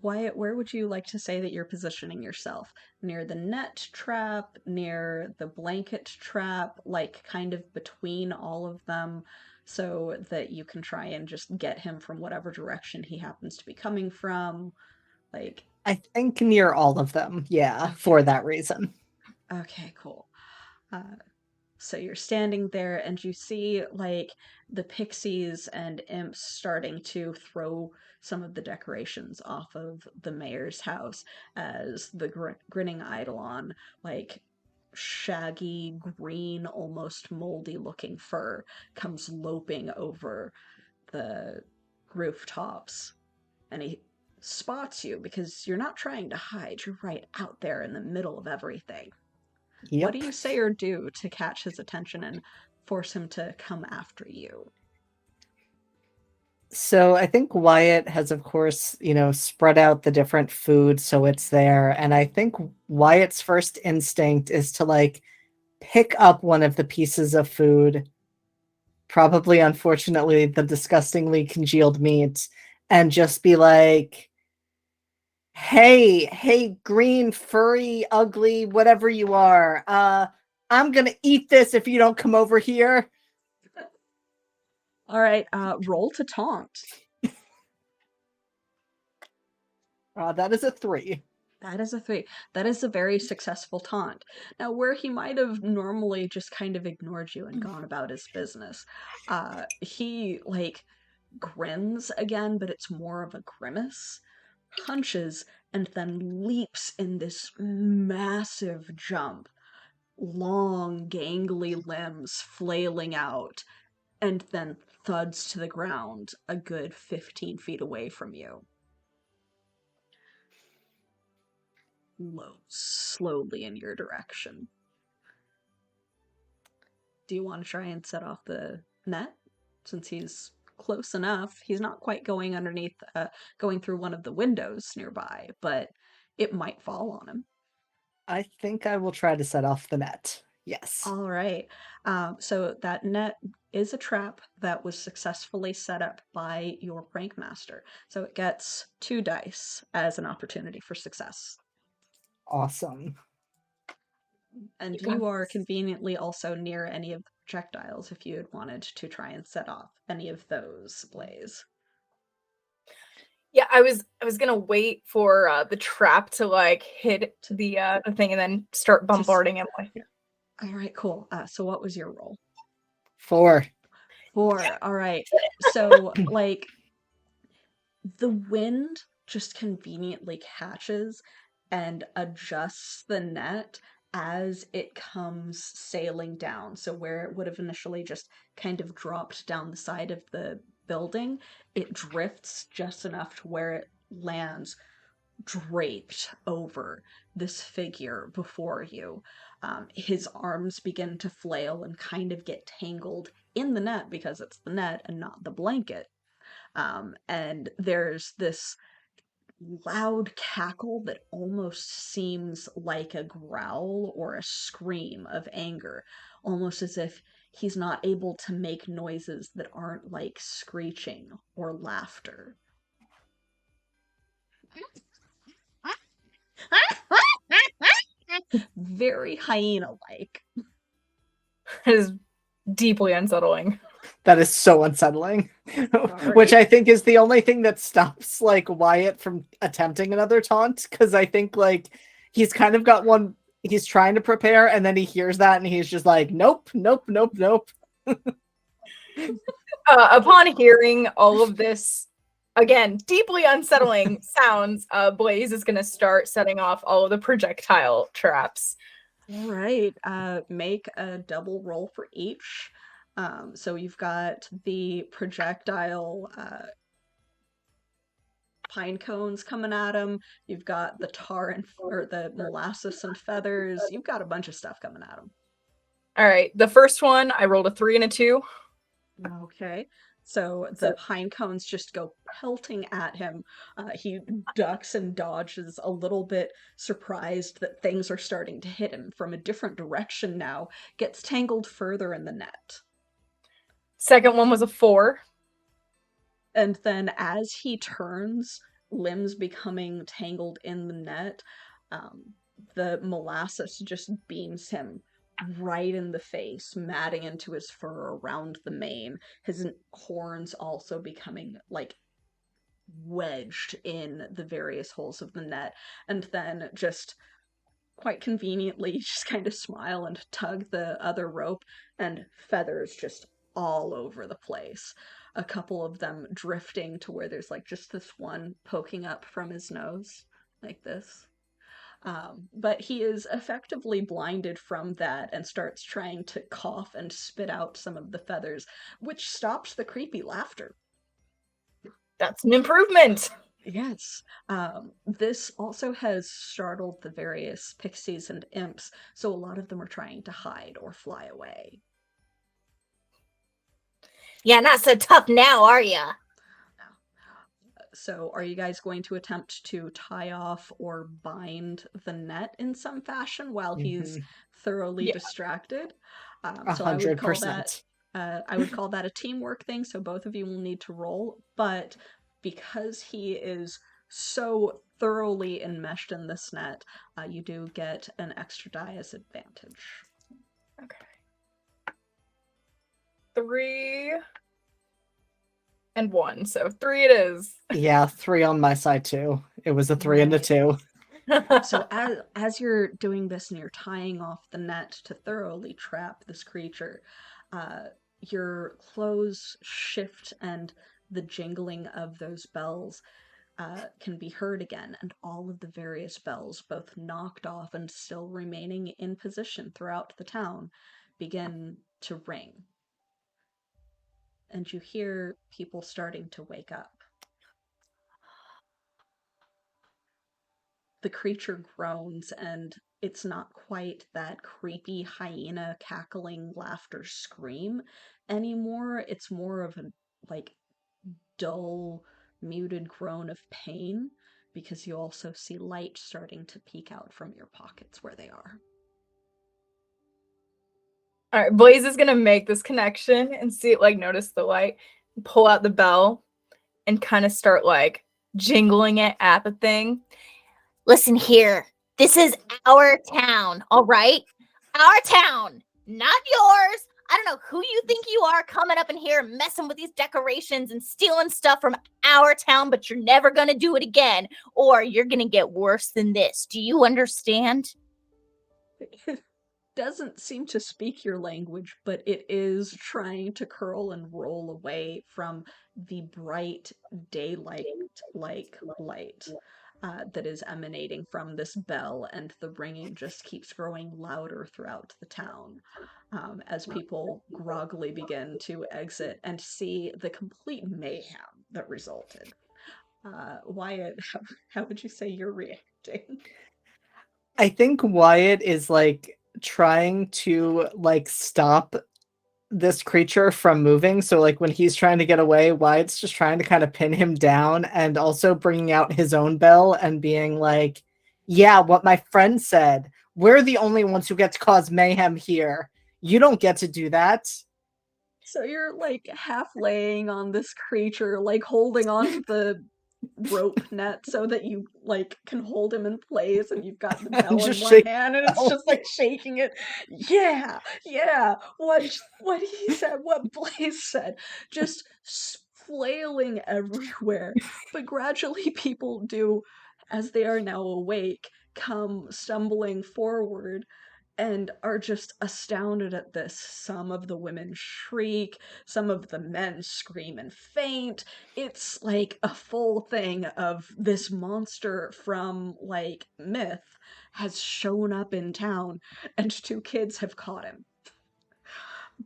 Wyatt, where would you like to say that you're positioning yourself? Near the net trap, near the blanket trap, like kind of between all of them, so that you can try and just get him from whatever direction he happens to be coming from? Like, I think near all of them, yeah, Okay. for that reason. Okay, cool. So you're standing there and you see, like, the pixies and imps starting to throw some of the decorations off of the mayor's house as the grinning eidolon, like, shaggy, green, almost moldy looking fur comes loping over the rooftops. And he spots you because you're not trying to hide, you're right out there in the middle of everything. Yep. What do you say or do to catch his attention and force him to come after you? So I think Wyatt has, of course, spread out the different food so it's there. And I think Wyatt's first instinct is to, like, pick up one of the pieces of food, probably, unfortunately, the disgustingly congealed meat, and just be like, hey, green, furry, ugly, whatever you are, I'm gonna eat this if you don't come over here. All right, roll to taunt. That is a 3. That is a 3. That is a very successful taunt. Now, where he might have normally just kind of ignored you and gone about his business, he, like, grins again, but it's more of a grimace, hunches, and then leaps in this massive jump, long, gangly limbs flailing out, and then thuds to the ground a good 15 feet away from you. Slowly in your direction. Do you want to try and set off the net? Since he's close enough, he's not quite going underneath, going through one of the windows nearby, but it might fall on him. I think I will try to set off the net. Yes. All right. So that net is a trap that was successfully set up by your prank master. So it gets 2 dice as an opportunity for success. Awesome. And you are conveniently also near any of the projectiles if you had wanted to try and set off any of those, Blaze. Yeah, I was gonna wait for the trap to like hit the thing and then start bombarding him with. All right, cool. So what was your roll? 4. 4. All right. So like the wind just conveniently catches and adjusts the net as it comes sailing down. So where it would have initially just kind of dropped down the side of the building, it drifts just enough to where it lands draped over this figure before you. His arms begin to flail and kind of get tangled in the net because it's the net and not the blanket. And there's this loud cackle that almost seems like a growl or a scream of anger, almost as if he's not able to make noises that aren't like screeching or laughter. Very hyena-like. It is deeply unsettling. That is so unsettling. Which I think is the only thing that stops like Wyatt from attempting another taunt, because I think like he's kind of got one, he's trying to prepare and then he hears that and he's just like, nope. Upon hearing all of this, again, deeply unsettling sounds, Blaze is gonna start setting off all of the projectile traps. All right. Make a double roll for each. So you've got the projectile pine cones coming at him. You've got the tar or the molasses and feathers. You've got a bunch of stuff coming at him. All right, the first one I rolled a 3 and a 2. Okay. So the pine cones just go pelting at him. He ducks and dodges, a little bit surprised that things are starting to hit him from a different direction now, gets tangled further in the net. Second one was a 4. And then as he turns, limbs becoming tangled in the net, the molasses just beams him right in the face, matting into his fur around the mane, his horns also becoming like wedged in the various holes of the net, and then just quite conveniently just kind of smile and tug the other rope, and feathers just all over the place. A couple of them drifting to where there's like just this one poking up from his nose, like this. But he is effectively blinded from that and starts trying to cough and spit out some of the feathers, which stops the creepy laughter. That's an improvement. Yes. This also has startled the various pixies and imps, so a lot of them are trying to hide or fly away. Yeah, not so tough now, are ya? So are you guys going to attempt to tie off or bind the net in some fashion while he's thoroughly distracted? So I would call that a teamwork thing, so both of you will need to roll, but because he is so thoroughly enmeshed in this net, you do get an extra die as advantage. Okay. 3 and 1, so 3 it is. Yeah, 3 on my side too. It was a 3 and a 2. So as you're doing this and you're tying off the net to thoroughly trap this creature, your clothes shift and the jingling of those bells can be heard again, and all of the various bells, both knocked off and still remaining in position throughout the town, begin to ring. And you hear people starting to wake up. The creature groans and it's not quite that creepy hyena cackling laughter scream anymore. It's more of a like dull, muted groan of pain because you also see light starting to peek out from your pockets where they are. All right, Blaze is gonna make this connection and see it, like, notice the light, pull out the bell, and kind of start like jingling it at the thing. Listen here. This is our town, all right? Our town, not yours. I don't know who you think you are coming up in here messing with these decorations and stealing stuff from our town, but you're never going to do it again, or you're going to get worse than this. Do you understand? It doesn't seem to speak your language, but it is trying to curl and roll away from the bright daylight-like light that is emanating from this bell, and the ringing just keeps growing louder throughout the town as people groggily begin to exit and see the complete mayhem that resulted. Wyatt, how would you say you're reacting? I think Wyatt is like trying to like stop this creature from moving. So like when he's trying to get away, Wyatt's just trying to kind of pin him down and also bringing out his own bell and being like, yeah, what my friend said. We're the only ones who get to cause mayhem here. You don't get to do that. So you're like half laying on this creature, like holding onto the rope net so that you like can hold him in place, and you've got the bell in Just one shake hand and it's just like shaking it. Yeah, what he said, what Blaze said, just flailing everywhere. But gradually people do, as they are now awake, come stumbling forward and are just astounded at this. Some of the women shriek, some of the men scream and faint. It's like a full thing of this monster from like myth has shown up in town, and two kids have caught him.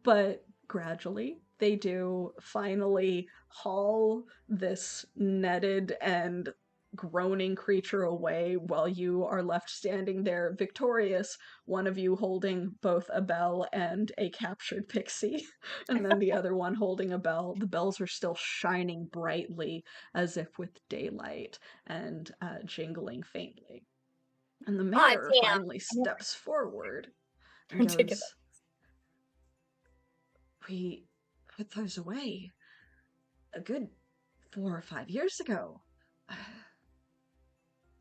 But gradually they do finally haul this netted and groaning creature away while you are left standing there victorious, one of you holding both a bell and a captured pixie, and then the other one holding a bell. The bells are still shining brightly as if with daylight and jingling faintly. And the Aw, mayor damn. finally steps forward and I'm taking goes, "We put those away a good 4 or 5 years ago.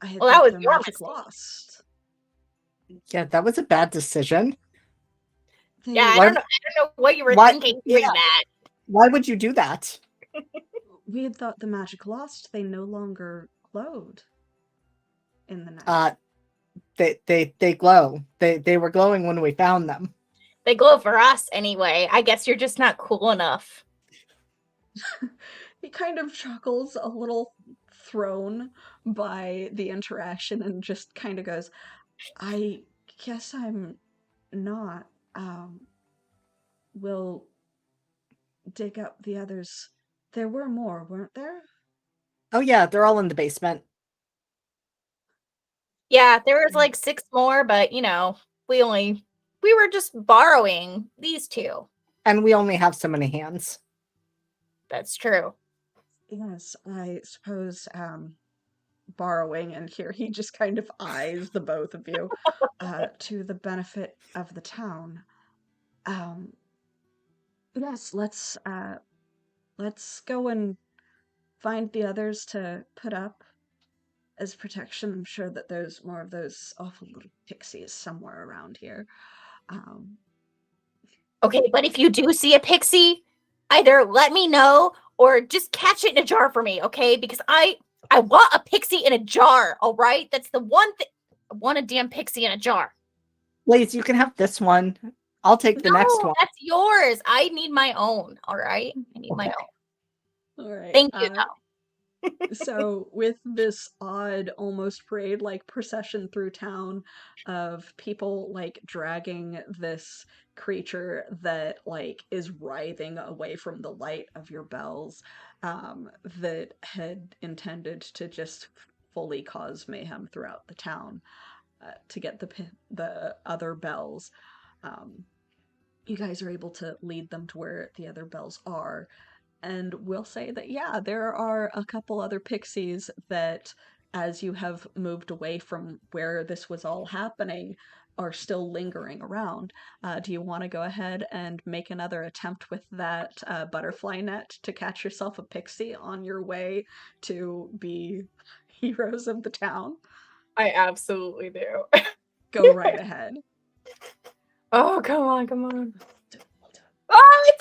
I had Well, that thought was their your magic mistake. lost." Yeah, that was a bad decision. Yeah, I Why- don't know what you were why- thinking doing yeah. that. Why would you do that? We had thought the magic lost. They no longer glowed in the night. They glow. They were glowing when we found them. They glow for us anyway. I guess you're just not cool enough. He kind of chuckles, a little thrown by the interaction, and just kind of goes, "I guess I'm not. We'll dig up the others. There were more, weren't there?" Oh yeah, they're all in the basement. Yeah, there was like 6 more, but we were just borrowing these 2. And we only have so many hands. That's true. Yes, I suppose borrowing, and here he just kind of eyes the both of you, to the benefit of the town. Yes, let's go and find the others to put up as protection. I'm sure that there's more of those awful little pixies somewhere around here. Um, Okay, but if you do see a pixie, either let me know or just catch it in a jar for me, okay? Because I want a pixie in a jar, all right? That's the one thing. I want a damn pixie in a jar. Blaze, you can have this one. I'll take the next No, one. that's yours. I need my own, all right? I need my own. all right. Thank you, though. So, with this odd, almost parade-like procession through town of people like dragging this creature that like is writhing away from the light of your bells, that had intended to just fully cause mayhem throughout the town, to get the other bells. You guys are able to lead them to where the other bells are. And we'll say that, yeah, there are a couple other pixies that, as you have moved away from where this was all happening, are still lingering around. Do you want to go ahead and make another attempt with that butterfly net to catch yourself a pixie on your way to be heroes of the town? I absolutely do. Go right ahead. Oh, come on. Oh,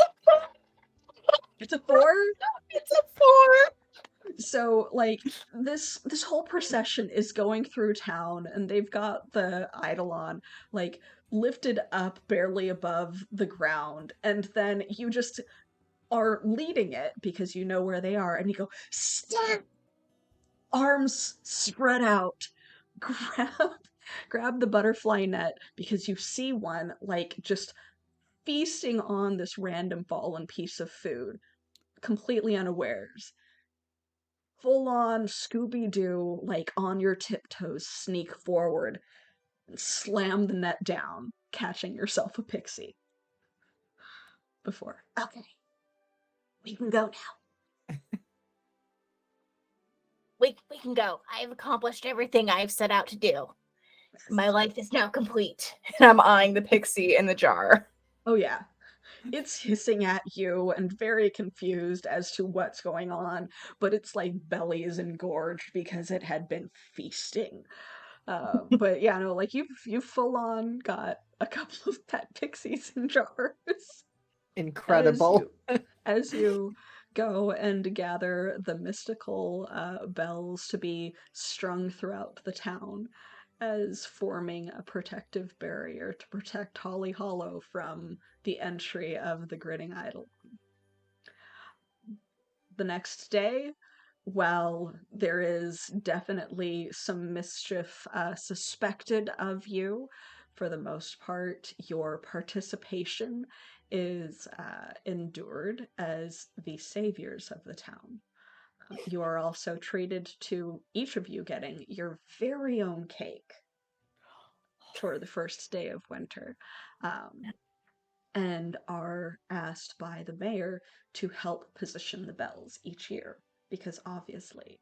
It's a 4? it's a 4! So, like, this whole procession is going through town, and they've got the eidolon, like, lifted up barely above the ground, and then you just are leading it because you know where they are, and you go, "Stop!" Arms spread out, grab the butterfly net because you see one, like, just feasting on this random fallen piece of food, completely unawares. Full on Scooby-Doo, like on your tiptoes, sneak forward and slam the net down, catching yourself a pixie. Before. Okay. We can go now. We can go. I've accomplished everything I've set out to do. My life is now complete. And I'm eyeing the pixie in the jar. Oh yeah. It's hissing at you and very confused as to what's going on, but its like belly is engorged because it had been feasting. But yeah, no, like you've full on got a couple of pet pixies in jars. Incredible. As you go and gather the mystical bells to be strung throughout the town as forming a protective barrier to protect Holly Hollow from the entry of the grinning idol. The next day, while there is definitely some mischief suspected of you, for the most part, your participation is endured as the saviors of the town. You are also treated to each of you getting your very own cake for the first day of winter, and are asked by the mayor to help position the bells each year, because obviously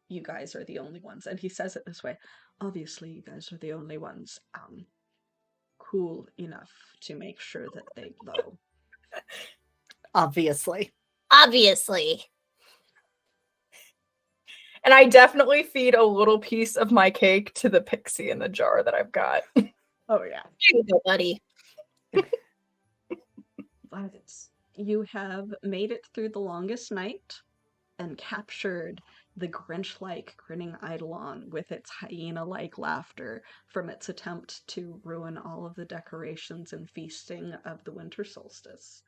you guys are the only ones, and he says it this way, obviously you guys are the only ones cool enough to make sure that they glow. Obviously. And I definitely feed a little piece of my cake to the pixie in the jar that I've got. Oh yeah. Here you go, buddy. But you have made it through the longest night and captured the Grinch-like grinning eidolon with its hyena-like laughter from its attempt to ruin all of the decorations and feasting of the Winter Solstice.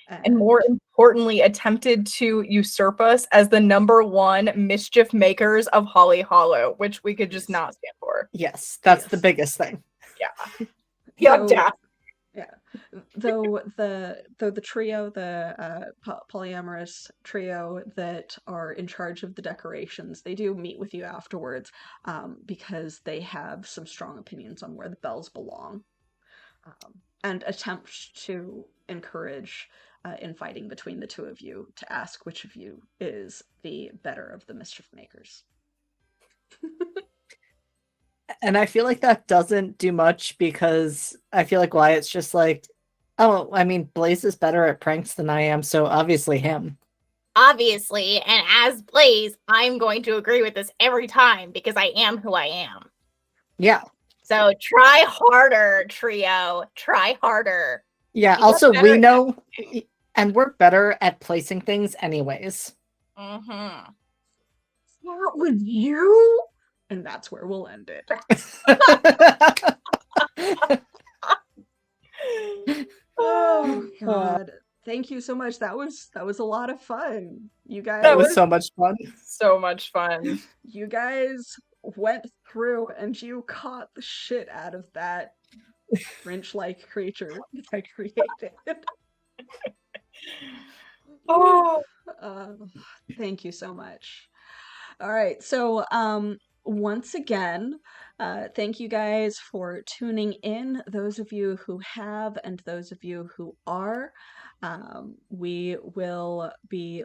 And more importantly, attempted to usurp us as the #1 mischief makers of Holly Hollow, which we could just not stand for. Yes, that's the biggest thing. Yeah. Yeah, yeah. Though the trio, the polyamorous trio that are in charge of the decorations, they do meet with you afterwards because they have some strong opinions on where the bells belong, and attempt to encourage infighting between the two of you to ask which of you is the better of the mischief makers. And I feel like that doesn't do much because I feel like Wyatt's just like, oh, I mean, Blaze is better at pranks than I am, so obviously him. Obviously, and as Blaze, I'm going to agree with this every time because I am who I am. Yeah. So try harder, trio. Try harder. Yeah, also we know, and we're better at placing things anyways. Mm-hmm. What would you? And that's where we'll end it. Oh God. Thank you so much. That was a lot of fun. You guys, That was so much fun. So much fun. You guys went through and you caught the shit out of that Grinch-like creature that I created. Oh, Thank you so much. All right, so once again, thank you guys for tuning in. Those of you who have and those of you who are. We will be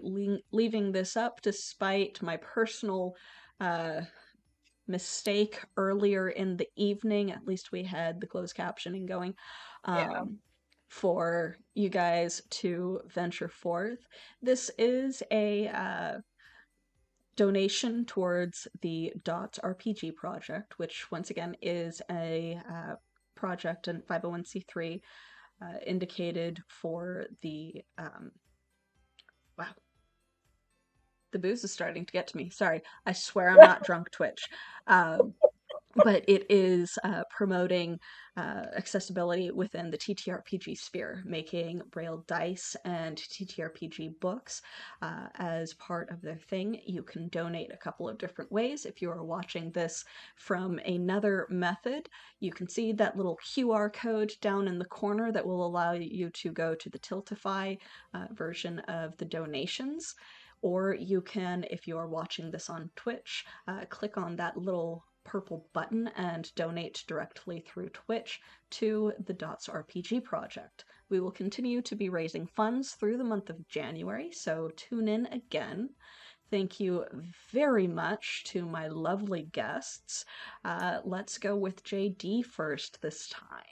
leaving this up despite my personal mistake earlier in the evening. At least we had the closed captioning going. For you guys to venture forth. This is a donation towards the .RPG project, which once again is a project and 501c3 indicated for the wow. The booze is starting to get to me. Sorry, I swear I'm not drunk, Twitch. But it is promoting accessibility within the TTRPG sphere, making Braille dice and TTRPG books as part of their thing. You can donate a couple of different ways. If you are watching this from another method, you can see that little QR code down in the corner that will allow you to go to the Tiltify version of the donations. Or you can, if you are watching this on Twitch, click on that little purple button and donate directly through Twitch to the .RPG project. We will continue to be raising funds through the month of January, so tune in again. Thank you very much to my lovely guests. Let's go with JD first this time.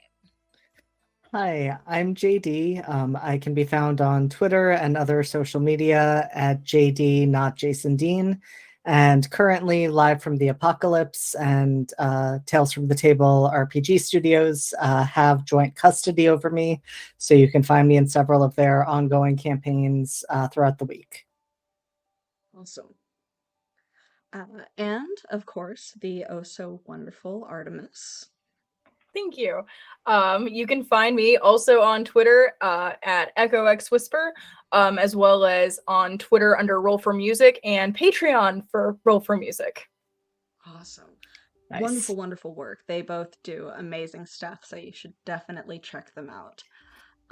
Hi, I'm JD. I can be found on Twitter and other social media at JD, not Jason Dean, and currently live from the Apocalypse and Tales from the Table RPG studios have joint custody over me, so you can find me in several of their ongoing campaigns throughout the week. Awesome. And, of course, the oh-so-wonderful Artemis. Thank you. You can find me also on Twitter at EchoXWhisper, as well as on Twitter under Roll for Music and Patreon for Roll for Music. Awesome. Nice. Wonderful, wonderful work. They both do amazing stuff, so you should definitely check them out.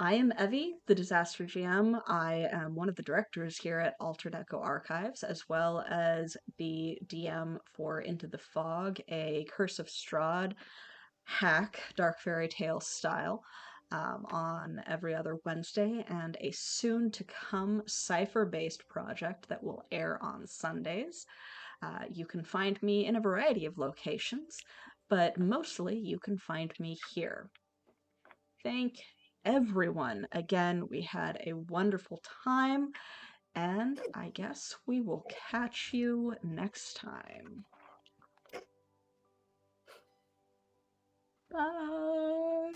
I am Evie, the Disaster GM. I am one of the directors here at Altered Echo Archives, as well as the DM for Into the Fog, a Curse of Strahd hack, dark fairy tale style, on every other Wednesday, and a soon-to-come cipher-based project that will air on Sundays. You can find me in a variety of locations, but mostly you can find me here. Thank everyone. Again, we had a wonderful time, and I guess we will catch you next time. Bye.